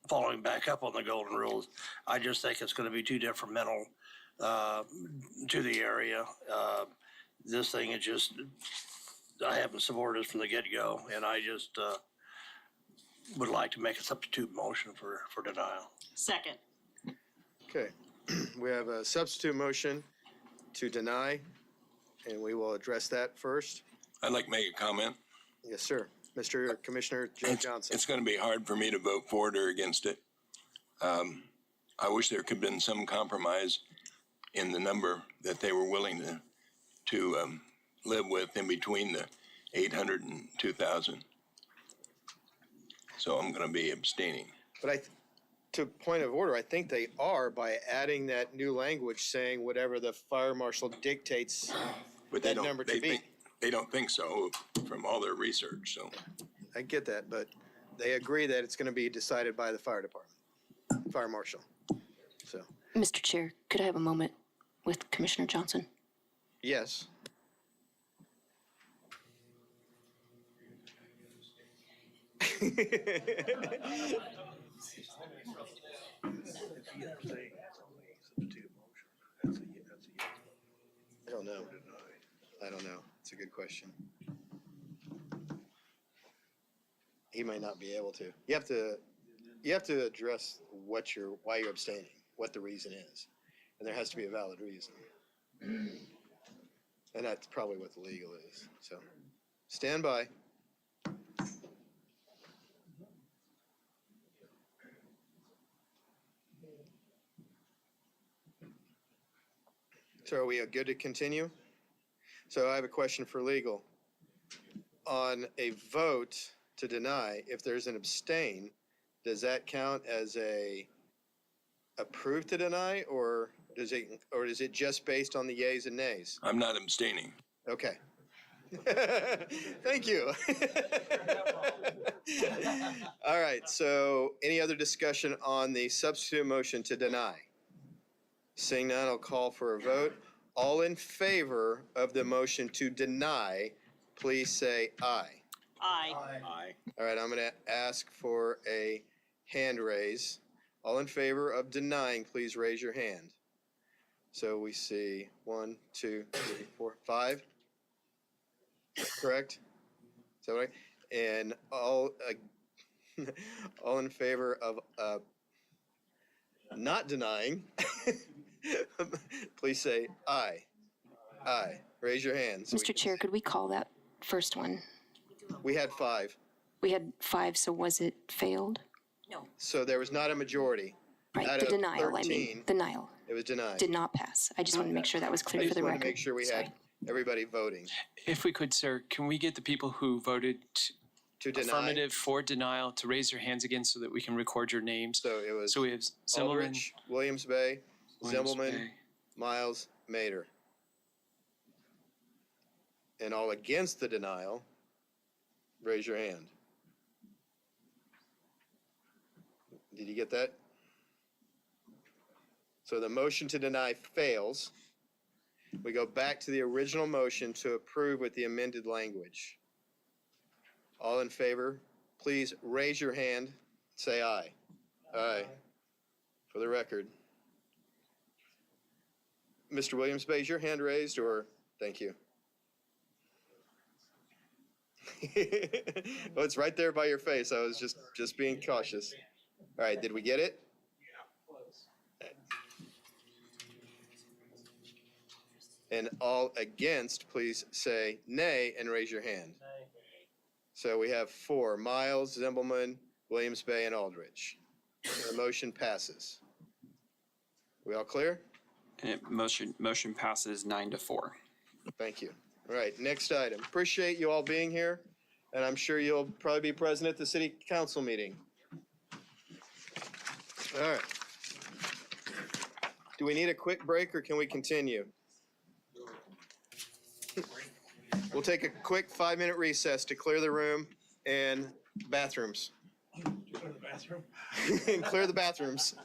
[SPEAKER 2] following back up on the golden rules. I just think it's going to be too detrimental to the area. This thing is just, I haven't supported this from the get-go, and I just would like to make a substitute motion for denial.
[SPEAKER 16] Second.
[SPEAKER 1] Okay, we have a substitute motion to deny, and we will address that first.
[SPEAKER 9] I'd like to make a comment.
[SPEAKER 1] Yes, sir. Mr. Commissioner Joe Johnson.
[SPEAKER 9] It's going to be hard for me to vote for it or against it. I wish there could have been some compromise in the number that they were willing to live with in between the 800 and 2,000. So I'm going to be abstaining.
[SPEAKER 1] But to point of order, I think they are by adding that new language saying whatever the fire marshal dictates
[SPEAKER 9] But
[SPEAKER 1] that number to be.
[SPEAKER 9] They don't think so from all their research, so.
[SPEAKER 1] I get that, but they agree that it's going to be decided by the fire department, fire marshal. So,
[SPEAKER 15] Mr. Chair, could I have a moment with Commissioner Johnson?
[SPEAKER 1] yes. I don't know. I don't know. It's a good question. He might not be able to. You have to address why you're abstaining, what the reason is. And there has to be a valid reason. And that's probably what the legal is. So stand by. So are we good to continue? So I have a question for legal. On a vote to deny, if there's an abstain, does that count as a approved to deny, or is it just based on the yays and nays?
[SPEAKER 9] I'm not abstaining.
[SPEAKER 1] Okay. Thank you. All right, so any other discussion on the substitute motion to deny? Seeing none, I'll call for a vote. All in favor of the motion to deny, please say aye.
[SPEAKER 16] Aye.
[SPEAKER 9] Aye.
[SPEAKER 1] All right, I'm going to ask for a hand raise. All in favor of denying, please raise your hand. So we see 1, 2, 3, 4, 5. Correct? Is that right? And all in favor of not denying, please say aye. Aye. Raise your hands.
[SPEAKER 15] Mr. Chair, could we call that first one?
[SPEAKER 1] We had 5.
[SPEAKER 15] We had 5, so was it failed?
[SPEAKER 16] No.
[SPEAKER 1] So there was not a majority.
[SPEAKER 15] Right,
[SPEAKER 1] Out
[SPEAKER 15] the
[SPEAKER 1] of
[SPEAKER 15] denial,
[SPEAKER 1] 13,
[SPEAKER 15] denial.
[SPEAKER 1] It was denied.
[SPEAKER 15] Did not pass. I just want to make sure that was
[SPEAKER 1] I
[SPEAKER 15] clear for
[SPEAKER 1] just
[SPEAKER 15] the
[SPEAKER 1] wanted
[SPEAKER 15] record.
[SPEAKER 1] to make sure we had everybody voting
[SPEAKER 4] If we could, sir, can we get the people who voted
[SPEAKER 1] to deny.
[SPEAKER 4] affirmative for denial to raise their hands again so that we can record your names?
[SPEAKER 1] So it was
[SPEAKER 4] So we have Zimmerman,
[SPEAKER 1] Aldrich, Williams Bay,
[SPEAKER 4] Williams
[SPEAKER 1] Zimbelman,
[SPEAKER 4] Bay.
[SPEAKER 1] Miles, Mater. And all against the denial, raise your hand. Did you get that? So the motion to deny fails. We go back to the original motion to approve with the amended language. All in favor, please raise your hand, say aye. Aye. For the record. Mr. Williams Bay, is your hand raised, or, thank you. Well, it's right there by your face. I was just being cautious. All right, did we get it? And all against, please say nay and raise your hand. So we have 4, Miles, Zimbelman, Williams Bay, and Aldrich. The motion passes. We all clear?
[SPEAKER 6] And motion passes 9-4.
[SPEAKER 1] Thank you. All right, next item. Appreciate you all being here. And I'm sure you'll probably be present at the city council meeting. All right. Do we need a quick break or can we continue? We'll take a quick 5-minute recess to clear the room and bathrooms. And clear the bathrooms.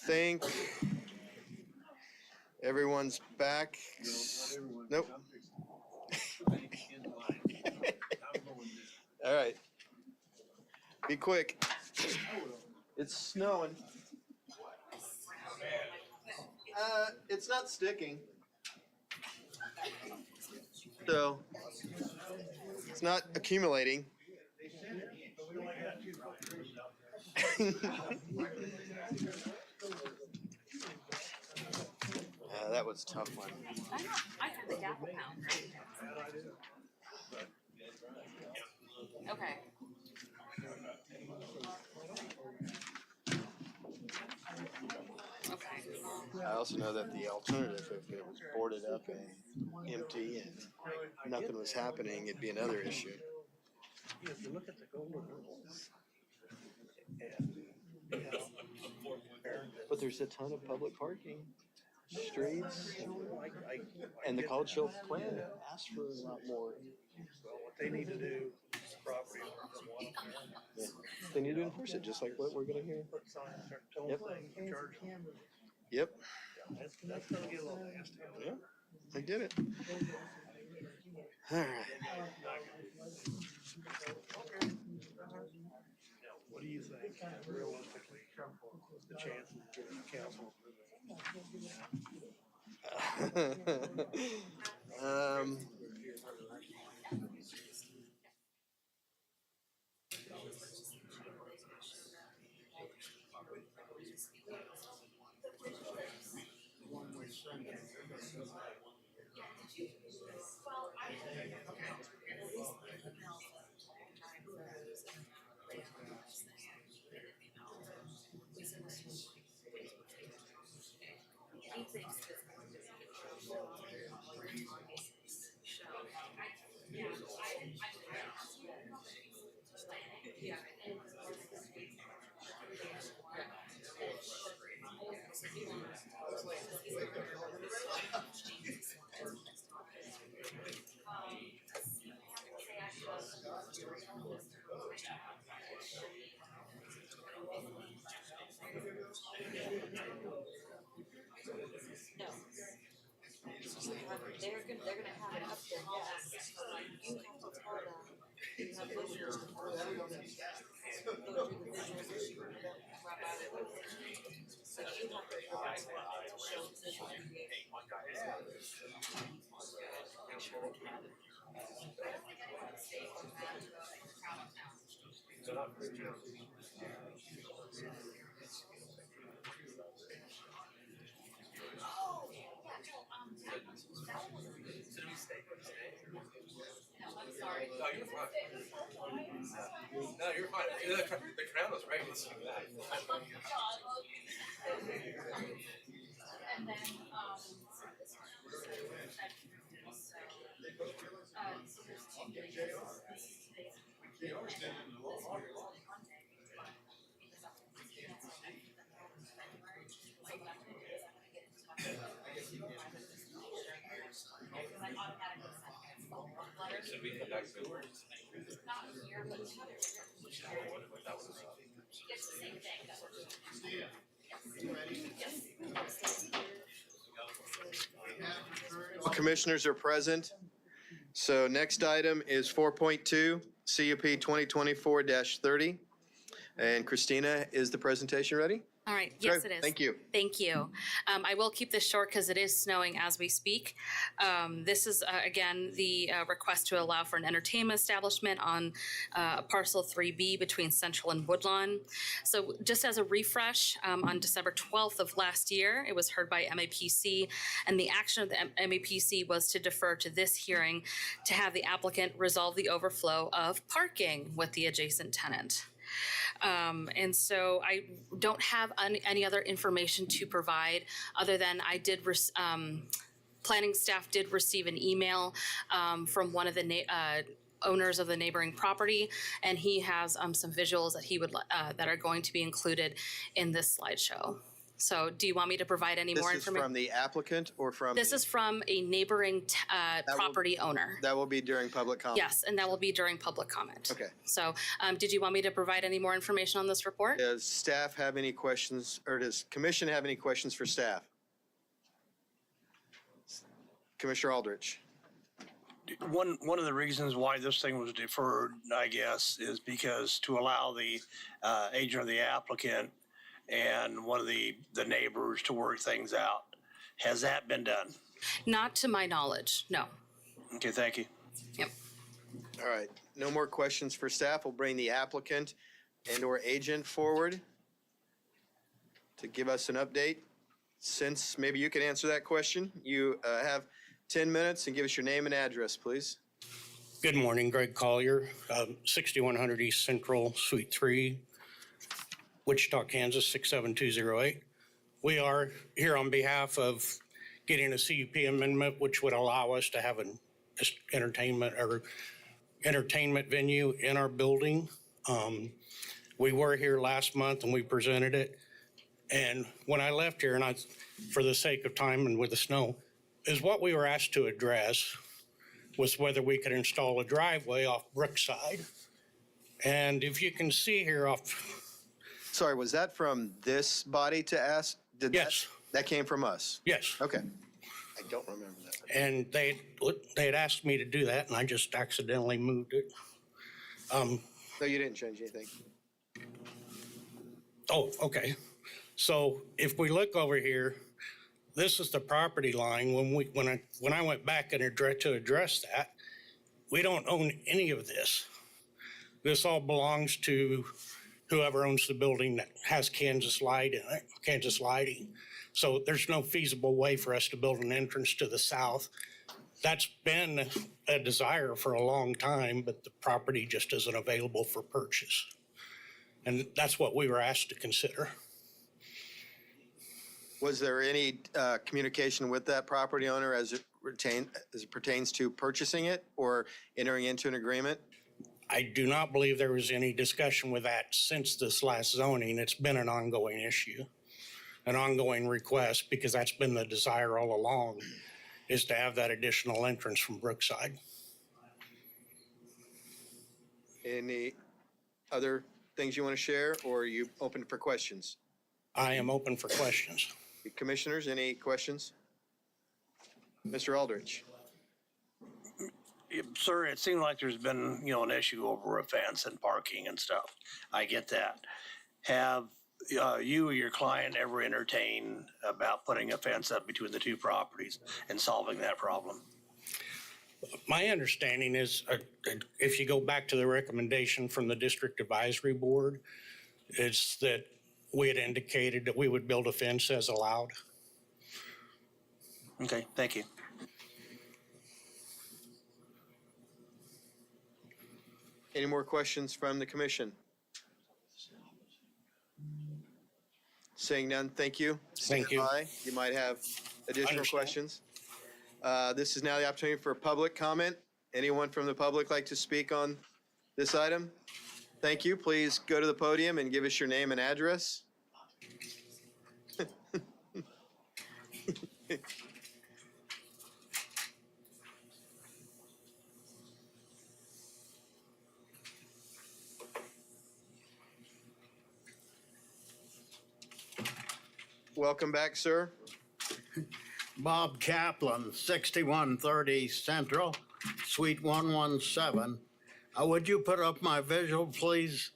[SPEAKER 1] Think everyone's back. Nope. All right. Be quick. It's snowing. It's not sticking. So it's not accumulating. That was a tough one.
[SPEAKER 11] I have the gap pound, right? Okay. Okay.
[SPEAKER 1] I also know that the alternative, if it was boarded up and empty and nothing was happening, it'd be another issue.
[SPEAKER 2] If you look at the golden rules.
[SPEAKER 1] But there's a ton of public parking, streets, and the College Hill plan asked for a lot more.
[SPEAKER 2] Well, what they need to do is property owners want to.
[SPEAKER 1] Yeah. They need to enforce it, just like what we're gonna hear.
[SPEAKER 2] Put signs there, tell
[SPEAKER 1] Yep.
[SPEAKER 2] them, charge them.
[SPEAKER 1] Yep.
[SPEAKER 2] That's gonna get a little nasty.
[SPEAKER 1] Yeah, I get it. All right.
[SPEAKER 2] Now, what do you think realistically, the chances of getting a council?
[SPEAKER 12] No, you're fine. The crowd was right with you.
[SPEAKER 11] And then,
[SPEAKER 12] Should we come back to it?
[SPEAKER 1] All commissioners are present. So next item is 4.2, CUP 2024-30. And Christina, is the presentation ready?
[SPEAKER 14] All right, yes,
[SPEAKER 1] Great.
[SPEAKER 14] it is.
[SPEAKER 1] Thank you.
[SPEAKER 14] Thank you. I will keep this short because it is snowing as we speak. This is, again, the request to allow for an entertainment establishment on parcel 3B between Central and Woodlawn. So just as a refresh, on December 12th of last year, it was heard by MAPC, and the action of the MAPC was to defer to this hearing to have the applicant resolve the overflow of parking with the adjacent tenant. And so I don't have any other information to provide other than I did, planning staff did receive an email from one of the owners of the neighboring property, and he has some visuals that he would that are going to be included in this slideshow. So do you want me to provide any more
[SPEAKER 1] This is
[SPEAKER 14] information?
[SPEAKER 1] from the applicant or from?
[SPEAKER 14] This is from a neighboring property owner.
[SPEAKER 1] That will be during public comment?
[SPEAKER 14] Yes, and that will be during public comment.
[SPEAKER 1] Okay.
[SPEAKER 14] So did you want me to provide any more information on this report?
[SPEAKER 1] Does staff have any questions, or does commission have any questions for staff? Commissioner Aldrich.
[SPEAKER 2] One of the reasons why this thing was deferred, I guess, is because to allow the agent or the applicant and one of the neighbors to work things out. Has that been done?
[SPEAKER 14] Not to my knowledge, no.
[SPEAKER 2] Okay, thank you.
[SPEAKER 14] Yep.
[SPEAKER 1] All right, no more questions for staff. We'll bring the applicant and/or agent forward to give us an update. Since maybe you can answer that question, you have 10 minutes, and give us your name and address, please.
[SPEAKER 23] Good morning, Greg Collier, 6100 East Central, Suite 3, Wichita, Kansas, 67208. We are here on behalf of getting a CUP amendment, which would allow us to have an entertainment venue in our building. We were here last month and we presented it. And when I left here, and for the sake of time and with the snow, is what we were asked to address was whether we could install a driveway off Brookside. And if you can see here off.
[SPEAKER 1] Sorry, was that from this body to ask?
[SPEAKER 23] Yes.
[SPEAKER 1] That came from us?
[SPEAKER 23] Yes.
[SPEAKER 1] Okay. I don't remember that.
[SPEAKER 23] And they had asked me to do that, and I just accidentally moved it.
[SPEAKER 1] No, you didn't change anything.
[SPEAKER 23] Oh, okay. So if we look over here, this is the property line. When I went back and to address that, we don't own any of this. This all belongs to whoever owns the building that has Kansas lighting. So there's no feasible way for us to build an entrance to the south. That's been a desire for a long time, but the property just isn't available for purchase. And that's what we were asked to consider.
[SPEAKER 1] Was there any communication with that property owner as it pertains to purchasing it or entering into an agreement?
[SPEAKER 23] I do not believe there was any discussion with that since this last zoning. It's been an ongoing issue, an ongoing request, because that's been the desire all along, is to have that additional entrance from Brookside.
[SPEAKER 1] Any other things you want to share, or are you open for questions?
[SPEAKER 23] I am open for questions.
[SPEAKER 1] Commissioners, any questions? Mr. Aldrich.
[SPEAKER 2] Sir, it seemed like there's been, an issue over a fence and parking and stuff. I get that. Have you or your client ever entertained about putting a fence up between the two properties and solving that problem?
[SPEAKER 23] My understanding is, if you go back to the recommendation from the District Advisory Board, it's that we had indicated that we would build a fence as allowed.
[SPEAKER 2] Okay, thank you.
[SPEAKER 1] Any more questions from the commission? Seeing none, thank you.
[SPEAKER 23] Thank you.
[SPEAKER 1] Stand by. You might have additional questions. This is now the opportunity for public comment. Anyone from the public like to speak on this item? Thank you. Please go to the podium and give us your name and address. Welcome back, sir.
[SPEAKER 7] Bob Kaplan, 6130 Central, Suite 117. Would you put up my visual, please?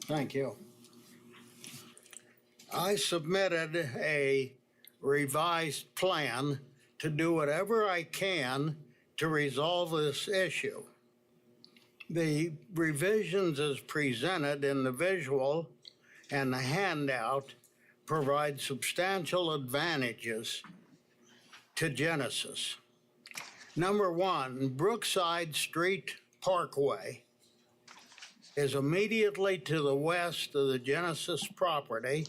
[SPEAKER 7] Thank you. I submitted a revised plan to do whatever I can to resolve this issue. The revisions as presented in the visual and the handout provide substantial advantages to Genesis. Number one, Brookside Street Parkway is immediately to the west of the Genesis property,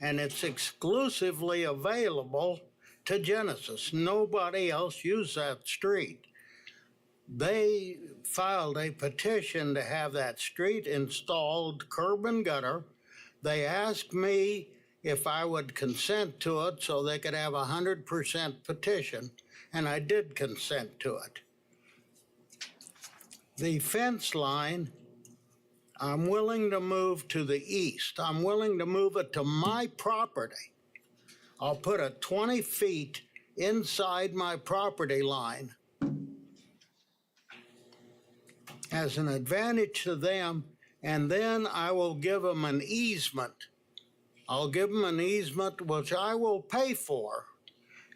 [SPEAKER 7] and it's exclusively available to Genesis. Nobody else uses that street. They filed a petition to have that street installed curb and gutter. They asked me if I would consent to it so they could have 100% petition, and I did consent to it. The fence line, I'm willing to move to the east. I'm willing to move it to my property. I'll put it 20 feet inside my property line as an advantage to them, and then I will give them an easement. I'll give them an easement which I will pay for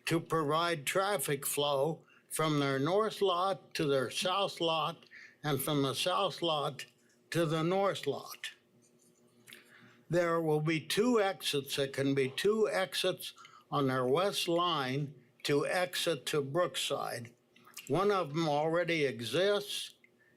[SPEAKER 7] to provide traffic flow from their north lot to their south lot, and from the south lot to the north lot. There will be two exits. There can be two exits on their west line to exit to Brookside. One of them already exists,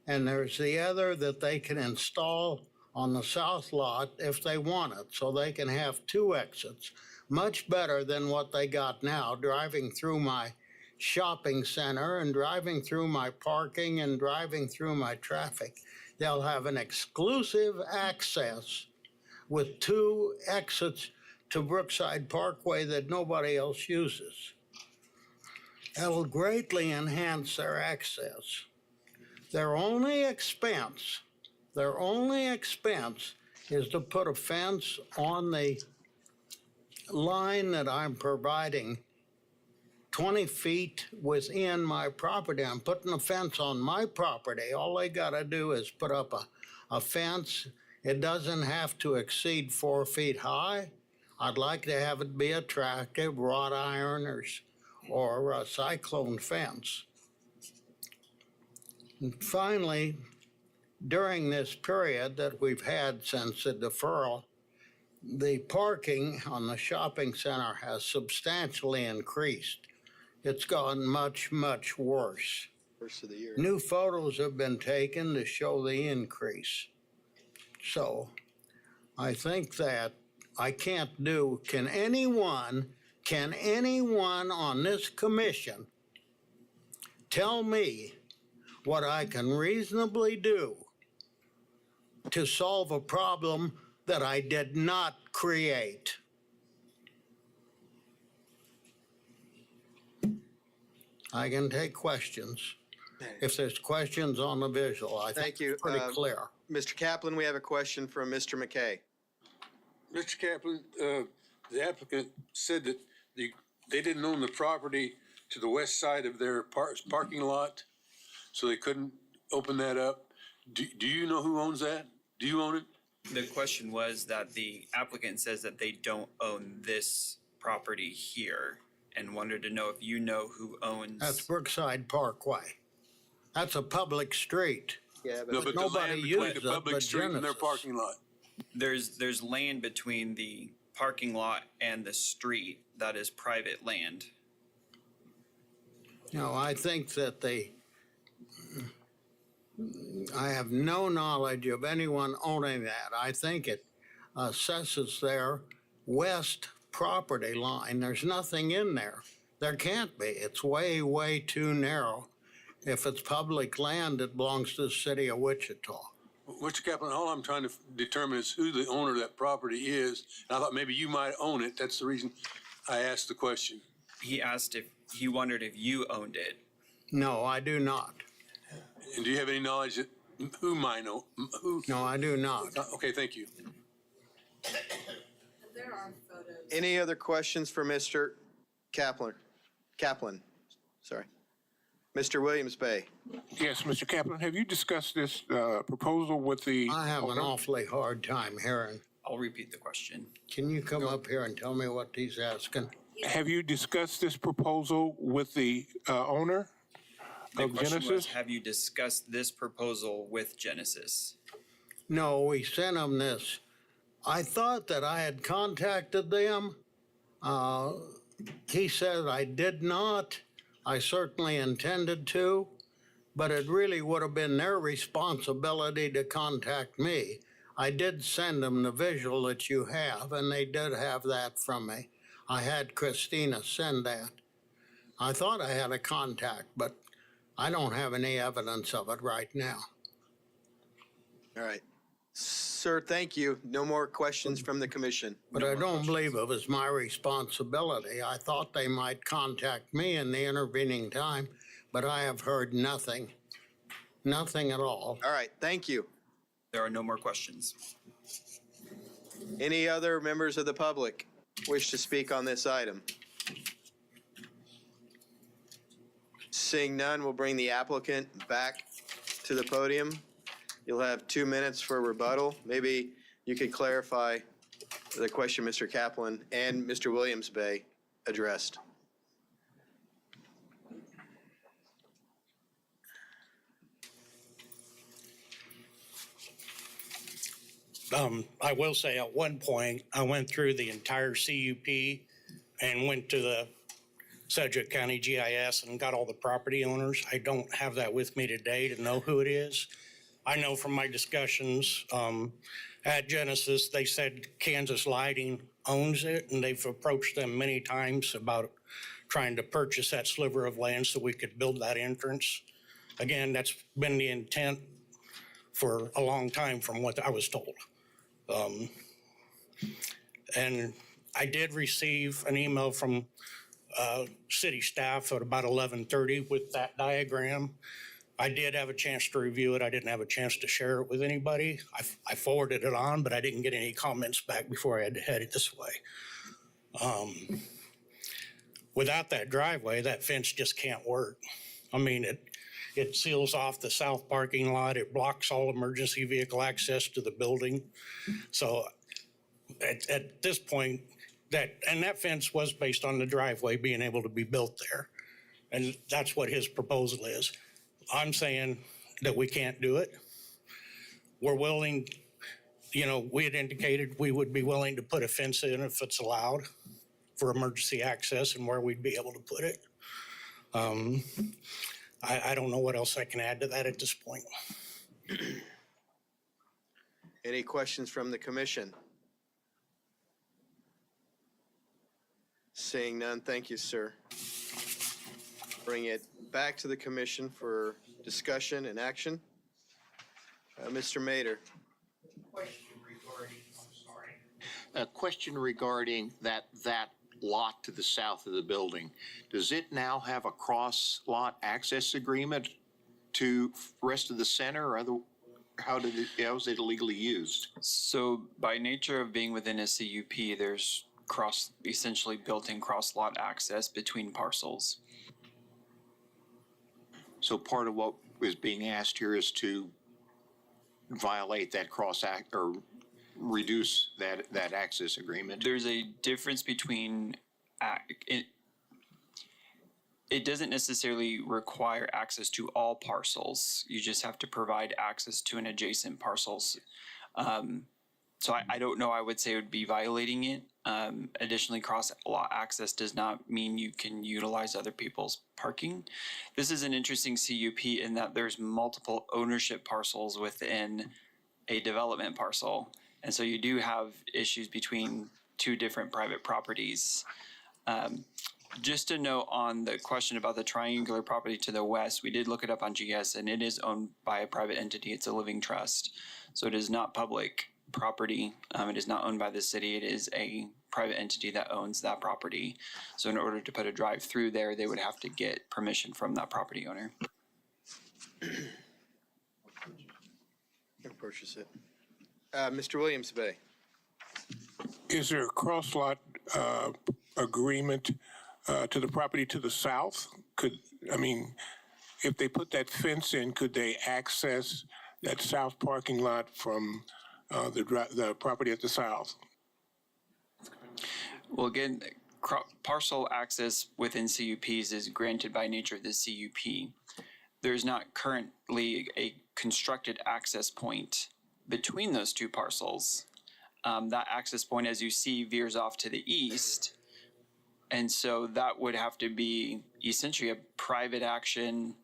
[SPEAKER 7] and there's the other that they can install on the south lot if they want it, so they can have two exits. Much better than what they got now, driving through my shopping center and driving through my parking and driving through my traffic. They'll have an exclusive access with two exits to Brookside Parkway that nobody else uses. It'll greatly enhance their access. Their only expense is to put a fence on the line that I'm providing 20 feet within my property. I'm putting a fence on my property. All they gotta do is put up a fence. It doesn't have to exceed 4 feet high. I'd like to have it be attractive, wrought iron or a cyclone fence. And finally, during this period that we've had since the deferral, the parking on the shopping center has substantially increased. It's gotten much, much worse.
[SPEAKER 1] First of the year.
[SPEAKER 7] New photos have been taken to show the increase. So I think that can anyone on this commission tell me what I can reasonably do to solve a problem that I did not create? I can take questions. If there's questions on the visual, I think
[SPEAKER 1] Thank you.
[SPEAKER 7] it's pretty clear.
[SPEAKER 1] Mr. Kaplan, we have a question from Mr. McKay.
[SPEAKER 3] Mr. Kaplan, the applicant said that they didn't own the property to the west side of their parking lot, so they couldn't open that up. Do you know who owns that? Do you own it?
[SPEAKER 6] The question was that the applicant says that they don't own this property here and wanted to know if you know who owns.
[SPEAKER 7] That's Brookside Parkway. That's a public street.
[SPEAKER 1] Yeah,
[SPEAKER 3] No, but the
[SPEAKER 7] nobody
[SPEAKER 3] land between
[SPEAKER 7] uses
[SPEAKER 3] the
[SPEAKER 7] it
[SPEAKER 3] public
[SPEAKER 7] but
[SPEAKER 3] street and their
[SPEAKER 7] Genesis.
[SPEAKER 3] parking lot.
[SPEAKER 6] There's land between the parking lot and the street that is private land.
[SPEAKER 7] No, I think that I have no knowledge of anyone owning that. I think it assesses their west property line. There's nothing in there. There can't be. It's way, way too narrow. If it's public land, it belongs to the city of Wichita.
[SPEAKER 3] Mr. Kaplan, all I'm trying to determine is who the owner of that property is. And I thought maybe you might own it. That's the reason I asked the question.
[SPEAKER 6] He wondered if you owned it.
[SPEAKER 7] No, I do not.
[SPEAKER 3] And do you have any knowledge that who might know? Who?
[SPEAKER 7] No, I do not.
[SPEAKER 3] Okay, thank you.
[SPEAKER 16] There are photos.
[SPEAKER 1] Any other questions for Mr. Kaplan? Sorry. Mr. Williams Bay.
[SPEAKER 23] Yes, Mr. Kaplan, have you discussed this proposal with the?
[SPEAKER 7] I have an awfully hard time hearing.
[SPEAKER 6] I'll repeat the question.
[SPEAKER 7] Can you come up here and tell me what he's asking?
[SPEAKER 23] Have you discussed this proposal with the owner
[SPEAKER 6] The
[SPEAKER 23] of
[SPEAKER 6] question was,
[SPEAKER 23] Genesis?
[SPEAKER 6] have you discussed this proposal with Genesis?
[SPEAKER 7] No, we sent him this. I thought that I had contacted them. He said I did not. I certainly intended to, but it really would have been their responsibility to contact me. I did send them the visual that you have, and they did have that from me. I had Christina send that. I thought I had a contact, but I don't have any evidence of it right now.
[SPEAKER 1] All right. Sir, thank you. No more questions from the commission.
[SPEAKER 7] But I don't believe it was my responsibility. I thought they might contact me in the intervening time, but I have heard nothing. Nothing at all.
[SPEAKER 1] All right, thank you.
[SPEAKER 6] There are no more questions.
[SPEAKER 1] Any other members of the public wish to speak on this item? Seeing none, we'll bring the applicant back to the podium. You'll have 2 minutes for rebuttal. Maybe you could clarify the question Mr. Kaplan and Mr. Williams Bay addressed.
[SPEAKER 23] I will say at one point, I went through the entire CUP and went to the Sedgwick County GIS and got all the property owners. I don't have that with me today to know who it is. I know from my discussions at Genesis, they said Kansas Lighting owns it, and they've approached them many times about trying to purchase that sliver of land so we could build that entrance. Again, that's been the intent for a long time from what I was told. And I did receive an email from city staff at about 11:30 with that diagram. I did have a chance to review it. I didn't have a chance to share it with anybody. I forwarded it on, but I didn't get any comments back before I had to head it this way. Without that driveway, that fence just can't work. I mean, it seals off the south parking lot. It blocks all emergency vehicle access to the building. So at this point, that fence was based on the driveway being able to be built there. And that's what his proposal is. I'm saying that we can't do it. We're willing, we had indicated we would be willing to put a fence in if it's allowed for emergency access and where we'd be able to put it. I don't know what else I can add to that at this point.
[SPEAKER 1] Any questions from the commission? Seeing none, thank you, sir. Bring it back to the commission for discussion and action. Mr. Mader.
[SPEAKER 5] A question regarding that lot to the south of the building. Does it now have a cross-lot access agreement to rest of the center, or how is it illegally used?
[SPEAKER 6] So by nature of being within a CUP, there's essentially built-in cross-lot access between parcels.
[SPEAKER 5] So part of what is being asked here is to violate that or reduce that access agreement.
[SPEAKER 6] There's a difference between it doesn't necessarily require access to all parcels. You just have to provide access to an adjacent parcels. So I don't know. I would say it would be violating it. Additionally, cross-lot access does not mean you can utilize other people's parking. This is an interesting CUP in that there's multiple ownership parcels within a development parcel. And so you do have issues between two different private properties. Just to note on the question about the triangular property to the west, we did look it up on GS and it is owned by a private entity. It's a living trust. So it is not public property. It is not owned by the city. It is a private entity that owns that property. So in order to put a drive-through there, they would have to get permission from that property owner.
[SPEAKER 1] Purchase it. Mr. Williams-Bay.
[SPEAKER 17] Is there a cross-lot agreement to the property to the south? If they put that fence in, could they access that south parking lot from the property at the south?
[SPEAKER 6] Well, again, parcel access within CUPs is granted by nature of the CUP. There's not currently a constructed access point between those two parcels. That access point, as you see, veers off to the east. And so that would have to be essentially a private action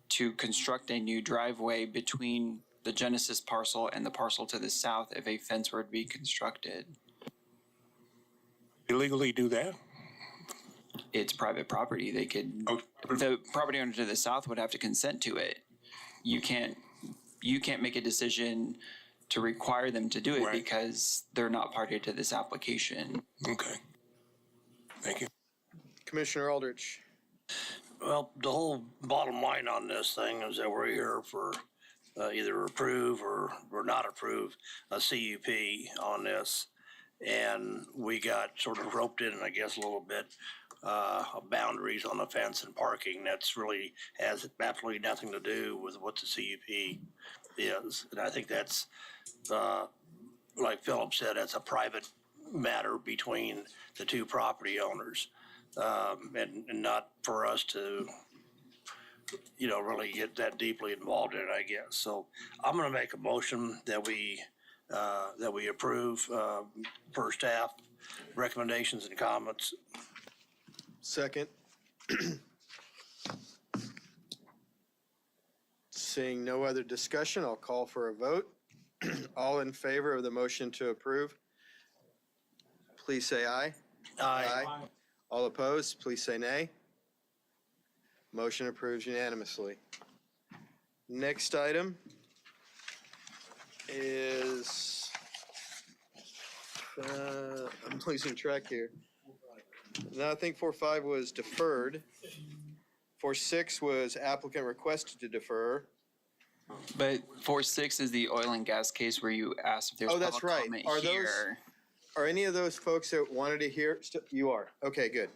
[SPEAKER 6] to construct a new driveway between the Genesis parcel and the parcel to the south if a fence were to be constructed.
[SPEAKER 17] Illegally do that?
[SPEAKER 6] It's private property. They could, the property owner to the south would have to consent to it. You can't make a decision to require them to do it because they're not party to this application.
[SPEAKER 17] Okay. Thank you.
[SPEAKER 1] Commissioner Aldrich.
[SPEAKER 2] Well, the whole bottom line on this thing is that we're here for either approve or not approve a CUP on this. And we got sort of roped in, I guess, a little bit, boundaries on the fence and parking. That's really has absolutely nothing to do with what the CUP is. And I think that's, like Philip said, that's a private matter between the two property owners. And not for us to, really get that deeply involved in it, I guess. So I'm gonna make a motion that we approve, per staff recommendations and comments.
[SPEAKER 1] Second. Seeing no other discussion, I'll call for a vote. All in favor of the motion to approve, please say aye.
[SPEAKER 2] Aye.
[SPEAKER 1] All opposed, please say nay. Motion approves unanimously. Next item is, I'm losing track here. No, I think 4.5 was deferred. 4.6 was applicant requested to defer.
[SPEAKER 6] But 4.6 is the oil and gas case where you asked if there's
[SPEAKER 1] Oh, that's
[SPEAKER 6] public
[SPEAKER 1] right.
[SPEAKER 6] comment here.
[SPEAKER 1] Are any of those folks that wanted to hear? You are. Okay, good.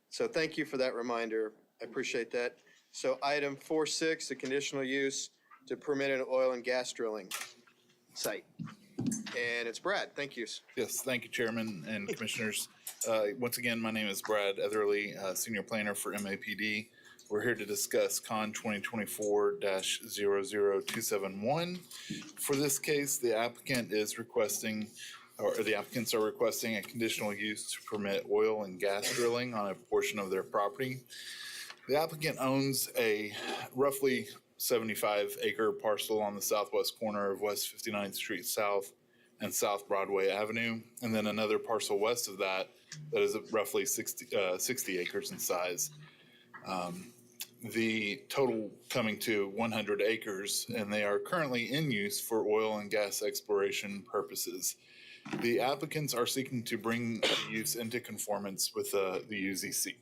[SPEAKER 1] So thank you for that reminder. I appreciate that. So item 4.6, the conditional use to permit an oil and gas drilling site. And it's Brad. Thank you.
[SPEAKER 8] Yes, thank you, Chairman and Commissioners. Once again, my name is Brad Etherly, Senior Planner for MAPD. We're here to discuss Con 2024-00271. For this case, the applicant is requesting, or the applicants are requesting a conditional use to permit oil and gas drilling on a portion of their property. The applicant owns a roughly 75-acre parcel on the southwest corner of West 59th Street South and South Broadway Avenue, and then another parcel west of that is roughly 60 acres in size. The total coming to 100 acres, and they are currently in use for oil and gas exploration purposes. The applicants are seeking to bring the use into conformance with the UZC.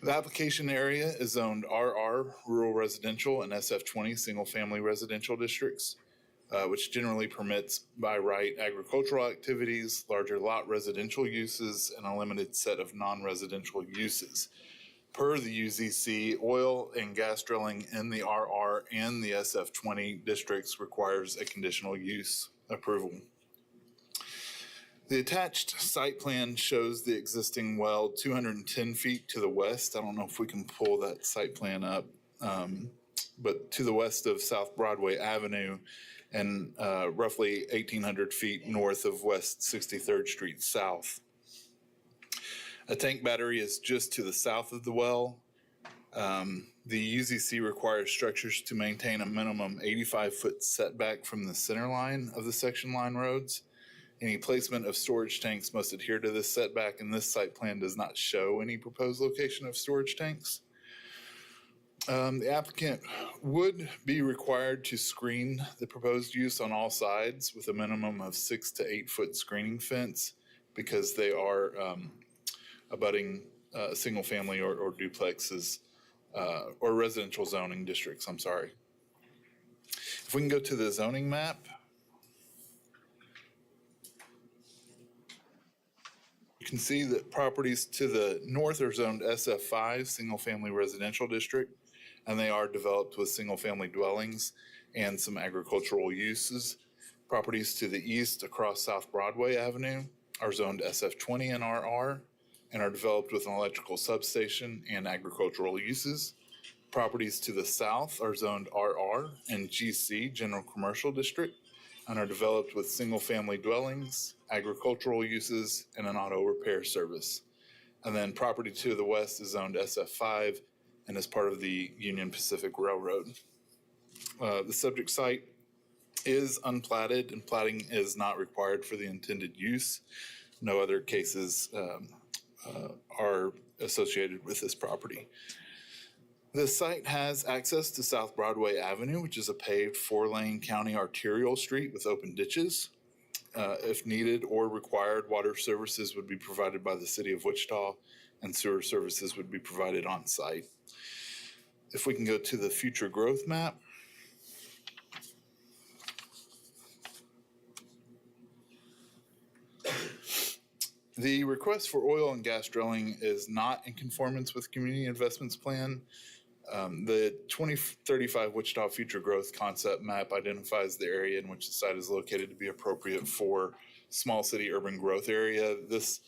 [SPEAKER 8] The application area is zoned RR, Rural Residential, and SF20, Single Family Residential Districts, which generally permits by right agricultural activities, larger lot residential uses, and a limited set of non-residential uses. Per the UZC, oil and gas drilling in the RR and the SF20 districts requires a conditional use approval. The attached site plan shows the existing well 210 feet to the west. I don't know if we can pull that site plan up, but to the west of South Broadway Avenue and roughly 1,800 feet north of West 63rd Street South. A tank battery is just to the south of the well. The UZC requires structures to maintain a minimum 85-foot setback from the center line of the section line roads. Any placement of storage tanks must adhere to this setback, and this site plan does not show any proposed location of storage tanks. The applicant would be required to screen the proposed use on all sides with a minimum of 6 to 8 foot screening fence because they are abutting single family or duplexes or residential zoning districts, I'm sorry. If we can go to the zoning map. You can see that properties to the north are zoned SF5, Single Family Residential District, and they are developed with single family dwellings and some agricultural uses. Properties to the east across South Broadway Avenue are zoned SF20 and RR and are developed with an electrical substation and agricultural uses. Properties to the south are zoned RR and GC, General Commercial District, and are developed with single family dwellings, agricultural uses, and an auto repair service. And then property to the west is zoned SF5 and is part of the Union Pacific Railroad. The subject site is unplatted, and platting is not required for the intended use. No other cases are associated with this property. The site has access to South Broadway Avenue, which is a paved 4-lane county arterial street with open ditches. If needed or required, water services would be provided by the city of Wichita, and sewer services would be provided on site. If we can go to the future growth map. The request for oil and gas drilling is not in conformance with Community Investments Plan. The 2035 Wichita Future Growth Concept Map identifies the area in which the site is located to be appropriate for small city urban growth area. This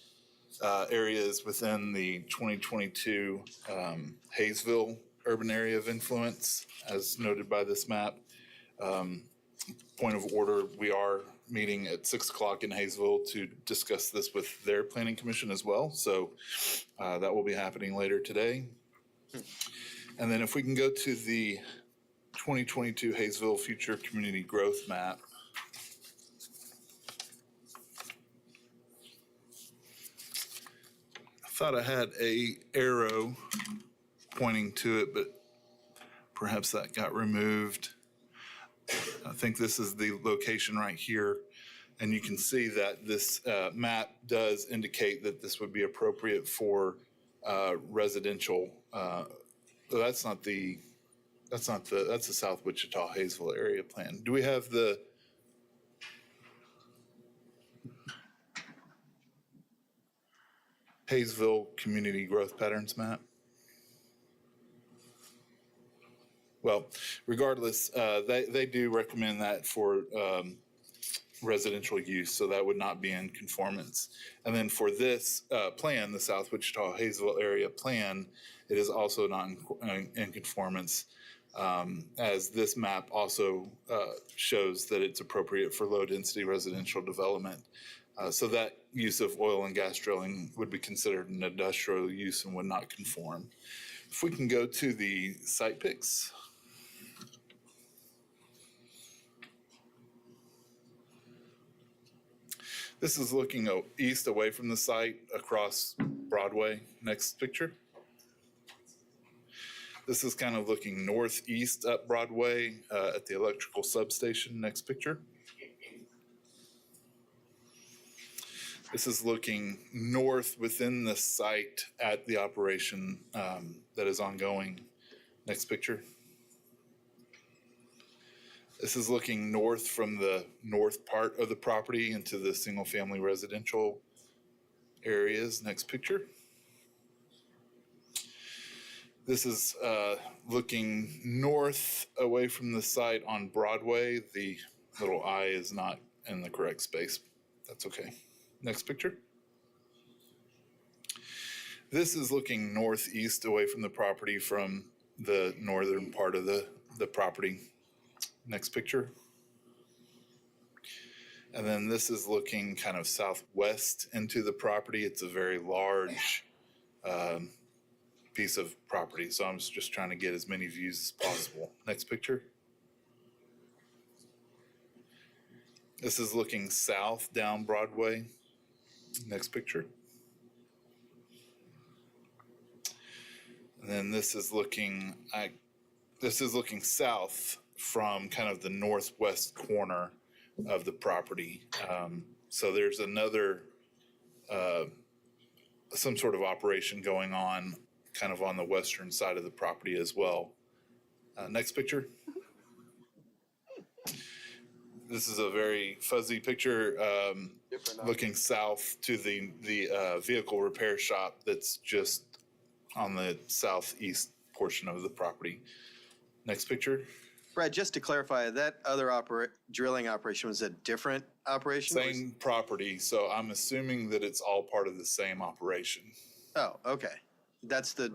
[SPEAKER 8] area is within the 2022 Hayesville urban area of influence, as noted by this map. Point of order, we are meeting at 6 o'clock in Hayesville to discuss this with their planning commission as well. So that will be happening later today. And then if we can go to the 2022 Hayesville Future Community Growth Map. I thought I had a arrow pointing to it, but perhaps that got removed. I think this is the location right here. And you can see that this map does indicate that this would be appropriate for residential. That's the South Wichita Hayesville area plan. Do we have the Hayesville Community Growth Patterns map? Well, regardless, they do recommend that for residential use, so that would not be in conformance. And then for this plan, the South Wichita Hayesville area plan, it is also not in conformance, as this map also shows that it's appropriate for low-density residential development. So that use of oil and gas drilling would be considered an industrial use and would not conform. If we can go to the site pics. This is looking east away from the site across Broadway. Next picture. This is kind of looking northeast up Broadway at the electrical substation. Next picture. This is looking north within the site at the operation that is ongoing. Next picture. This is looking north from the north part of the property into the single-family residential areas. Next picture. This is looking north away from the site on Broadway. The little I is not in the correct space. That's okay. Next picture. This is looking northeast away from the property from the northern part of the property. Next picture. And then this is looking kind of southwest into the property. It's a very large piece of property, so I'm just trying to get as many views as possible. Next picture. This is looking south down Broadway. Next picture. And then this is looking south from kind of the northwest corner of the property. So there's another, some sort of operation going on kind of on the western side of the property as well. Next picture. This is a very fuzzy picture looking south to the vehicle repair shop that's just on the southeast portion of the property. Next picture.
[SPEAKER 1] Brad, just to clarify, that other drilling operation was a different operation?
[SPEAKER 8] Same property, so I'm assuming that it's all part of the same operation.
[SPEAKER 1] Oh, okay. That's the.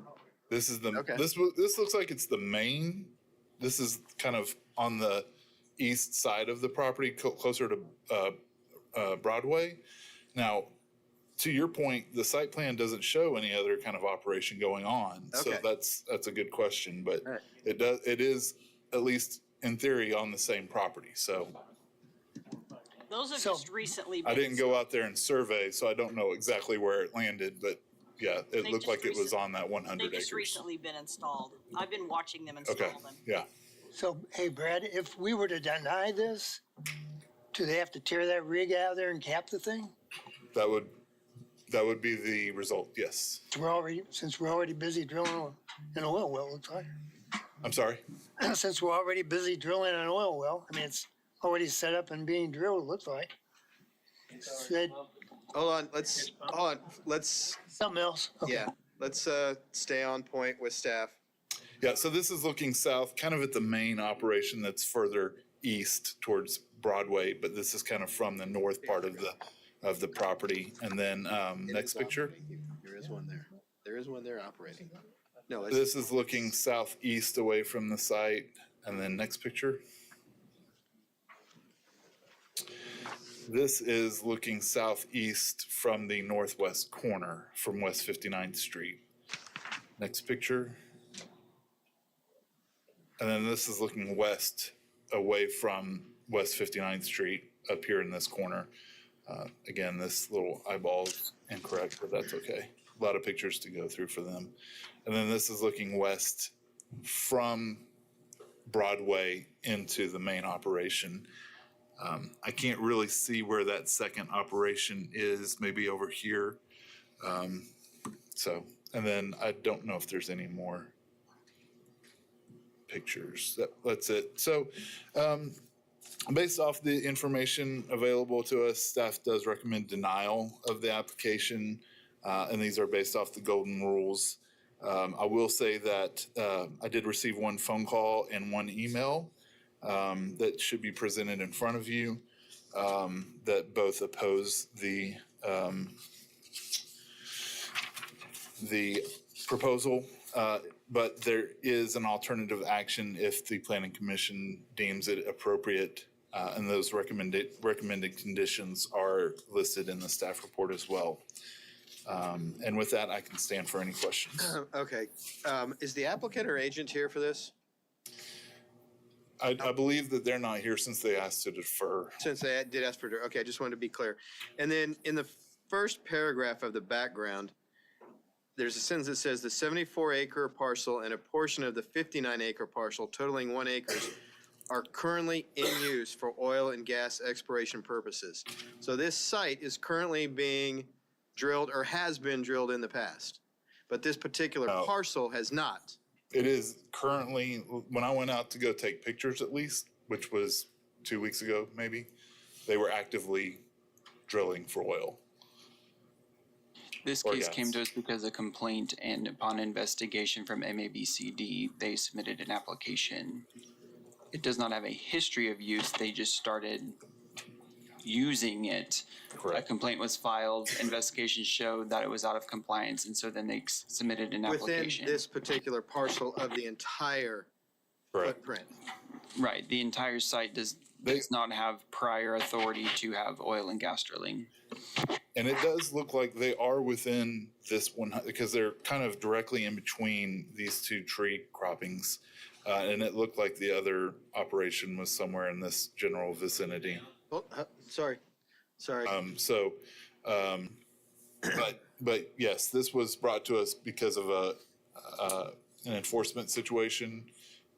[SPEAKER 8] This is the.
[SPEAKER 1] Okay.
[SPEAKER 8] This looks like it's the main. This is kind of on the east side of the property, closer to Broadway. Now, to your point, the site plan doesn't show any other kind of operation going on.
[SPEAKER 1] Okay.
[SPEAKER 8] So that's a good question, but
[SPEAKER 1] All right.
[SPEAKER 8] it is at least in theory on the same property. So
[SPEAKER 10] Those have just recently been.
[SPEAKER 8] I didn't go out there and survey, so I don't know exactly where it landed, but yeah, it
[SPEAKER 10] They
[SPEAKER 8] looked
[SPEAKER 10] just
[SPEAKER 8] like it was
[SPEAKER 10] recent-
[SPEAKER 8] on that 100
[SPEAKER 10] They've just
[SPEAKER 8] acres.
[SPEAKER 10] recently been installed. I've been watching them install
[SPEAKER 8] Okay,
[SPEAKER 10] them.
[SPEAKER 8] yeah.
[SPEAKER 21] So, hey, Brad, if we were to deny this, do they have to tear that rig out of there and cap the thing?
[SPEAKER 8] That would be the result, yes.
[SPEAKER 21] Since we're already busy drilling an oil well, it looks like.
[SPEAKER 8] I'm sorry?
[SPEAKER 21] Since we're already busy drilling an oil well, I mean, it's already set up and being drilled, it looks like.
[SPEAKER 1] Hold on, let's.
[SPEAKER 21] Something else? Okay.
[SPEAKER 1] Yeah, let's stay on point with staff.
[SPEAKER 8] Yeah, so this is looking south, kind of at the main operation that's further east towards Broadway, but this is kind of from the north part of the property. And then next picture.
[SPEAKER 1] There is one there. There is one there operating. No,
[SPEAKER 8] This is looking southeast away from the site. And then next picture. This is looking southeast from the northwest corner from West 59th Street. Next picture. And then this is looking west away from West 59th Street up here in this corner. Again, this little eyeball is incorrect, but that's okay. A lot of pictures to go through for them. And then this is looking west from Broadway into the main operation. I can't really see where that second operation is, maybe over here. And then I don't know if there's any more pictures. That's it. So based off the information available to us, staff does recommend denial of the application, and these are based off the golden rules. I will say that I did receive one phone call and one email that should be presented in front of you. that both oppose the proposal, but there is an alternative action if the planning commission deems it appropriate, and those recommended conditions are listed in the staff report as well. And with that, I can stand for any questions.
[SPEAKER 1] Okay. Is the applicant or agent here for this?
[SPEAKER 8] I believe that they're not here since they asked to defer.
[SPEAKER 1] Since they did ask for, okay, I just wanted to be clear. And then in the first paragraph of the background, there's a sentence that says the 74-acre parcel and a portion of the 59-acre parcel totaling 1 acre are currently in use for oil and gas exploration purposes. So this site is currently being drilled or has been drilled in the past, but this particular parcel has not.
[SPEAKER 8] It is currently, when I went out to go take pictures at least, which was 2 weeks ago maybe, they were actively drilling for oil.
[SPEAKER 6] This case came to us because of complaint, and upon investigation from MABCD, they submitted an application. It does not have a history of use. They just started using it.
[SPEAKER 8] Correct.
[SPEAKER 6] A complaint was filed, investigation showed that it was out of compliance, and so then they submitted an application.
[SPEAKER 1] Within this particular parcel of the entire footprint.
[SPEAKER 6] Right, the entire site does not have prior authority to have oil and gas drilling.
[SPEAKER 8] And it does look like they are within this one, because they're kind of directly in between these two tree croppings. And it looked like the other operation was somewhere in this general vicinity.
[SPEAKER 1] Oh, sorry.
[SPEAKER 8] But yes, this was brought to us because of an enforcement situation.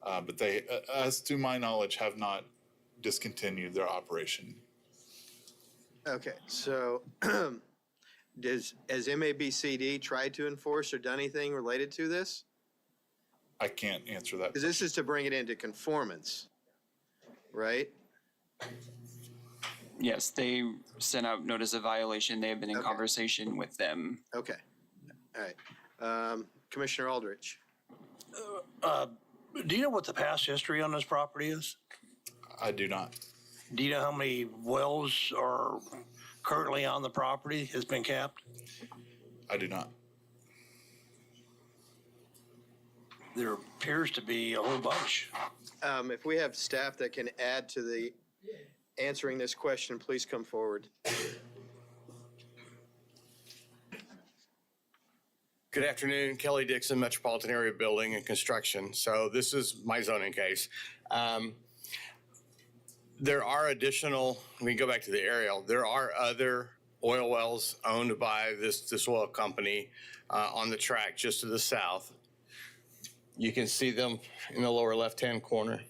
[SPEAKER 8] But they, as to my knowledge, have not discontinued their operation.
[SPEAKER 1] Okay, so has MABCD tried to enforce or done anything related to this?
[SPEAKER 8] I can't answer that.
[SPEAKER 1] Because this is to bring it into conformance, right?
[SPEAKER 6] Yes, they sent out notice of violation. They have been in conversation with them.
[SPEAKER 1] Okay, all right. Commissioner Aldrich.
[SPEAKER 2] Do you know what the past history on this property is?
[SPEAKER 8] I do not.
[SPEAKER 2] Do you know how many wells are currently on the property has been capped?
[SPEAKER 8] I do not.
[SPEAKER 2] There appears to be a whole bunch.
[SPEAKER 1] If we have staff that can add to the answering this question, please come forward.
[SPEAKER 19] Good afternoon, Kelly Dixon, Metropolitan Area Building and Construction. So this is my zoning case. There are additional, we can go back to the aerial, there are other oil wells owned by this oil company on the track just to the south. You can see them in the lower left-hand corner.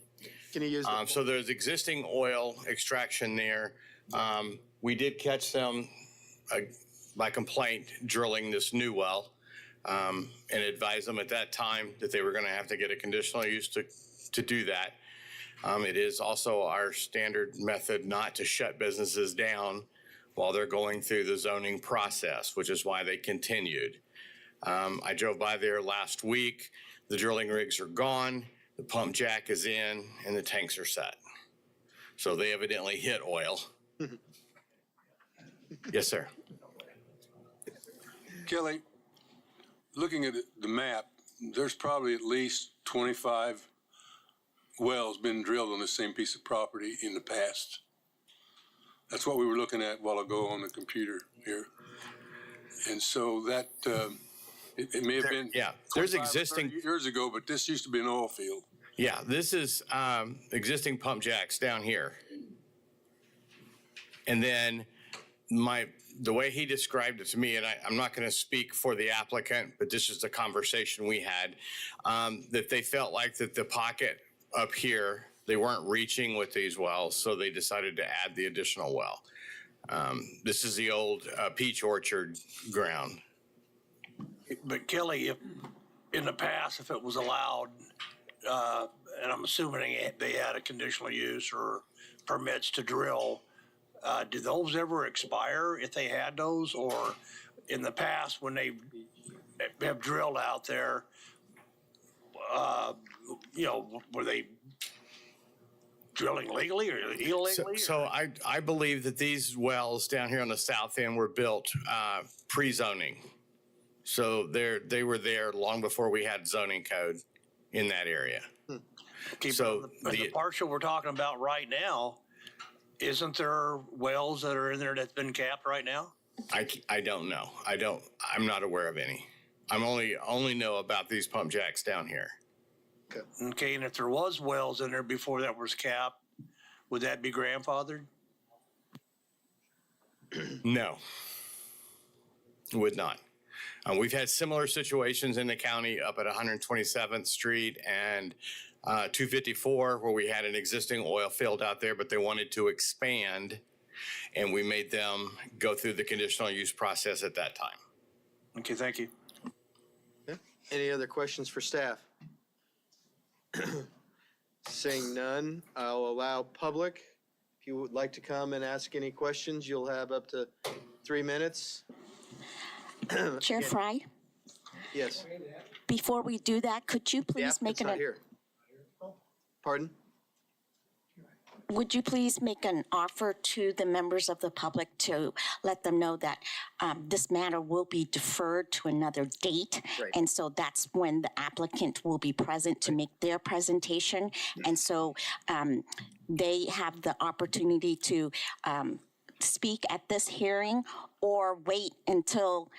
[SPEAKER 1] Can you use that?
[SPEAKER 19] So there's existing oil extraction there. We did catch them by complaint drilling this new well and advised them at that time that they were going to have to get a conditional use to do that. It is also our standard method not to shut businesses down while they're going through the zoning process, which is why they continued. I drove by there last week. The drilling rigs are gone, the pump jack is in, and the tanks are set. So they evidently hit oil. Yes, sir.
[SPEAKER 3] Kelly, looking at the map, there's probably at least 25 wells been drilled on the same piece of property in the past. That's what we were looking at a while ago on the computer here. And so that, it may have been
[SPEAKER 19] there's existing
[SPEAKER 3] 30 years ago, but this used to be an oil field.
[SPEAKER 19] Yeah, this is existing pump jacks down here. And then the way he described it to me, and I'm not going to speak for the applicant, but this is the conversation we had, that they felt like that the pocket up here, they weren't reaching with these wells, so they decided to add the additional well. This is the old peach orchard ground.
[SPEAKER 2] But Kelly, if in the past, if it was allowed, and I'm assuming they had a conditional use or permits to drill, did those ever expire if they had those? Or in the past, when they have drilled out there, were they drilling legally or illegally?
[SPEAKER 19] So I believe that these wells down here on the south end were built pre-zoning. So they were there long before we had zoning code in that area. So
[SPEAKER 2] the parcel we're talking about right now, isn't there wells that are in there that's been capped right now?
[SPEAKER 19] I don't know. I'm not aware of any. I'm only know about these pump jacks down here.
[SPEAKER 2] Okay, and if there was wells in there before that was capped, would that be grandfathered?
[SPEAKER 19] No, would not. We've had similar situations in the county up at 127th Street and 254 where we had an existing oil field out there, but they wanted to expand, and we made them go through the conditional use process at that time.
[SPEAKER 2] Okay, thank you.
[SPEAKER 1] Okay. Any other questions for staff? Seeing none, I'll allow public. If you would like to come and ask any questions, you'll have up to 3 minutes.
[SPEAKER 13] Chair Fry,
[SPEAKER 1] Yes.
[SPEAKER 13] before we do that, could you
[SPEAKER 1] The
[SPEAKER 13] please make
[SPEAKER 1] applicant's not here. Pardon?
[SPEAKER 13] would you please make an offer to the members of the public to let them know that this matter will be deferred to another date?
[SPEAKER 1] Right.
[SPEAKER 13] And so that's when the applicant will be present to make their presentation. And so they have the opportunity to speak at this hearing or wait until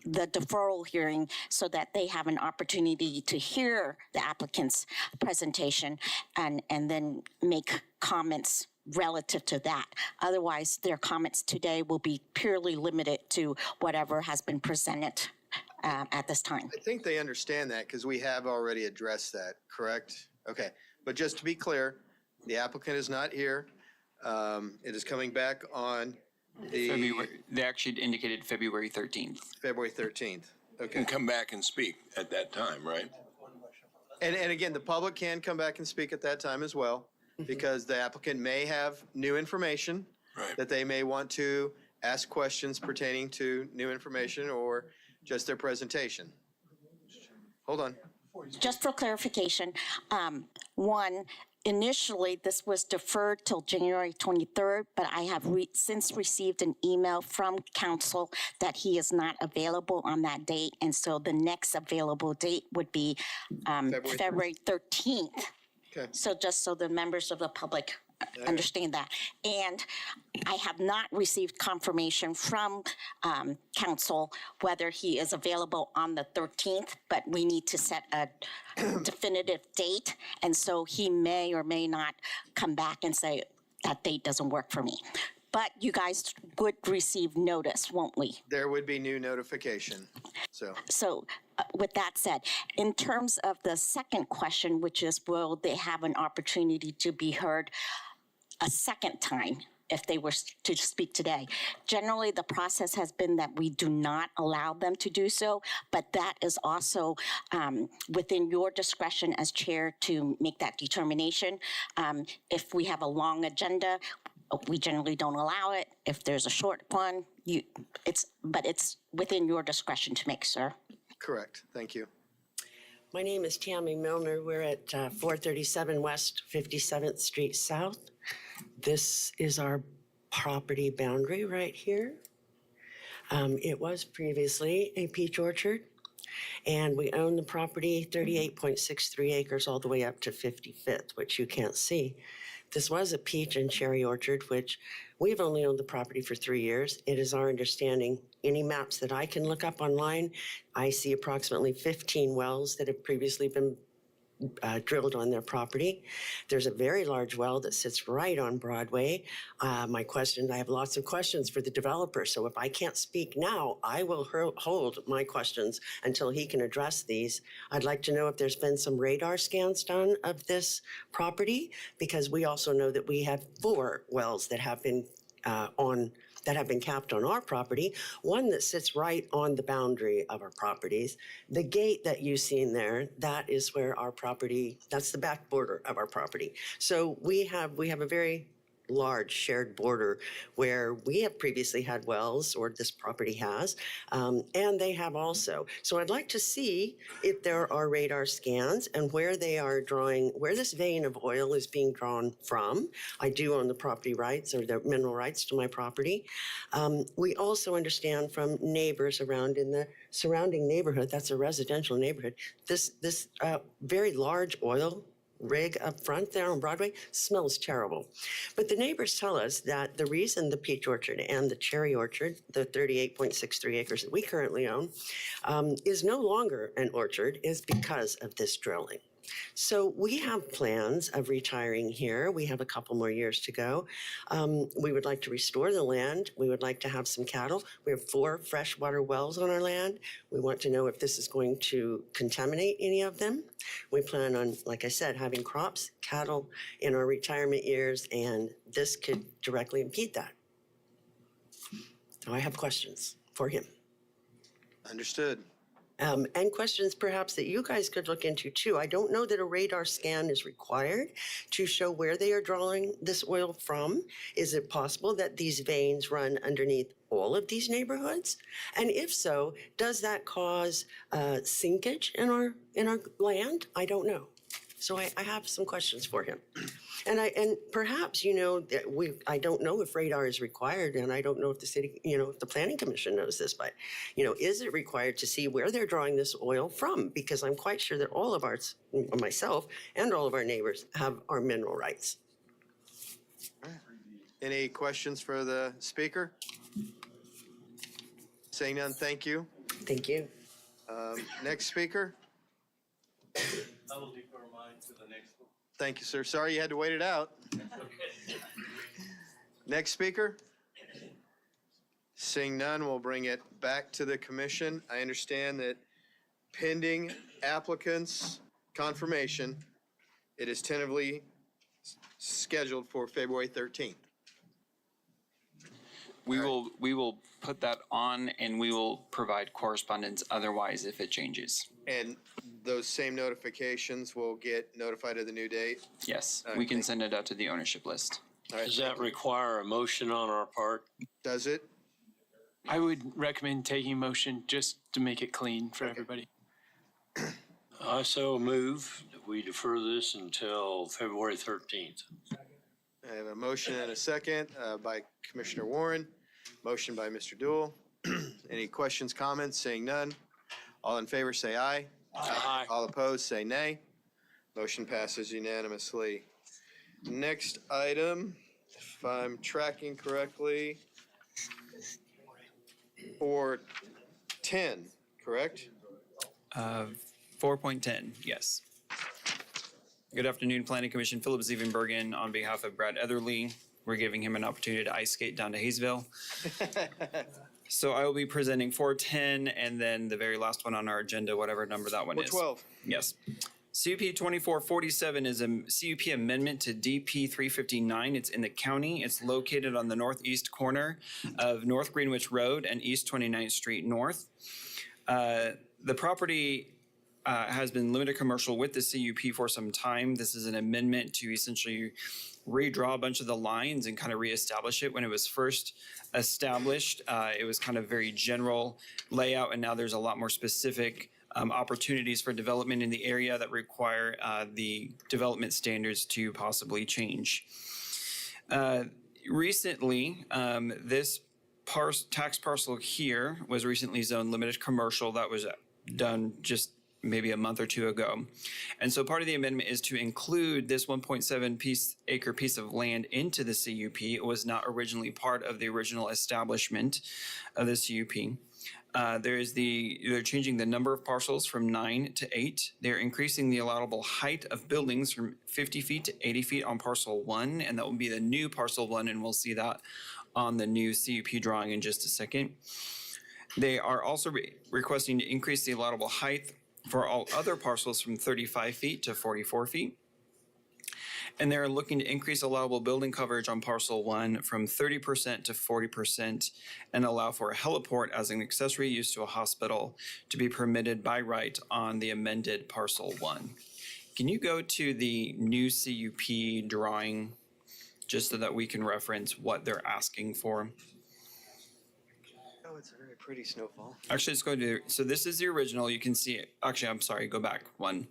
[SPEAKER 13] the deferral hearing so that they have an opportunity to hear the applicant's presentation and then make comments relative to that. Otherwise, their comments today will be purely limited to whatever has been presented at this time.
[SPEAKER 1] I think they understand that because we have already addressed that, correct? Okay, but just to be clear, the applicant is not here. It is coming back on
[SPEAKER 6] They actually indicated February 13th.
[SPEAKER 1] February 13th. Okay.
[SPEAKER 9] And come back and speak at that time, right?
[SPEAKER 1] And again, the public can come back and speak at that time as well, because the applicant may have new information that they may want to ask questions pertaining to new information or just their presentation. Hold on.
[SPEAKER 13] Just for clarification, one, initially, this was deferred till January 23rd, but I have since received an email from council that he is not available on that date. And so the next available date would be February 13th.
[SPEAKER 1] Okay.
[SPEAKER 13] So just so the members of the public understand that. And I have not received confirmation from council whether he is available on the 13th, but we need to set a definitive date. And so he may or may not come back and say, that date doesn't work for me. But you guys would receive notice, won't we?
[SPEAKER 1] There would be new notification, so.
[SPEAKER 13] So with that said, in terms of the second question, which is will they have an opportunity to be heard a second time if they were to speak today? Generally, the process has been that we do not allow them to do so, but that is also within your discretion as chair to make that determination. If we have a long agenda, we generally don't allow it. If there's a short one, it's within your discretion to make, sir.
[SPEAKER 1] Correct. Thank you.
[SPEAKER 20] My name is Tammy Milner. We're at 437 West 57th Street South. This is our property boundary right here. It was previously a peach orchard, and we own the property 38.63 acres all the way up to 55th, which you can't see. This was a peach and cherry orchard, which we've only owned the property for 3 years. It is our understanding, any maps that I can look up online, I see approximately 15 wells that have previously been drilled on their property. There's a very large well that sits right on Broadway. I have lots of questions for the developer, so if I can't speak now, I will hold my questions until he can address these. I'd like to know if there's been some radar scans done of this property, because we also know that we have 4 wells that have been capped on our property, one that sits right on the boundary of our properties. The gate that you see in there, that is where our property, that's the back border of our property. So we have a very large shared border where we have previously had wells, or this property has, and they have also. So I'd like to see if there are radar scans and where they are drawing, where this vein of oil is being drawn from. I do own the property rights, or the mineral rights to my property. We also understand from neighbors around in the surrounding neighborhood, that's a residential neighborhood, this very large oil rig up front there on Broadway smells terrible. But the neighbors tell us that the reason the peach orchard and the cherry orchard, the 38.63 acres that we currently own, is no longer an orchard is because of this drilling. So we have plans of retiring here. We have a couple more years to go. We would like to restore the land. We would like to have some cattle. We have 4 freshwater wells on our land. We want to know if this is going to contaminate any of them. We plan on, like I said, having crops, cattle in our retirement years, and this could directly impede that. So I have questions for him.
[SPEAKER 1] Understood.
[SPEAKER 20] And questions perhaps that you guys could look into too. I don't know that a radar scan is required to show where they are drawing this oil from. Is it possible that these veins run underneath all of these neighborhoods? And if so, does that cause sinkage in our land? I don't know. So I have some questions for him. And perhaps, you know, that I don't know if radar is required, and I don't know if the city, you know, if the planning commission knows this, but, you know, is it required to see where they're drawing this oil from? Because I'm quite sure that all of ours, myself and all of our neighbors, have our mineral rights.
[SPEAKER 1] Any questions for the speaker? Saying none, thank you.
[SPEAKER 20] Thank you.
[SPEAKER 1] Next speaker.
[SPEAKER 12] I will defer mine to the next one.
[SPEAKER 1] Thank you, sir. Sorry you had to wait it out. Next speaker. Seeing none, we'll bring it back to the commission. I understand that pending applicants' confirmation, it is tentatively scheduled for February 13th.
[SPEAKER 6] We will put that on, and we will provide correspondence otherwise if it changes.
[SPEAKER 1] And those same notifications will get notified of the new date?
[SPEAKER 6] Yes, we can send it out to the ownership list.
[SPEAKER 1] All right,
[SPEAKER 12] Does that require a motion on our part?
[SPEAKER 1] Does it?
[SPEAKER 4] I would recommend taking motion just to make it clean for everybody.
[SPEAKER 12] I so move that we defer this until February 13th.
[SPEAKER 1] I have a motion and a second by Commissioner Warren. Motion by Mr. Dool. Any questions, comments? Saying none. All in favor, say aye.
[SPEAKER 12] Aye.
[SPEAKER 1] All opposed, say nay. Motion passes unanimously. Next item, if I'm tracking correctly, for 10, correct?
[SPEAKER 15] 4.10, yes. Good afternoon, Planning Commission. Philip Zievenbergen on behalf of Brad Etherly. We're giving him an opportunity to ice skate down to Hayesville. So I will be presenting 410 and then the very last one on our agenda, whatever number that one is.
[SPEAKER 1] 412.
[SPEAKER 15] Yes. CUP 2447 is a CUP amendment to DP 359. It's in the county. It's located on the northeast corner of North Greenwich Road and East 29th Street North. The property has been limited commercial with the CUP for some time. This is an amendment to essentially redraw a bunch of the lines and kind of reestablish it. When it was first established, it was kind of very general layout, and now there's a lot more specific opportunities for development in the area that require the development standards to possibly change. Recently, this tax parcel here was recently zoned limited commercial. That was done just maybe a month or two ago. And so part of the amendment is to include this 1.7 acre piece of land into the CUP. It was not originally part of the original establishment of the CUP. They're changing the number of parcels from 9 to 8. They're increasing the allowable height of buildings from 50 feet to 80 feet on parcel 1, and that will be the new parcel 1, and we'll see that on the new CUP drawing in just a second. They are also requesting to increase the allowable height for all other parcels from 35 feet to 44 feet. And they're looking to increase allowable building coverage on parcel 1 from 30% to 40% and allow for a heliport as an accessory use to a hospital to be permitted by right on the amended parcel 1. Can you go to the new CUP drawing just so that we can reference what they're asking for.
[SPEAKER 1] Oh, it's a very pretty snowfall.
[SPEAKER 15] Actually, let's go to, so this is the original. You can see it. Actually, I'm sorry, go back one.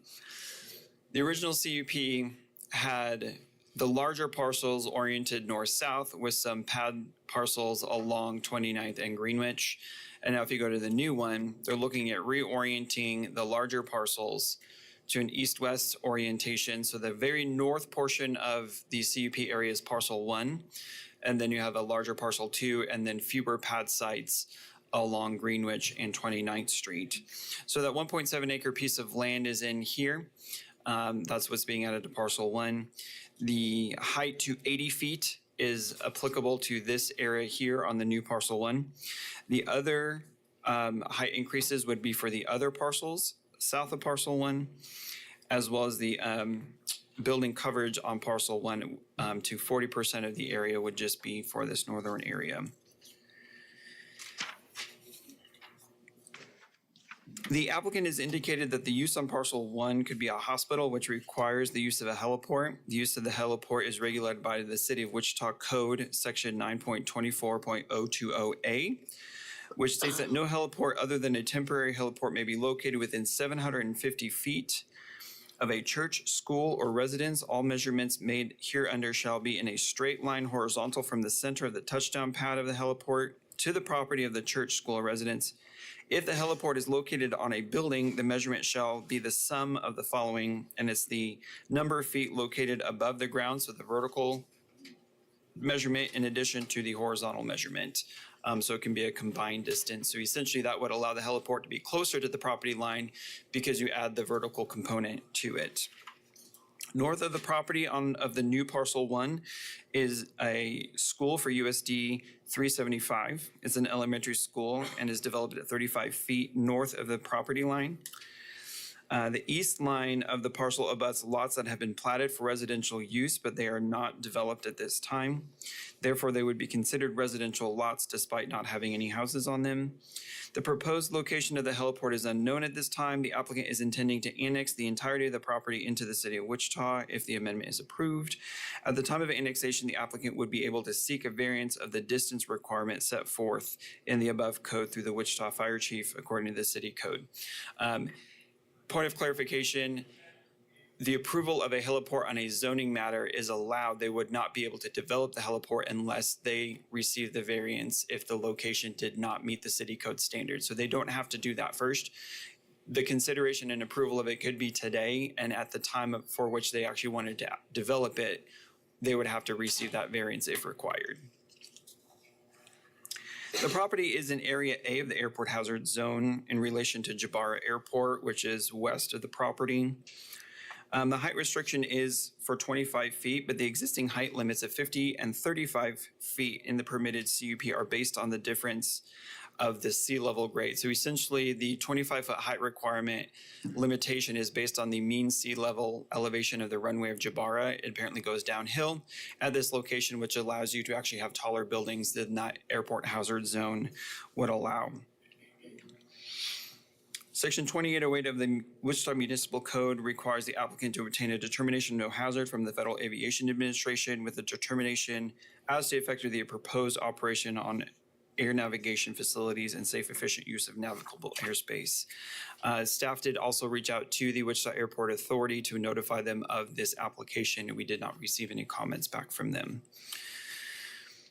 [SPEAKER 15] The original CUP had the larger parcels oriented north-south with some pad parcels along 29th and Greenwich. And now if you go to the new one, they're looking at reorienting the larger parcels to an east-west orientation. So the very north portion of the CUP area is parcel 1, and then you have a larger parcel 2, and then fewer pad sites along Greenwich and 29th Street. So that 1.7 acre piece of land is in here. That's what's being added to parcel 1. The height to 80 feet is applicable to this area here on the new parcel 1. The other height increases would be for the other parcels south of parcel 1, as well as the building coverage on parcel 1 to 40% of the area would just be for this northern area. The applicant has indicated that the use on parcel 1 could be a hospital, which requires the use of a heliport. The use of the heliport is regulated by the City of Wichita Code, section 9.24.020A, which states that no heliport other than a temporary heliport may be located within 750 feet of a church, school, or residence. All measurements made hereunder shall be in a straight line horizontal from the center of the touchdown pad of the heliport to the property of the church, school, or residence. If the heliport is located on a building, the measurement shall be the sum of the following, and it's the number of feet located above the ground, so the vertical measurement in addition to the horizontal measurement. So it can be a combined distance. So essentially that would allow the heliport to be closer to the property line because you add the vertical component to it. North of the property of the new parcel 1 is a school for USD 375. It's an elementary school and is developed at 35 feet north of the property line. The east line of the parcel abuts lots that have been platted for residential use, but they are not developed at this time. Therefore, they would be considered residential lots despite not having any houses on them. The proposed location of the heliport is unknown at this time. The applicant is intending to annex the entirety of the property into the City of Wichita if the amendment is approved. At the time of annexation, the applicant would be able to seek a variance of the distance requirement set forth in the above code through the Wichita Fire Chief according to the city code. Point of clarification, the approval of a heliport on a zoning matter is allowed. They would not be able to develop the heliport unless they receive the variance if the location did not meet the city code standards. So they don't have to do that first. The consideration and approval of it could be today, and at the time for which they actually wanted to develop it, they would have to receive that variance if required. The property is in Area A of the airport hazard zone in relation to Jabara Airport, which is west of the property. The height restriction is for 25 feet, but the existing height limits of 50 and 35 feet in the permitted CUP are based on the difference of the sea level grade. So essentially, the 25-foot height requirement limitation is based on the mean sea level elevation of the runway of Jabara. It apparently goes downhill at this location, which allows you to actually have taller buildings than that airport hazard zone would allow. Section 2808 of the Wichita Municipal Code requires the applicant to obtain a determination of no hazard from the Federal Aviation Administration with a determination as to the effect of the proposed operation on air navigation facilities and safe, efficient use of navigable airspace. Staff did also reach out to the Wichita Airport Authority to notify them of this application, and we did not receive any comments back from them.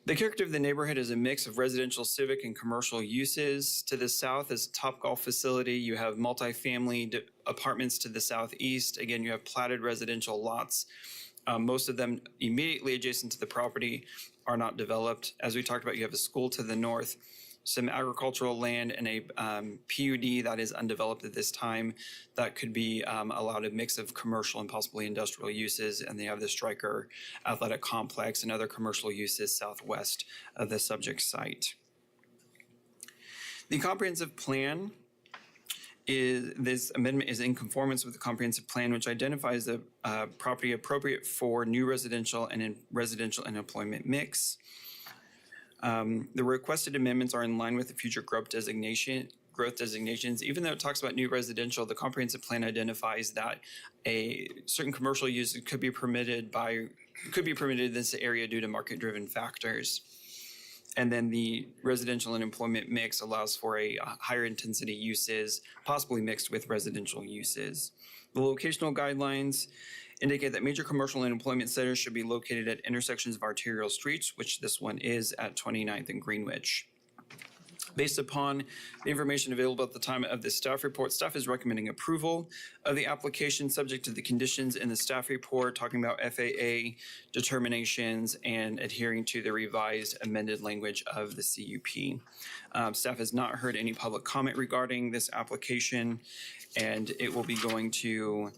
[SPEAKER 15] The character of the neighborhood is a mix of residential, civic, and commercial uses. To the south is a Topgolf facility. You have multifamily apartments to the southeast. Again, you have platted residential lots. Most of them immediately adjacent to the property are not developed. As we talked about, you have a school to the north, some agricultural land, and a PUD that is undeveloped at this time that could be allowed a mix of commercial and possibly industrial uses. And they have the Stryker Athletic Complex and other commercial uses southwest of the subject site. The comprehensive plan this amendment is in conformance with the comprehensive plan, which identifies the property appropriate for new residential and residential and employment mix. The requested amendments are in line with the future growth designations. Even though it talks about new residential, the comprehensive plan identifies that a certain commercial use could be permitted by could be permitted in this area due to market-driven factors. And then the residential and employment mix allows for a higher intensity uses, possibly mixed with residential uses. The locational guidelines indicate that major commercial and employment centers should be located at intersections of arterial streets, which this one is at 29th and Greenwich. Based upon the information available at the time of the staff report, staff is recommending approval of the application subject to the conditions in the staff report, talking about FAA determinations and adhering to the revised amended language of the CUP. Staff has not heard any public comment regarding this application, and it will be going to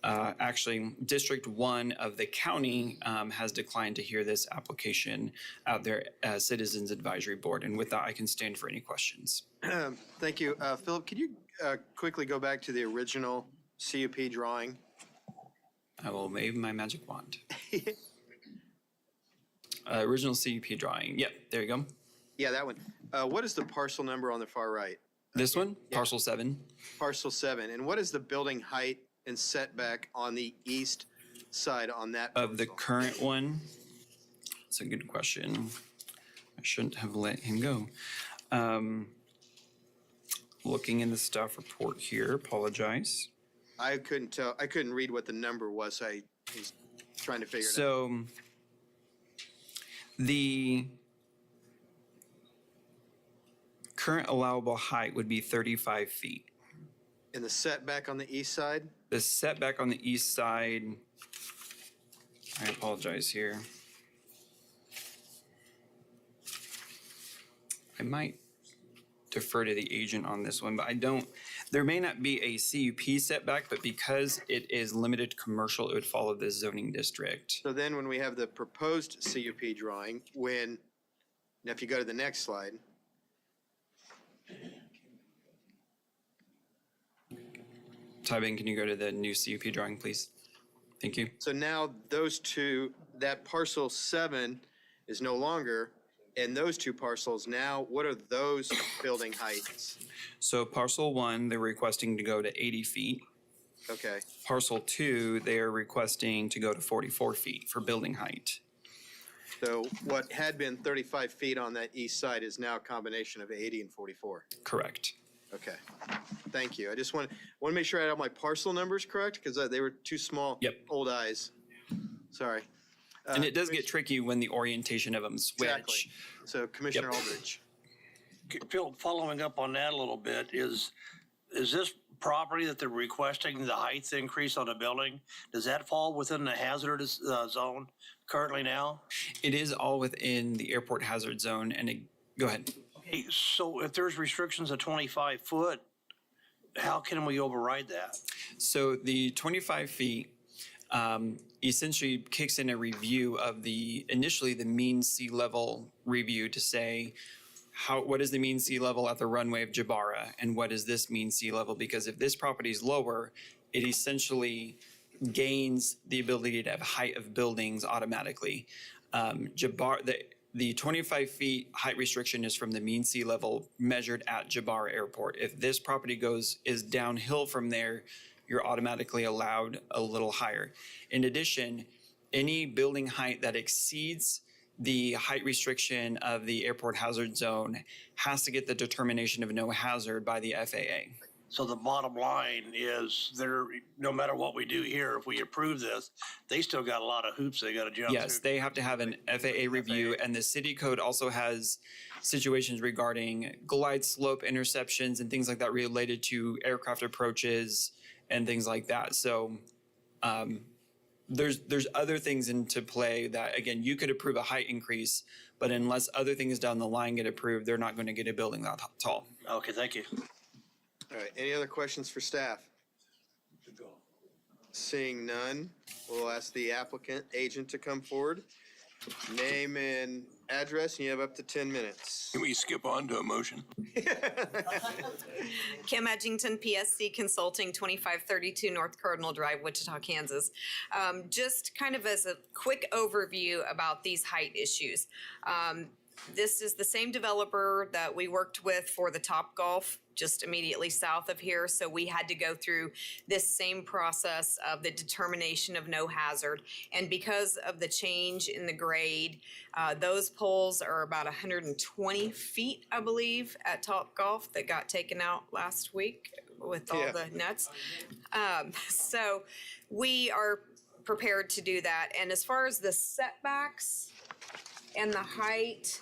[SPEAKER 15] actually, District 1 of the county has declined to hear this application out there as Citizens Advisory Board. And with that, I can stand for any questions.
[SPEAKER 1] Thank you. Philip, could you quickly go back to the original CUP drawing?
[SPEAKER 15] I will wave my magic wand. Original CUP drawing. Yep, there you go.
[SPEAKER 1] Yeah, that one. What is the parcel number on the far right?
[SPEAKER 15] This one, parcel 7.
[SPEAKER 1] Parcel 7. And what is the building height and setback on the east side on that
[SPEAKER 15] Of the
[SPEAKER 1] parcel?
[SPEAKER 15] current one? That's a good question. I shouldn't have let him go. Looking in the staff report here, apologize.
[SPEAKER 1] I couldn't tell. I couldn't read what the number was. So I was trying to figure it out.
[SPEAKER 15] So the current allowable height would be 35 feet.
[SPEAKER 1] And the setback on the east side?
[SPEAKER 15] The setback on the east side, I apologize here. I might defer to the agent on this one, but I don't, there may not be a CUP setback, but because it is limited commercial, it would follow the zoning district.
[SPEAKER 1] So then when we have the proposed CUP drawing, now if you go to the next slide.
[SPEAKER 15] Tybin, can you go to the new CUP drawing, please? Thank you.
[SPEAKER 1] So now those two, that parcel 7 is no longer, and those two parcels now, what are those building heights?
[SPEAKER 15] So parcel 1, they're requesting to go to 80 feet.
[SPEAKER 1] Okay,
[SPEAKER 15] Parcel 2, they are requesting to go to 44 feet for building height.
[SPEAKER 1] so what had been 35 feet on that east side is now a combination of 80 and 44.
[SPEAKER 15] Correct.
[SPEAKER 1] Okay, thank you. I just want to make sure I had all my parcel numbers correct, because they were too small.
[SPEAKER 15] Yep.
[SPEAKER 1] Old eyes. Sorry.
[SPEAKER 15] And it does get tricky when the orientation of them switch.
[SPEAKER 1] Exactly. So Commissioner
[SPEAKER 15] Yep.
[SPEAKER 1] Aldridge.
[SPEAKER 2] Phil, following up on that a little bit, is this property that they're requesting the height increase on a building, does that fall within the hazardous zone currently now?
[SPEAKER 15] It is all within the airport hazard zone, and go ahead.
[SPEAKER 2] Okay, so if there's restrictions of 25 foot, how can we override that?
[SPEAKER 15] So the 25 feet essentially kicks in a review of initially the mean sea level review to say, what is the mean sea level at the runway of Jabara, and what is this mean sea level? Because if this property is lower, it essentially gains the ability to have height of buildings automatically. The 25 feet height restriction is from the mean sea level measured at Jabara Airport. If this property is downhill from there, you're automatically allowed a little higher. In addition, any building height that exceeds the height restriction of the airport hazard zone has to get the determination of no hazard by the FAA.
[SPEAKER 2] So the bottom line is no matter what we do here, if we approve this, they still got a lot of hoops they got to jump through.
[SPEAKER 15] Yes, they have to have an FAA review, and the city code also has situations regarding glide slope interceptions and things like that related to aircraft approaches and things like that. So there's other things into play that, again, you could approve a height increase, but unless other things down the line get approved, they're not going to get a building that tall.
[SPEAKER 2] Okay, thank you.
[SPEAKER 1] All right, any other questions for staff? Seeing none, we'll ask the applicant agent to come forward. Name and address, and you have up to 10 minutes.
[SPEAKER 9] Can we skip on to a motion?
[SPEAKER 11] Kim Edgington, PSC Consulting, 2532 North Cardinal Drive, Wichita, Kansas. Just kind of as a quick overview about these height issues. This is the same developer that we worked with for the Top Golf, just immediately south of here. So we had to go through this same process of the determination of no hazard. And because of the change in the grade, those poles are about 120 feet, I believe, at Top Golf that got taken out last week with all the nets. So we are prepared to do that. And as far as the setbacks and the height,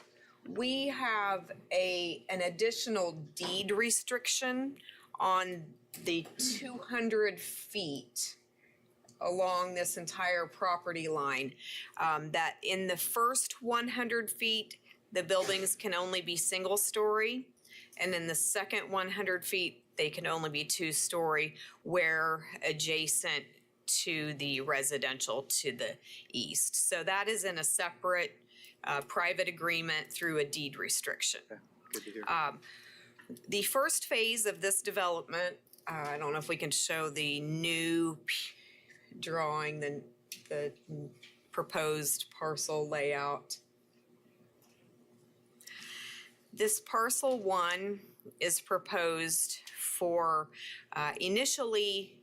[SPEAKER 11] we have an additional deed restriction on the 200 feet along this entire property line. That in the first 100 feet, the buildings can only be single story. And in the second 100 feet, they can only be 2-story, where adjacent to the residential to the east. So that is in a separate private agreement through a deed restriction.
[SPEAKER 1] Good to hear.
[SPEAKER 11] The first phase of this development, I don't know if we can show the new drawing, the proposed parcel layout. This parcel 1 is proposed for initially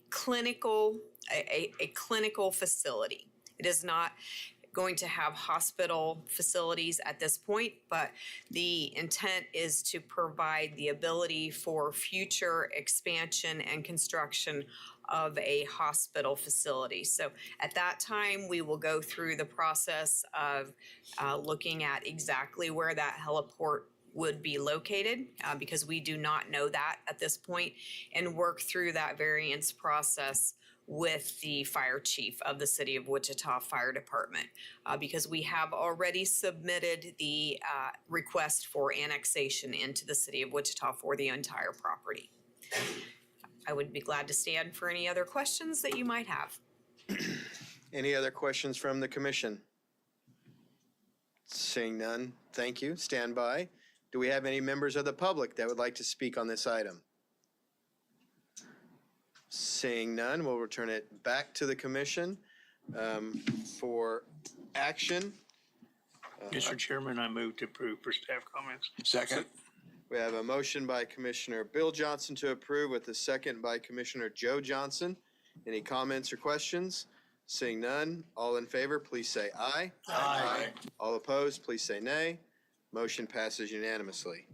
[SPEAKER 11] a clinical facility. It is not going to have hospital facilities at this point, but the intent is to provide the ability for future expansion and construction of a hospital facility. So at that time, we will go through the process of looking at exactly where that heliport would be located, because we do not know that at this point, and work through that variance process with the fire chief of the City of Wichita Fire Department, because we have already submitted the request for annexation into the City of Wichita for the entire property. I would be glad to stand for any other questions that you might have.
[SPEAKER 1] Any other questions from the commission? Seeing none, thank you. Stand by. Do we have any members of the public that would like to speak on this item? Seeing none, we'll return it back to the commission for action.
[SPEAKER 2] Mr. Chairman, I move to approve for staff comments.
[SPEAKER 9] Second.
[SPEAKER 1] We have a motion by Commissioner Bill Johnson to approve with a second by Commissioner Joe Johnson. Any comments or questions? Seeing none, all in favor, please say aye.
[SPEAKER 2] Aye.
[SPEAKER 1] All opposed, please say nay. Motion passes unanimously.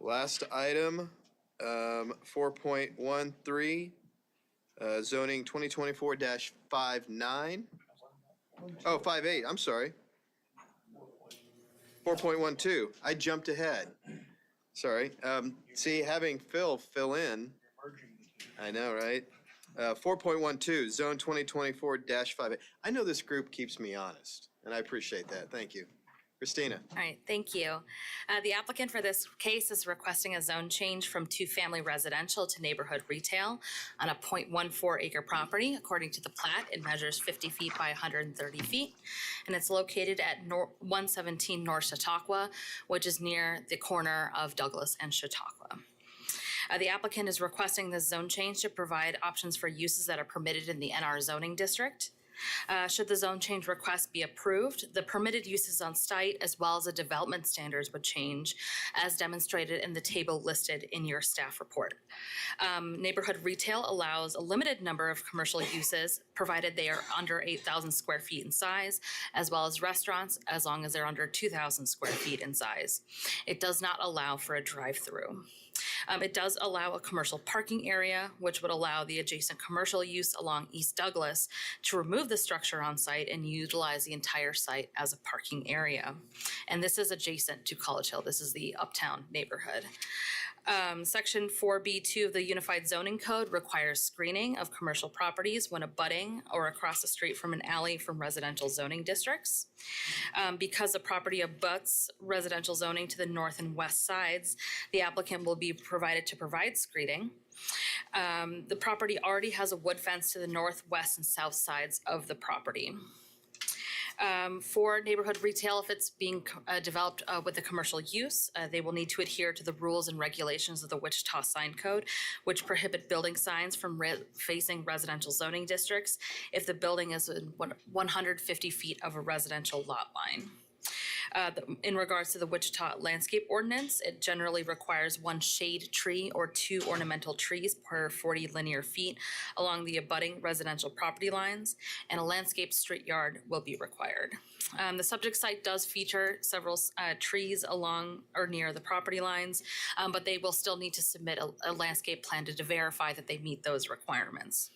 [SPEAKER 1] Last item, 4.13, zoning 2024-59. Oh, 58, I'm sorry. 4.12, I jumped ahead. Sorry. See, having Phil fill in, I know, right? 4.12, zone 2024-58. I know this group keeps me honest, and I appreciate that. Thank you. Christina.
[SPEAKER 14] All right, thank you. The applicant for this case is requesting a zone change from 2-family residential to neighborhood retail on a 0.14 acre property. According to the plat, it measures 50 feet by 130 feet, and it's located at 117 North Chautauqua, which is near the corner of Douglas and Chautauqua. The applicant is requesting this zone change to provide options for uses that are permitted in the NR zoning district. Should the zone change request be approved, the permitted uses on site as well as the development standards would change, as demonstrated in the table listed in your staff report. Neighborhood retail allows a limited number of commercial uses, provided they are under 8,000 square feet in size, as well as restaurants, as long as they're under 2,000 square feet in size. It does not allow for a drive-through. It does allow a commercial parking area, which would allow the adjacent commercial use along East Douglas to remove the structure on site and utilize the entire site as a parking area. And this is adjacent to College Hill. This is the uptown neighborhood. Section 4B2 of the Unified Zoning Code requires screening of commercial properties when abutting or across the street from an alley from residential zoning districts. Because the property abuts residential zoning to the north and west sides, the applicant will be provided to provide screening. The property already has a wood fence to the north, west, and south sides of the property. For neighborhood retail, if it's being developed with a commercial use, they will need to adhere to the rules and regulations of the Wichita Sign Code, which prohibit building signs from facing residential zoning districts if the building is 150 feet of a residential lot line. In regards to the Wichita landscape ordinance, it generally requires 1 shade tree or 2 ornamental trees per 40 linear feet along the abutting residential property lines, and a landscape street yard will be required. The subject site does feature several trees along or near the property lines, but they will still need to submit a landscape plan to verify that they meet those requirements.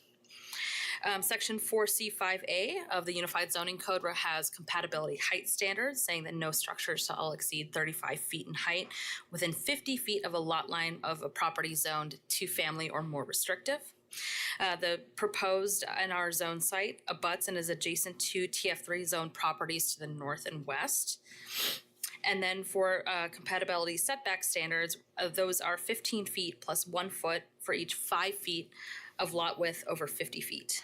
[SPEAKER 14] Section 4C5A of the Unified Zoning Code has compatibility height standards, saying that no structure shall exceed 35 feet in height within 50 feet of a lot line of a property zoned 2-family or more restrictive. The proposed NR zone site abuts and is adjacent to TF3 zone properties to the north and west. And then for compatibility setback standards, those are 15 feet plus 1 foot for each 5 feet of lot width over 50 feet.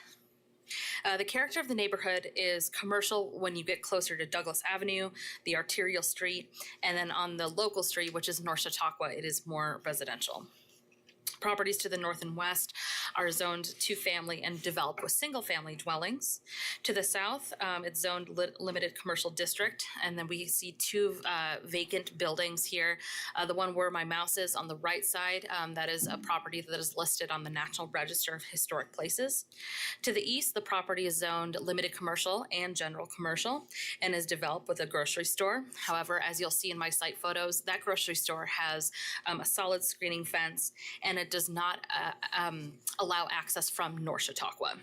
[SPEAKER 14] The character of the neighborhood is commercial when you get closer to Douglas Avenue, the arterial street, and then on the local street, which is North Chautauqua, it is more residential. Properties to the north and west are zoned 2-family and developed with single-family dwellings. To the south, it's zoned limited commercial district, and then we see 2 vacant buildings here. The one where my mouse is on the right side, that is a property that is listed on the National Register of Historic Places. To the east, the property is zoned limited commercial and general commercial and is developed with a grocery store. However, as you'll see in my site photos, that grocery store has a solid screening fence, and it does not allow access from North Chautauqua.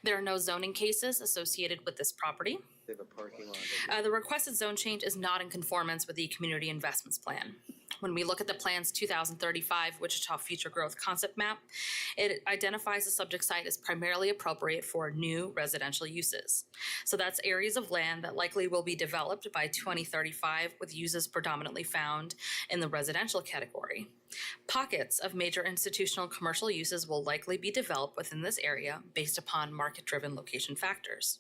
[SPEAKER 14] There are no zoning cases associated with this property.
[SPEAKER 1] They have a parking lot.
[SPEAKER 14] The requested zone change is not in conformance with the Community Investments Plan. When we look at the plan's 2035 Wichita Future Growth Concept Map, it identifies the subject site as primarily appropriate for new residential uses. So that's areas of land that likely will be developed by 2035 with uses predominantly found in the residential category. Pockets of major institutional commercial uses will likely be developed within this area based upon market-driven location factors.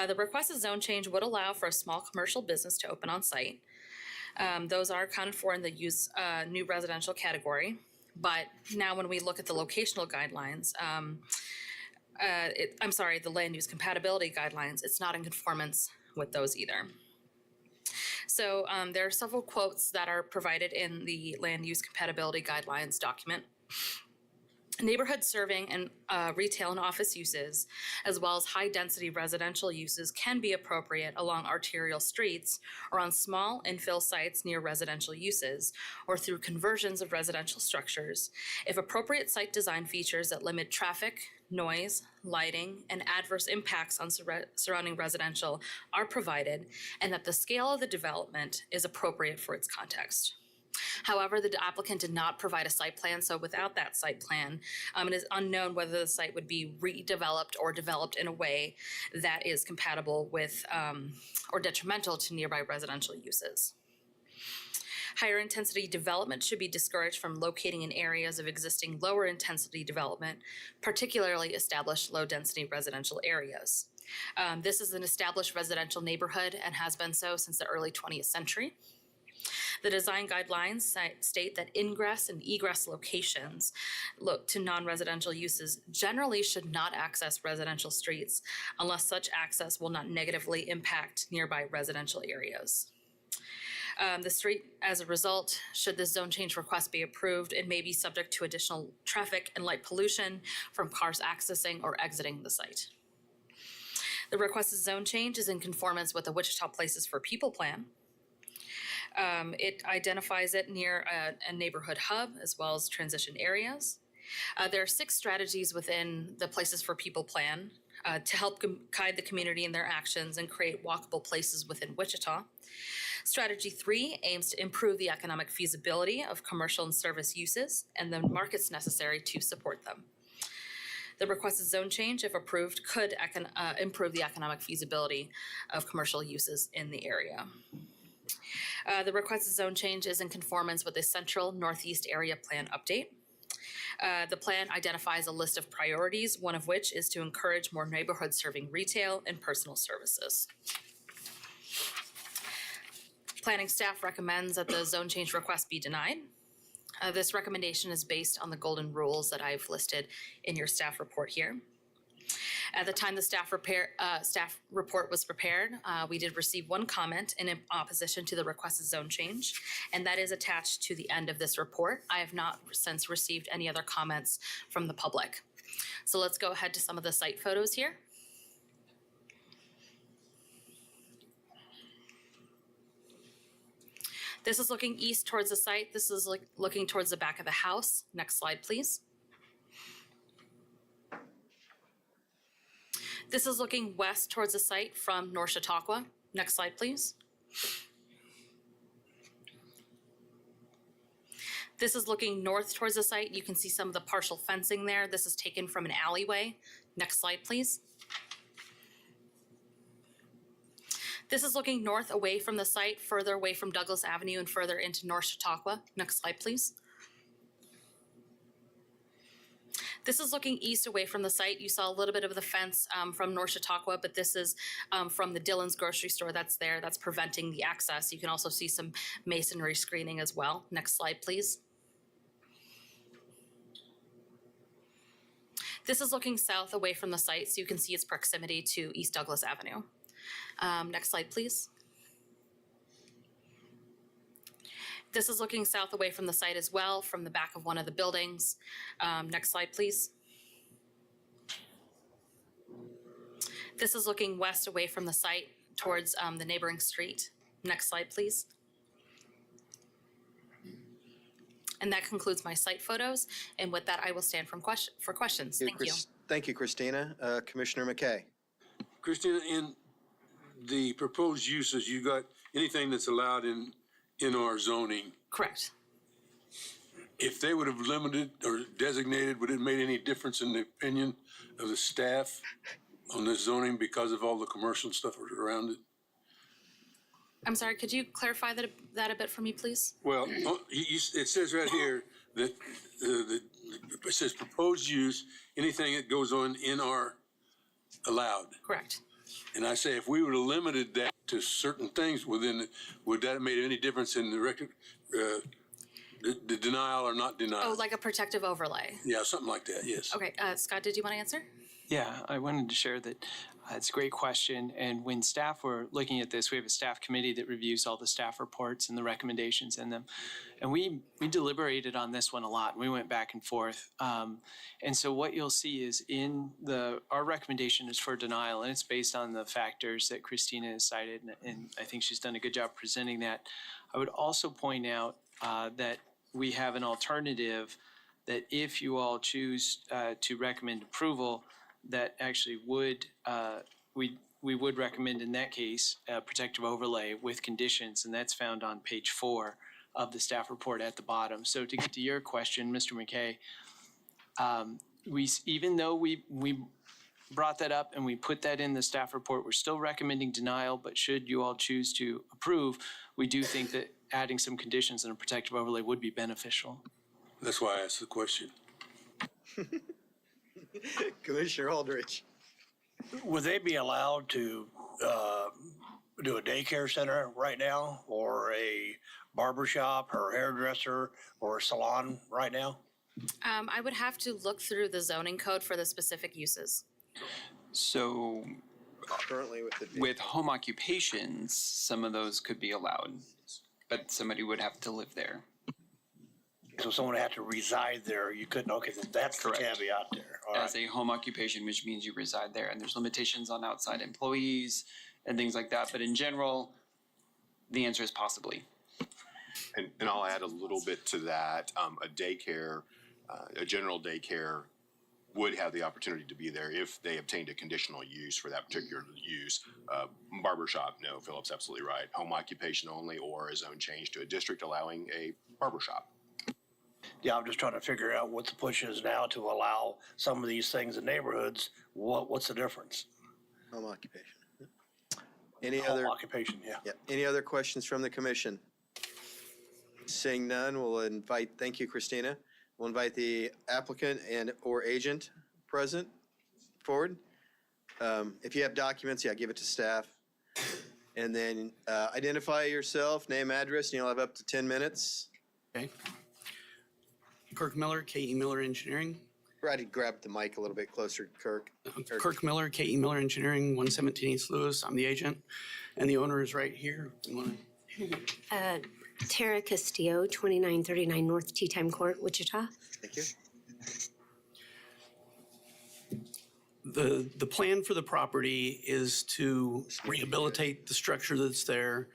[SPEAKER 14] The requested zone change would allow for a small commercial business to open on site. Those are accounted for in the new residential category. But now when we look at the locational guidelines, the land use compatibility guidelines, it's not in conformance with those either. So there are several quotes that are provided in the land use compatibility guidelines document. Neighborhood serving and retail and office uses, as well as high-density residential uses, can be appropriate along arterial streets or on small infill sites near residential uses, or through conversions of residential structures, if appropriate site design features that limit traffic, noise, lighting, and adverse impacts on surrounding residential are provided, and that the scale of the development is appropriate for its context. However, the applicant did not provide a site plan, so without that site plan, it is unknown whether the site would be redeveloped or developed in a way that is compatible with or detrimental to nearby residential uses. Higher intensity development should be discouraged from locating in areas of existing lower intensity development, particularly established low density residential areas. This is an established residential neighborhood and has been so since the early 20th century. The design guidelines state that ingress and egress locations to non-residential uses generally should not access residential streets unless such access will not negatively impact nearby residential areas. The street, as a result, should this zone change request be approved, it may be subject to additional traffic and light pollution from cars accessing or exiting the site. The requested zone change is in conformance with the Wichita Places for People Plan. It identifies it near a neighborhood hub as well as transition areas. There are 6 strategies within the Places for People plan to help guide the community in their actions and create walkable places within Wichita. Strategy 3 aims to improve the economic feasibility of commercial and service uses and the markets necessary to support them. The requested zone change, if approved, could improve the economic feasibility of commercial uses in the area. The requested zone change is in conformance with the Central Northeast Area Plan update. The plan identifies a list of priorities, one of which is to encourage more neighborhood serving retail and personal services. Planning staff recommends that the zone change request be denied. This recommendation is based on the golden rules that I've listed in your staff report here. At the time the staff report was prepared, we did receive one comment in opposition to the requested zone change, and that is attached to the end of this report. I have not since received any other comments from the public. So let's go ahead to some of the site photos here. This is looking east towards the site. This is looking towards the back of the house. Next slide, please. This is looking west towards the site from North Chautauqua. Next slide, please. This is looking north towards the site. You can see some of the partial fencing there. This is taken from an alleyway. Next slide, please. This is looking north away from the site, further away from Douglas Avenue and further into North Chautauqua. Next slide, please. This is looking east away from the site. You saw a little bit of the fence from North Chautauqua, but this is from the Dillon's grocery store that's there. That's preventing the access. You can also see some masonry screening as well. Next slide, please. This is looking south away from the site, so you can see its proximity to East Douglas Avenue. Next slide, please. This is looking south away from the site as well, from the back of one of the buildings. Next slide, please. This is looking west away from the site towards the neighboring street. Next slide, please. And that concludes my site photos. And with that, I will stand for questions. Thank you.
[SPEAKER 1] Thank you, Christina. Commissioner McKay.
[SPEAKER 3] Christina, in the proposed uses, you got anything that's allowed in our zoning?
[SPEAKER 14] Correct.
[SPEAKER 3] If they would have limited or designated, would it made any difference in the opinion of the staff on this zoning because of all the commercial stuff around it?
[SPEAKER 14] I'm sorry, could you clarify that a bit for me, please?
[SPEAKER 3] Well, it says right here that it says proposed use, anything that goes on in our allowed.
[SPEAKER 14] Correct.
[SPEAKER 3] And I say, if we would have limited that to certain things within, would that have made any difference in the record, the denial or not denial?
[SPEAKER 14] Oh, like a protective overlay?
[SPEAKER 3] Yeah, something like that, yes.
[SPEAKER 14] Okay, Scott, did you want to answer?
[SPEAKER 4] Yeah, I wanted to share that it's a great question. And when staff were looking at this, we have a staff committee that reviews all the staff reports and the recommendations in them. And we deliberated on this one a lot. We went back and forth. And so what you'll see is our recommendation is for denial, and it's based on the factors that Christina has cited. And I think she's done a good job presenting that. I would also point out that we have an alternative that if you all choose to recommend approval, that actually would, we would recommend in that case, a protective overlay with conditions, and that's found on page 4 of the staff report at the bottom. So to get to your question, Mr. McKay, even though we brought that up and we put that in the staff report, we're still recommending denial, but should you all choose to approve, we do think that adding some conditions and a protective overlay would be beneficial.
[SPEAKER 3] That's why I asked the question.
[SPEAKER 1] Commissioner Aldrich.
[SPEAKER 2] Would they be allowed to do a daycare center right now, or a barber shop, or hairdresser, or a salon right now?
[SPEAKER 14] I would have to look through the zoning code for the specific uses.
[SPEAKER 6] So
[SPEAKER 1] Currently
[SPEAKER 6] with home occupations, some of those could be allowed, but somebody would have to live there.
[SPEAKER 2] So someone had to reside there, you couldn't, okay, that's the
[SPEAKER 6] Correct.
[SPEAKER 2] caveat there. All
[SPEAKER 6] As
[SPEAKER 2] right.
[SPEAKER 6] a home occupation, which means you reside there, and there's limitations on outside employees and things like that. But in general, the answer is possibly.
[SPEAKER 16] And I'll add a little bit to that. A daycare, a general daycare would have the opportunity to be there if they obtained a conditional use for that particular use. Barbershop, no, Philip's absolutely right. Home occupation only, or a zone change to a district allowing a barbershop.
[SPEAKER 2] Yeah, I'm just trying to figure out what the push is now to allow some of these things in neighborhoods. What's the difference?
[SPEAKER 1] Home occupation. Any
[SPEAKER 2] Home
[SPEAKER 1] other
[SPEAKER 2] occupation, yeah.
[SPEAKER 1] Any other questions from the commission? Seeing none, thank you, Christina. We'll invite the applicant and or agent present forward. If you have documents, give it to staff. And then identify yourself, name, address, and you'll have up to 10 minutes.
[SPEAKER 18] Okay. Kirk Miller, K.E. Miller Engineering.
[SPEAKER 1] Brady, grab the mic a little bit closer, Kirk.
[SPEAKER 23] Kirk Miller, K.E. Miller Engineering, 117 East Louis. I'm the agent, and the owner is right here. You wanna-
[SPEAKER 7] Tara Castillo, 2939 North Tea Time Court, Wichita.
[SPEAKER 1] Thank you.
[SPEAKER 23] The plan for the property is to rehabilitate the structure that's there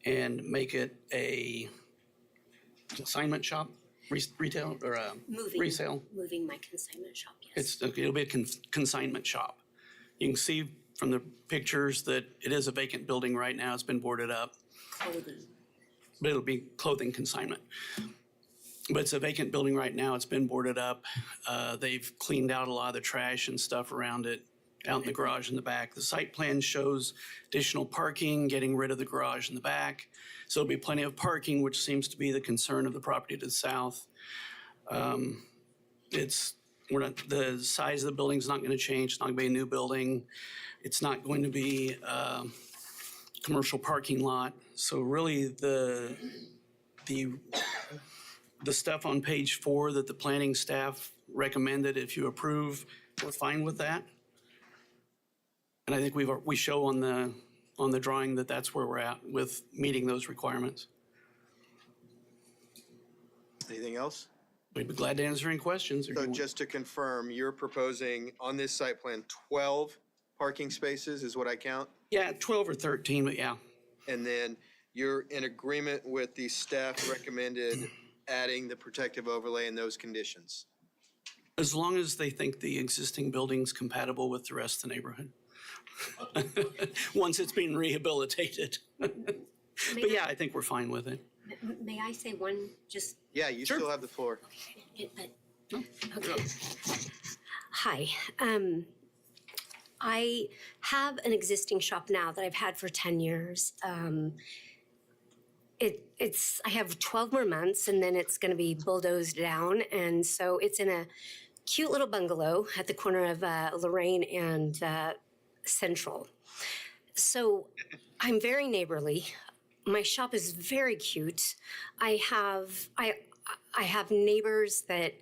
[SPEAKER 23] and make it a consignment shop, retail, or a resale.
[SPEAKER 7] Moving my consignment shop, yes.
[SPEAKER 23] It'll be a consignment shop. You can see from the pictures that it is a vacant building right now. It's been boarded up,
[SPEAKER 7] Clothing.
[SPEAKER 23] but it'll be clothing consignment. But it's a vacant building right now. It's been boarded up. They've cleaned out a lot of the trash and stuff around it, out in the garage in the back. The site plan shows additional parking, getting rid of the garage in the back. So there'll be plenty of parking, which seems to be the concern of the property to the south. The size of the building's not going to change. It's not going to be a new building. It's not going to be a commercial parking lot. So really the stuff on page 4 that the planning staff recommended, if you approve, we're fine with that. And I think we show on the drawing that that's where we're at with meeting those requirements.
[SPEAKER 1] Anything else?
[SPEAKER 23] We'd be glad to answer any questions.
[SPEAKER 1] So just to confirm, you're proposing on this site plan 12 parking spaces is what I count?
[SPEAKER 23] Yeah, 12 or 13, but yeah.
[SPEAKER 1] And then you're in agreement with the staff recommended adding the protective overlay in those conditions?
[SPEAKER 23] As long as they think the existing building's compatible with the rest of the neighborhood. Once it's been rehabilitated. But yeah, I think we're fine with it.
[SPEAKER 7] May I say one, just?
[SPEAKER 1] Yeah, you still have the floor.
[SPEAKER 7] Okay. Hi, I have an existing shop now that I've had for 10 years. I have 12 more months and then it's gonna be bulldozed down. And so it's in a cute little bungalow at the corner of Lorraine and Central. So I'm very neighborly. My shop is very cute. I have neighbors that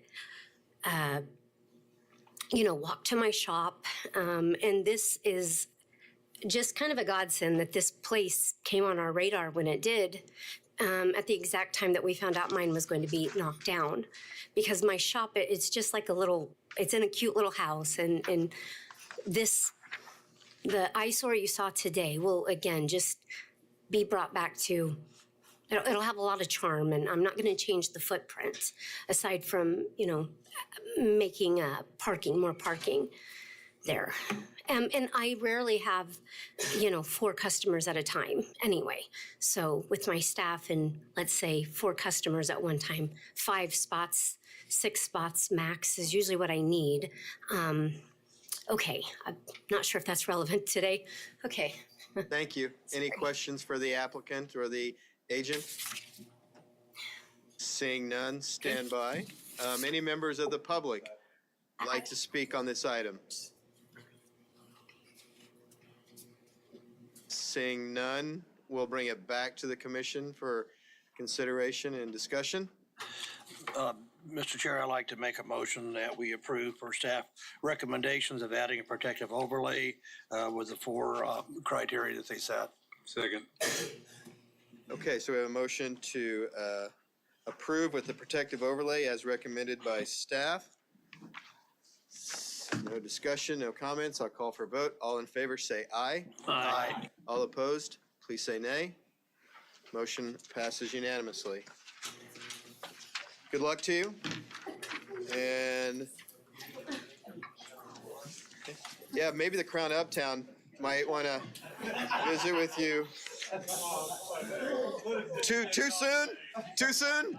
[SPEAKER 7] walk to my shop. And this is just kind of a godsend that this place came on our radar when it did, at the exact time that we found out mine was going to be knocked down. Because my shop, it's just like it's in a cute little house. And the eyesore you saw today will, again, just be brought back to, it'll have a lot of charm. And I'm not going to change the footprint, aside from, making more parking there. And I rarely have, 4 customers at a time anyway. So with my staff and let's say 4 customers at one time, 5 spots, 6 spots max is usually what I need. Okay, I'm not sure if that's relevant today. Okay.
[SPEAKER 1] Thank you. Any questions for the applicant or the agent? Seeing none, stand by. Any members of the public like to speak on this item? Seeing none, we'll bring it back to the commission for consideration and discussion.
[SPEAKER 2] Mr. Chair, I'd like to make a motion that we approve for staff recommendations of adding a protective overlay with the 4 criteria that they set.
[SPEAKER 3] Second.
[SPEAKER 1] Okay, so we have a motion to approve with the protective overlay as recommended by staff. No discussion, no comments. I'll call for a vote. All in favor, say aye.
[SPEAKER 2] Aye.
[SPEAKER 1] All opposed, please say nay. Motion passes unanimously. Good luck to you. And yeah, maybe the Crown Uptown might want to visit with you. Too soon? Too soon?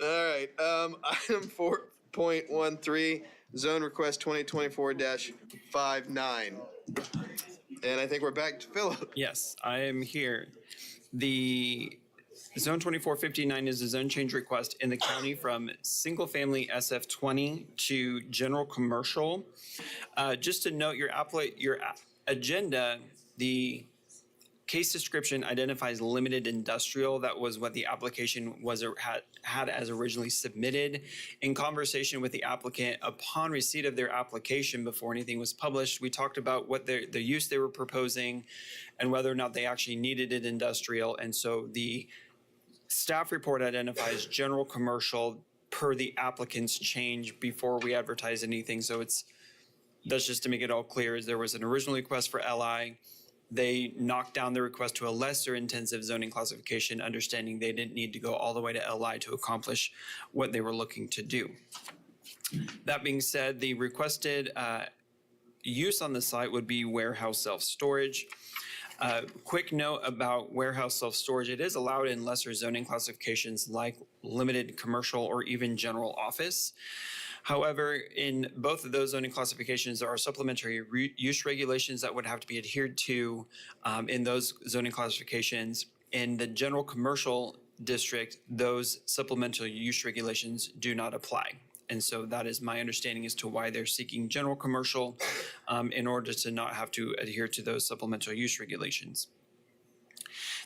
[SPEAKER 1] All right. Item 4.13, zone request 2024-59. And I think we're back to Philip.
[SPEAKER 15] Yes, I am here. The Zone 2459 is a zone change request in the county from single-family SF20 to general commercial. Just to note your agenda, the case description identifies limited industrial. That was what the application had as originally submitted. In conversation with the applicant, upon receipt of their application, before anything was published, we talked about what the use they were proposing and whether or not they actually needed it industrial. And so the staff report identifies general commercial per the applicant's change before we advertise anything. So that's just to make it all clear, is there was an original request for LI. They knocked down the request to a lesser intensive zoning classification, understanding they didn't need to go all the way to LI to accomplish what they were looking to do. That being said, the requested use on the site would be warehouse self-storage. Quick note about warehouse self-storage. It is allowed in lesser zoning classifications like limited commercial or even general office. However, in both of those zoning classifications, there are supplementary use regulations that would have to be adhered to in those zoning classifications. In the general commercial district, those supplemental use regulations do not apply. And so that is my understanding as to why they're seeking general commercial in order to not have to adhere to those supplemental use regulations.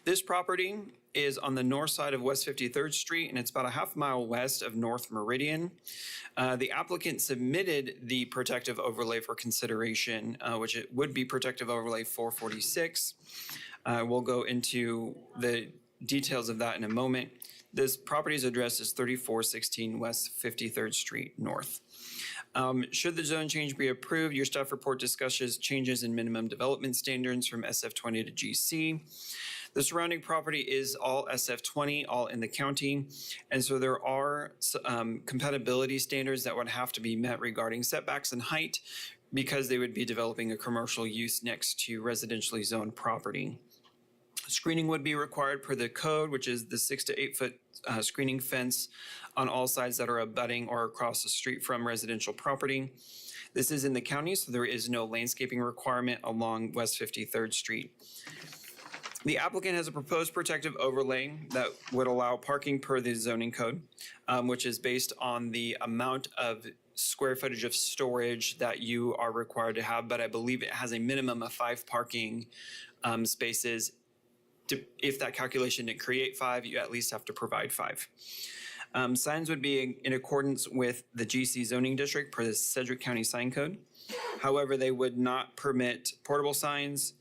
[SPEAKER 15] This property is on the north side of West 53rd Street, and it's about a half mile west of North Meridian. The applicant submitted the protective overlay for consideration, which it would be protective overlay 446. We'll go into the details of that in a moment. This property's address is 3416 West 53rd Street North. Should the zone change be approved, your staff report discusses changes in minimum development standards from SF20 to GC. The surrounding property is all SF20, all in the county. And so there are compatibility standards that would have to be met regarding setbacks and height because they would be developing a commercial use next to residentially zoned property. Screening would be required per the code, which is the 6 to 8 foot screening fence on all sides that are abutting or across the street from residential property. This is in the county, so there is no landscaping requirement along West 53rd Street. The applicant has a proposed protective overlay that would allow parking per the zoning code, which is based on the amount of square footage of storage that you are required to have, but I believe it has a minimum of 5 parking spaces. If that calculation didn't create 5, you at least have to provide 5. Signs would be in accordance with the GC zoning district per the Sedgwick County sign code. However, they would not permit portable signs,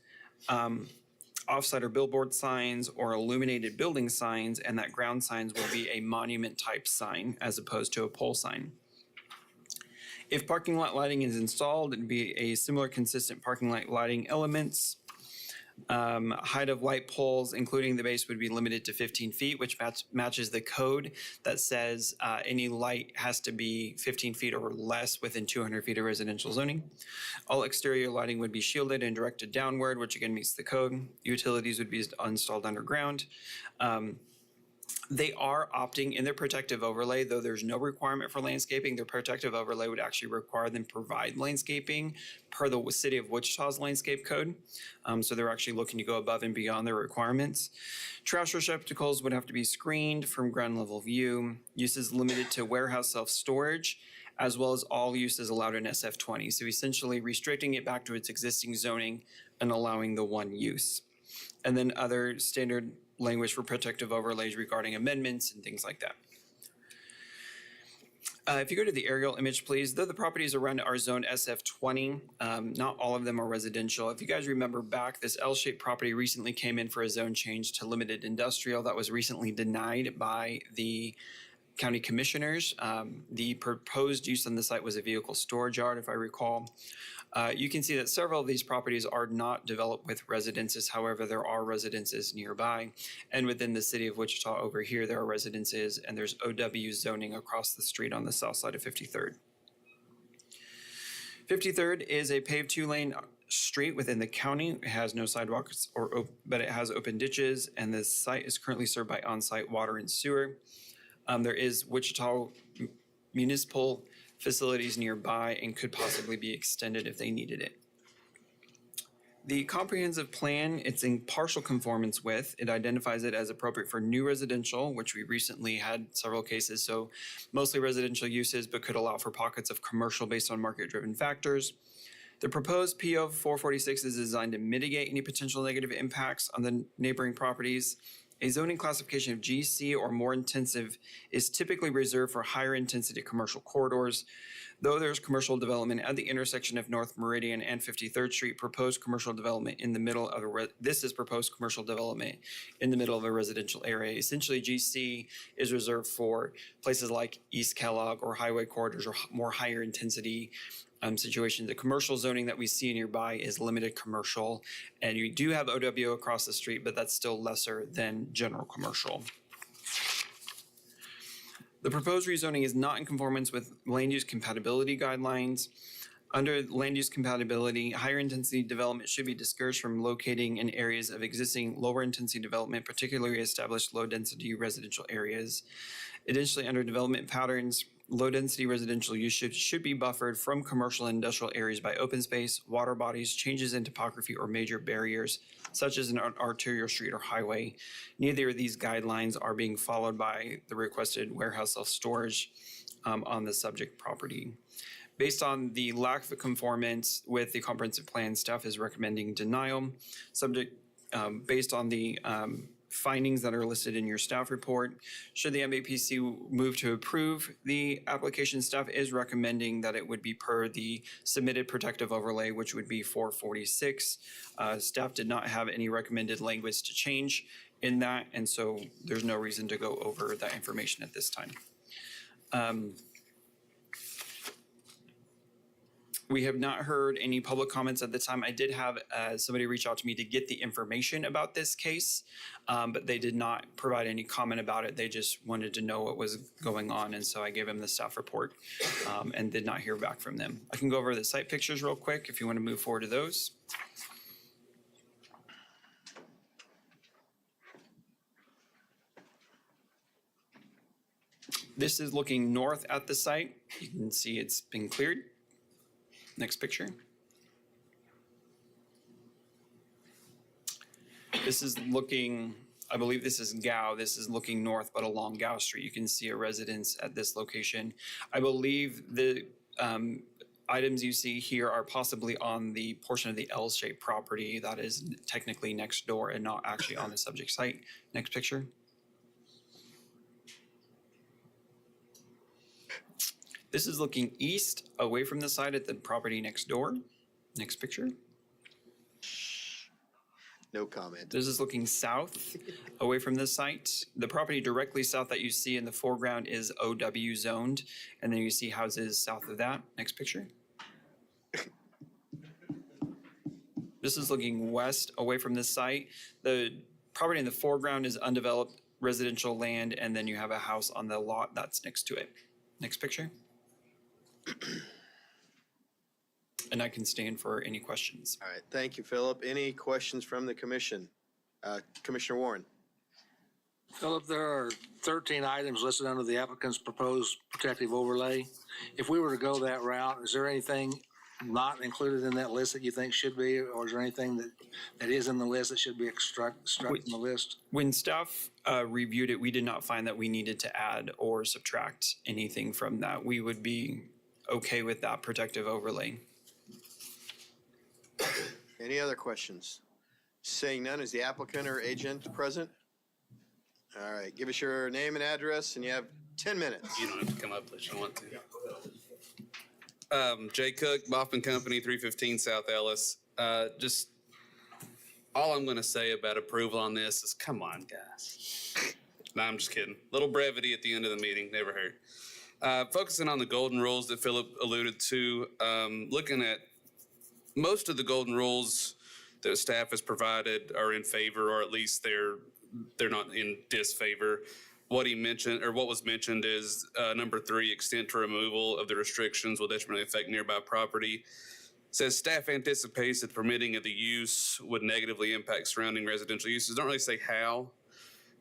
[SPEAKER 15] off-site or billboard signs, or illuminated building signs, and that ground signs will be a monument type sign as opposed to a pole sign. If parking lot lighting is installed, it'd be a similar consistent parking lot lighting elements. Height of light poles, including the base, would be limited to 15 feet, which matches the code that says any light has to be 15 feet or less within 200 feet of residential zoning. All exterior lighting would be shielded and directed downward, which again meets the code. Utilities would be installed underground. They are opting in their protective overlay, though there's no requirement for landscaping. Their protective overlay would actually require them to provide landscaping per the city of Wichita's landscape code. So they're actually looking to go above and beyond their requirements. Trash receptacles would have to be screened from ground level view. Uses limited to warehouse self-storage, as well as all uses allowed in SF20. So essentially restricting it back to its existing zoning and allowing the one use. And then other standard language for protective overlays regarding amendments and things like that. If you go to the aerial image, please, though the properties around are zoned SF20, not all of them are residential. If you guys remember back, this L-shaped property recently came in for a zone change to limited industrial that was recently denied by the county commissioners. The proposed use on the site was a vehicle storage yard, if I recall. You can see that several of these properties are not developed with residences. However, there are residences nearby. And within the city of Wichita over here, there are residences, and there's OW zoning across the street on the south side of 53rd. 53rd is a paved 2-lane street within the county. It has no sidewalks, but it has open ditches, and the site is currently served by on-site water and sewer. There is Wichita municipal facilities nearby and could possibly be extended if they needed it. The comprehensive plan, it's in partial conformance with. It identifies it as appropriate for new residential, which we recently had several cases, so mostly residential uses, but could allow for pockets of commercial based on market-driven factors. The proposed PO 446 is designed to mitigate any potential negative impacts on the neighboring properties. A zoning classification of GC or more intensive is typically reserved for higher intensity commercial corridors. Though there's commercial development at the intersection of North Meridian and 53rd Street, proposed commercial development in the middle of this is proposed commercial development in the middle of a residential area. Essentially, GC is reserved for places like East Kellogg or highway corridors or more higher intensity situations. The commercial zoning that we see nearby is limited commercial, and you do have OWO across the street, but that's still lesser than general commercial. The proposed rezoning is not in conformance with land use compatibility guidelines. Under land use compatibility, higher intensity development should be discouraged from locating in areas of existing lower intensity development, particularly established low density residential areas. Additionally, under development patterns, low density residential use should be buffered from commercial and industrial areas by open space, water bodies, changes in topography, or major barriers, such as an arterial street or highway. Neither of these guidelines are being followed by the requested warehouse self-storage on the subject property. Based on the lack of conformance with the comprehensive plan, staff is recommending denial. Based on the findings that are listed in your staff report. Should the MAPC move to approve the application, staff is recommending that it would be per the submitted protective overlay, which would be 446. Staff did not have any recommended language to change in that, and so there's no reason to go over that information at this time. We have not heard any public comments at the time. I did have somebody reach out to me to get the information about this case, but they did not provide any comment about it. They just wanted to know what was going on, and so I gave them the staff report and did not hear back from them. I can go over the site pictures real quick if you want to move forward to those. This is looking north at the site. You can see it's been cleared. Next picture. This is looking, I believe this is Gow. This is looking north, but along Gow Street. You can see a residence at this location. I believe the items you see here are possibly on the portion of the L-shaped property that is technically next door and not actually on the subject site. Next picture. This is looking east away from the site at the property next door. Next picture.
[SPEAKER 1] No comment.
[SPEAKER 15] This is looking south away from the site. The property directly south that you see in the foreground is OW zoned, and then you see houses south of that. Next picture. This is looking west away from the site. The property in the foreground is undeveloped residential land, and then you have a house on the lot that's next to it. Next picture. And I can stand for any questions.
[SPEAKER 1] All right, thank you, Philip. Any questions from the commission? Commissioner Warren.
[SPEAKER 2] Philip, there are 13 items listed under the applicant's proposed protective overlay. If we were to go that route, is there anything not included in that list that you think should be, or is there anything that is in the list that should be struck from the list?
[SPEAKER 15] When staff reviewed it, we did not find that we needed to add or subtract anything from that. We would be okay with that protective overlay.
[SPEAKER 1] Any other questions? Seeing none, is the applicant or agent present? All right, give us your name and address, and you have 10 minutes.
[SPEAKER 5] You don't have to come up unless you want to. Jay Cook, Boffin Company, 315 South Ellis. Just all I'm going to say about approval on this is, come on, guys. No, I'm just kidding. Little brevity at the end of the meeting, never hurt. Focusing on the golden rules that Philip alluded to, looking at most of the golden rules that staff has provided are in favor, or at least they're not in disfavor. What he mentioned, or what was mentioned, is number 3, extent to removal of the restrictions will detrimentally affect nearby property. Says staff anticipates that the permitting of the use would negatively impact surrounding residential uses. Don't really say how.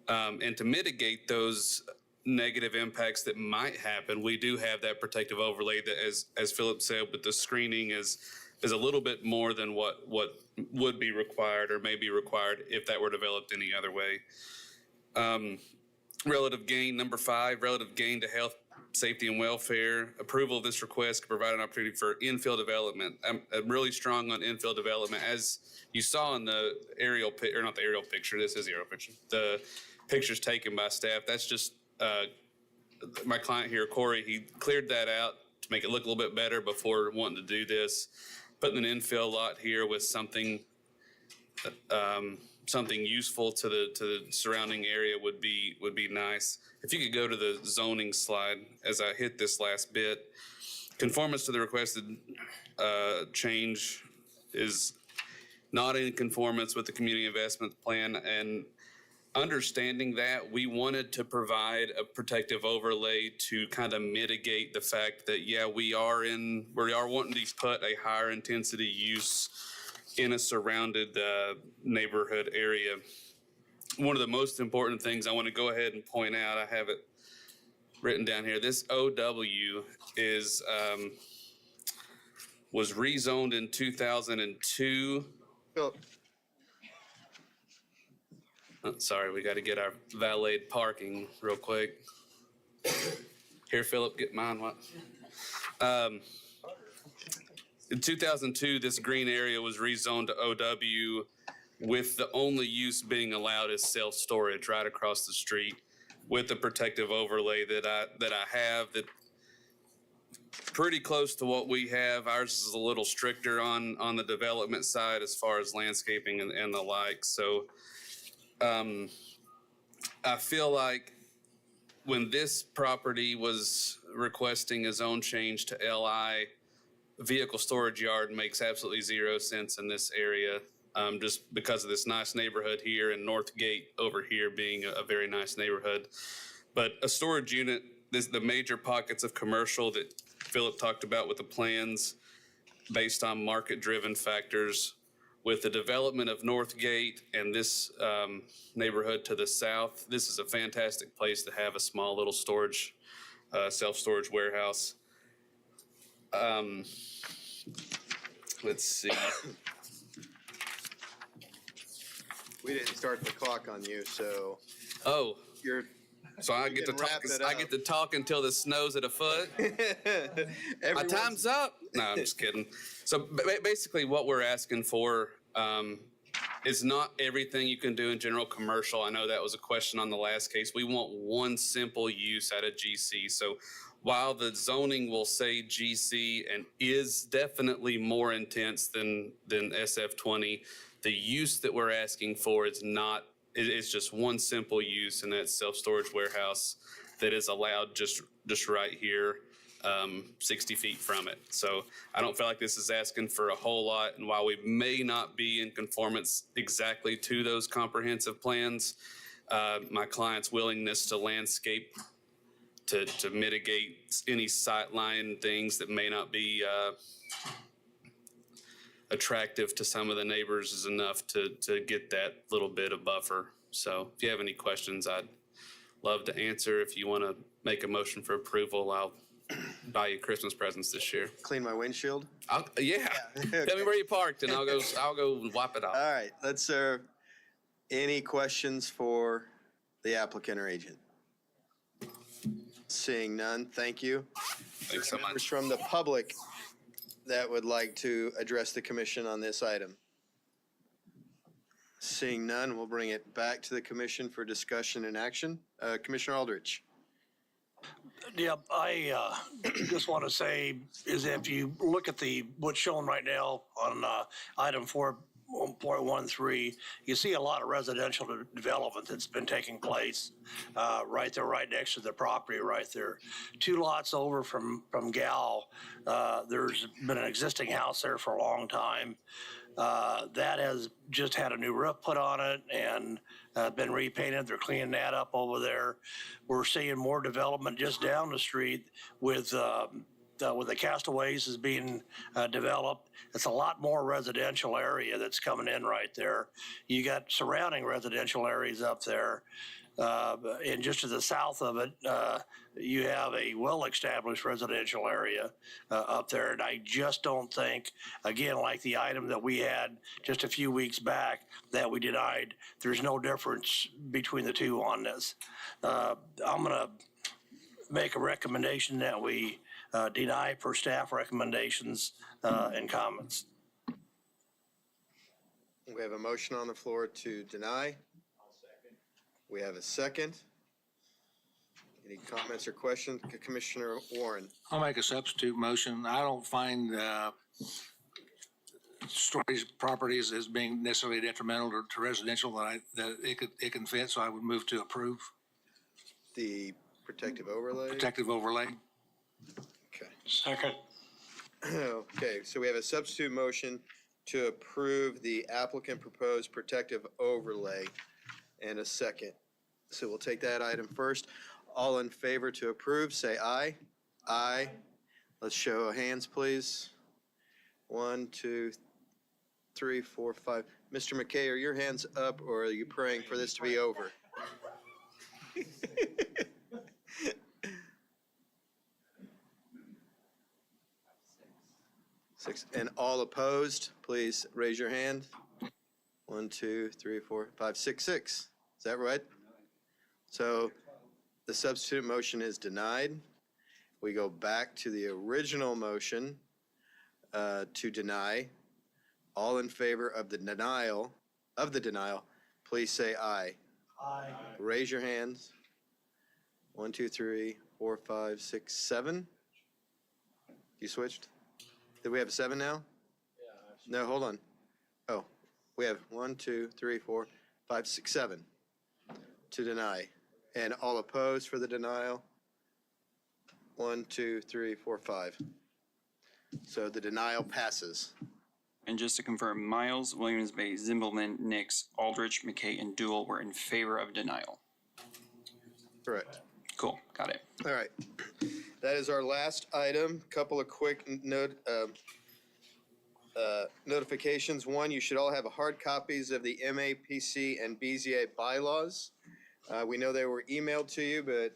[SPEAKER 5] And to mitigate those negative impacts that might happen, we do have that protective overlay that, as Philip said, with the screening is a little bit more than what would be required or may be required if that were developed any other way. Relative gain, number 5, relative gain to health safety and welfare. Approval of this request could provide an opportunity for infill development. I'm really strong on infill development. As you saw in the aerial, or not the aerial picture, this is the aerial picture. The pictures taken by staff, that's just my client here, Corey, he cleared that out to make it look a little bit better before wanting to do this. Putting an infill lot here with something something useful to the surrounding area would be nice. If you could go to the zoning slide as I hit this last bit. Conformance to the requested change is not in conformance with the community investment plan, and understanding that, we wanted to provide a protective overlay to kind of mitigate the fact that, yeah, we are wanting to put a higher intensity use in a surrounded neighborhood area. One of the most important things I want to go ahead and point out, I have it written down here. This OW was rezoned in 2002.
[SPEAKER 1] Philip.
[SPEAKER 5] Oh, sorry, we got to get our valeted parking real quick. Here, Philip, get mine. What? In 2002, this green area was rezoned to OW, with the only use being allowed is self-storage right across the street, with the protective overlay that I have that pretty close to what we have. Ours is a little stricter on the development side as far as landscaping and the like. So I feel like when this property was requesting a zone change to LI, vehicle storage yard makes absolutely zero sense in this area, just because of this nice neighborhood here and North Gate over here being a very nice neighborhood. But a storage unit, the major pockets of commercial that Philip talked about with the plans based on market-driven factors, with the development of North Gate and this neighborhood to the south, this is a fantastic place to have a small little storage, self-storage warehouse. Let's see.
[SPEAKER 1] We didn't start the clock on you, so.
[SPEAKER 5] Oh.
[SPEAKER 1] You're.
[SPEAKER 5] So I get to talk. I get to talk until the snow's at a foot. My time's up. No, I'm just kidding. So basically, what we're asking for is not everything you can do in general commercial. I know that was a question on the last case. We want one simple use out of GC. So while the zoning will say GC and is definitely more intense than SF20, the use that we're asking for is not. It's just one simple use, and that's self-storage warehouse that is allowed just right here, 60 feet from it. So I don't feel like this is asking for a whole lot. And while we may not be in conformance exactly to those comprehensive plans, my client's willingness to landscape to mitigate any sightline things that may not be attractive to some of the neighbors is enough to get that little bit of buffer. So if you have any questions, I'd love to answer. If you want to make a motion for approval, I'll buy you Christmas presents this year.
[SPEAKER 1] Clean my windshield?
[SPEAKER 5] Yeah. Tell me where you parked and I'll go wipe it off.
[SPEAKER 1] All right, let's any questions for the applicant or agent? Seeing none, thank you.
[SPEAKER 5] Thanks so much.
[SPEAKER 1] Members from the public that would like to address the commission on this item? Seeing none, we'll bring it back to the commission for discussion and action. Commissioner Aldrich.
[SPEAKER 2] Yeah, I just want to say is if you look at what's shown right now on item 4.13, you see a lot of residential development that's been taking place right there, right next to the property right there. 2 lots over from Gal, there's been an existing house there for a long time. That has just had a new roof put on it and been repainted. They're cleaning that up over there. We're seeing more development just down the street with the Castaways is being developed. It's a lot more residential area that's coming in right there. You got surrounding residential areas up there. And just to the south of it, you have a well-established residential area up there. And I just don't think, again, like the item that we had just a few weeks back that we denied, there's no difference between the two on this. I'm going to make a recommendation that we deny per staff recommendations and comments.
[SPEAKER 1] We have a motion on the floor to deny. We have a second. Any comments or questions? Commissioner Warren?
[SPEAKER 3] I'll make a substitute motion. I don't find storage properties as being necessarily detrimental to residential that it can fit, so I would move to approve.
[SPEAKER 1] The protective overlay?
[SPEAKER 3] Protective overlay.
[SPEAKER 1] Okay.
[SPEAKER 12] Second.
[SPEAKER 1] Okay, so we have a substitute motion to approve the applicant proposed protective overlay and a second. So we'll take that item first. All in favor to approve, say aye. Aye. Let's show of hands, please. 1, 2, 3, 4, 5. Mr. McKay, are your hands up or are you praying for this to be over? Six. And all opposed, please raise your hand. 1, 2, 3, 4, 5, 6, 6. Is that right? So the substitute motion is denied. We go back to the original motion to deny. All in favor of the denial, please say aye.
[SPEAKER 21] Aye.
[SPEAKER 1] Raise your hands. 1, 2, 3, 4, 5, 6, 7. You switched? Did we have 7 now? Yeah. No, hold on. Oh, we have 1, 2, 3, 4, 5, 6, 7 to deny. And all opposed for the denial? 1, 2, 3, 4, 5. So the denial passes.
[SPEAKER 6] And just to confirm, Miles, Williams Bay, Zimbelman, Nix, Aldrich, McKay, and Dool were in favor of denial.
[SPEAKER 1] Correct.
[SPEAKER 6] Cool, got it.
[SPEAKER 1] All right. That is our last item. Couple of quick notifications. One, you should all have hard copies of the MAPC and BZA bylaws. We know they were emailed to you, but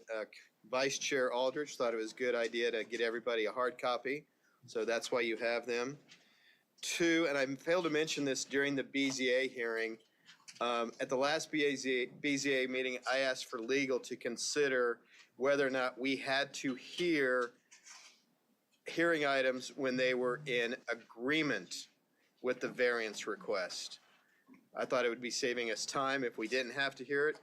[SPEAKER 1] Vice Chair Aldrich thought it was a good idea to get everybody a hard copy. So that's why you have them. 2, and I failed to mention this during the BZA hearing. At the last BZA meeting, I asked for legal to consider whether or not we had to hear hearing items when they were in agreement with the variance request. I thought it would be saving us time if we didn't have to hear it.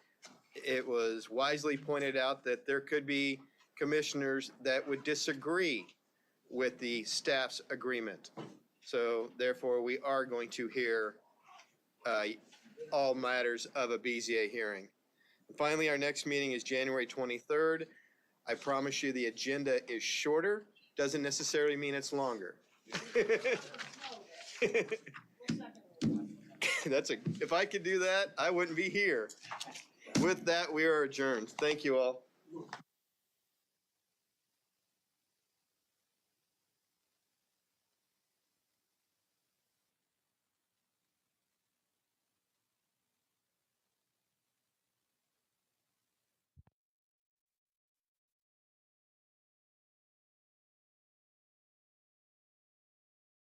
[SPEAKER 1] It was wisely pointed out that there could be commissioners that would disagree with the staff's agreement. So therefore, we are going to hear all matters of a BZA hearing. And finally, our next meeting is January 23rd. I promise you the agenda is shorter. Doesn't necessarily mean it's longer. If I could do that, I wouldn't be here. With that, we are adjourned. Thank you all.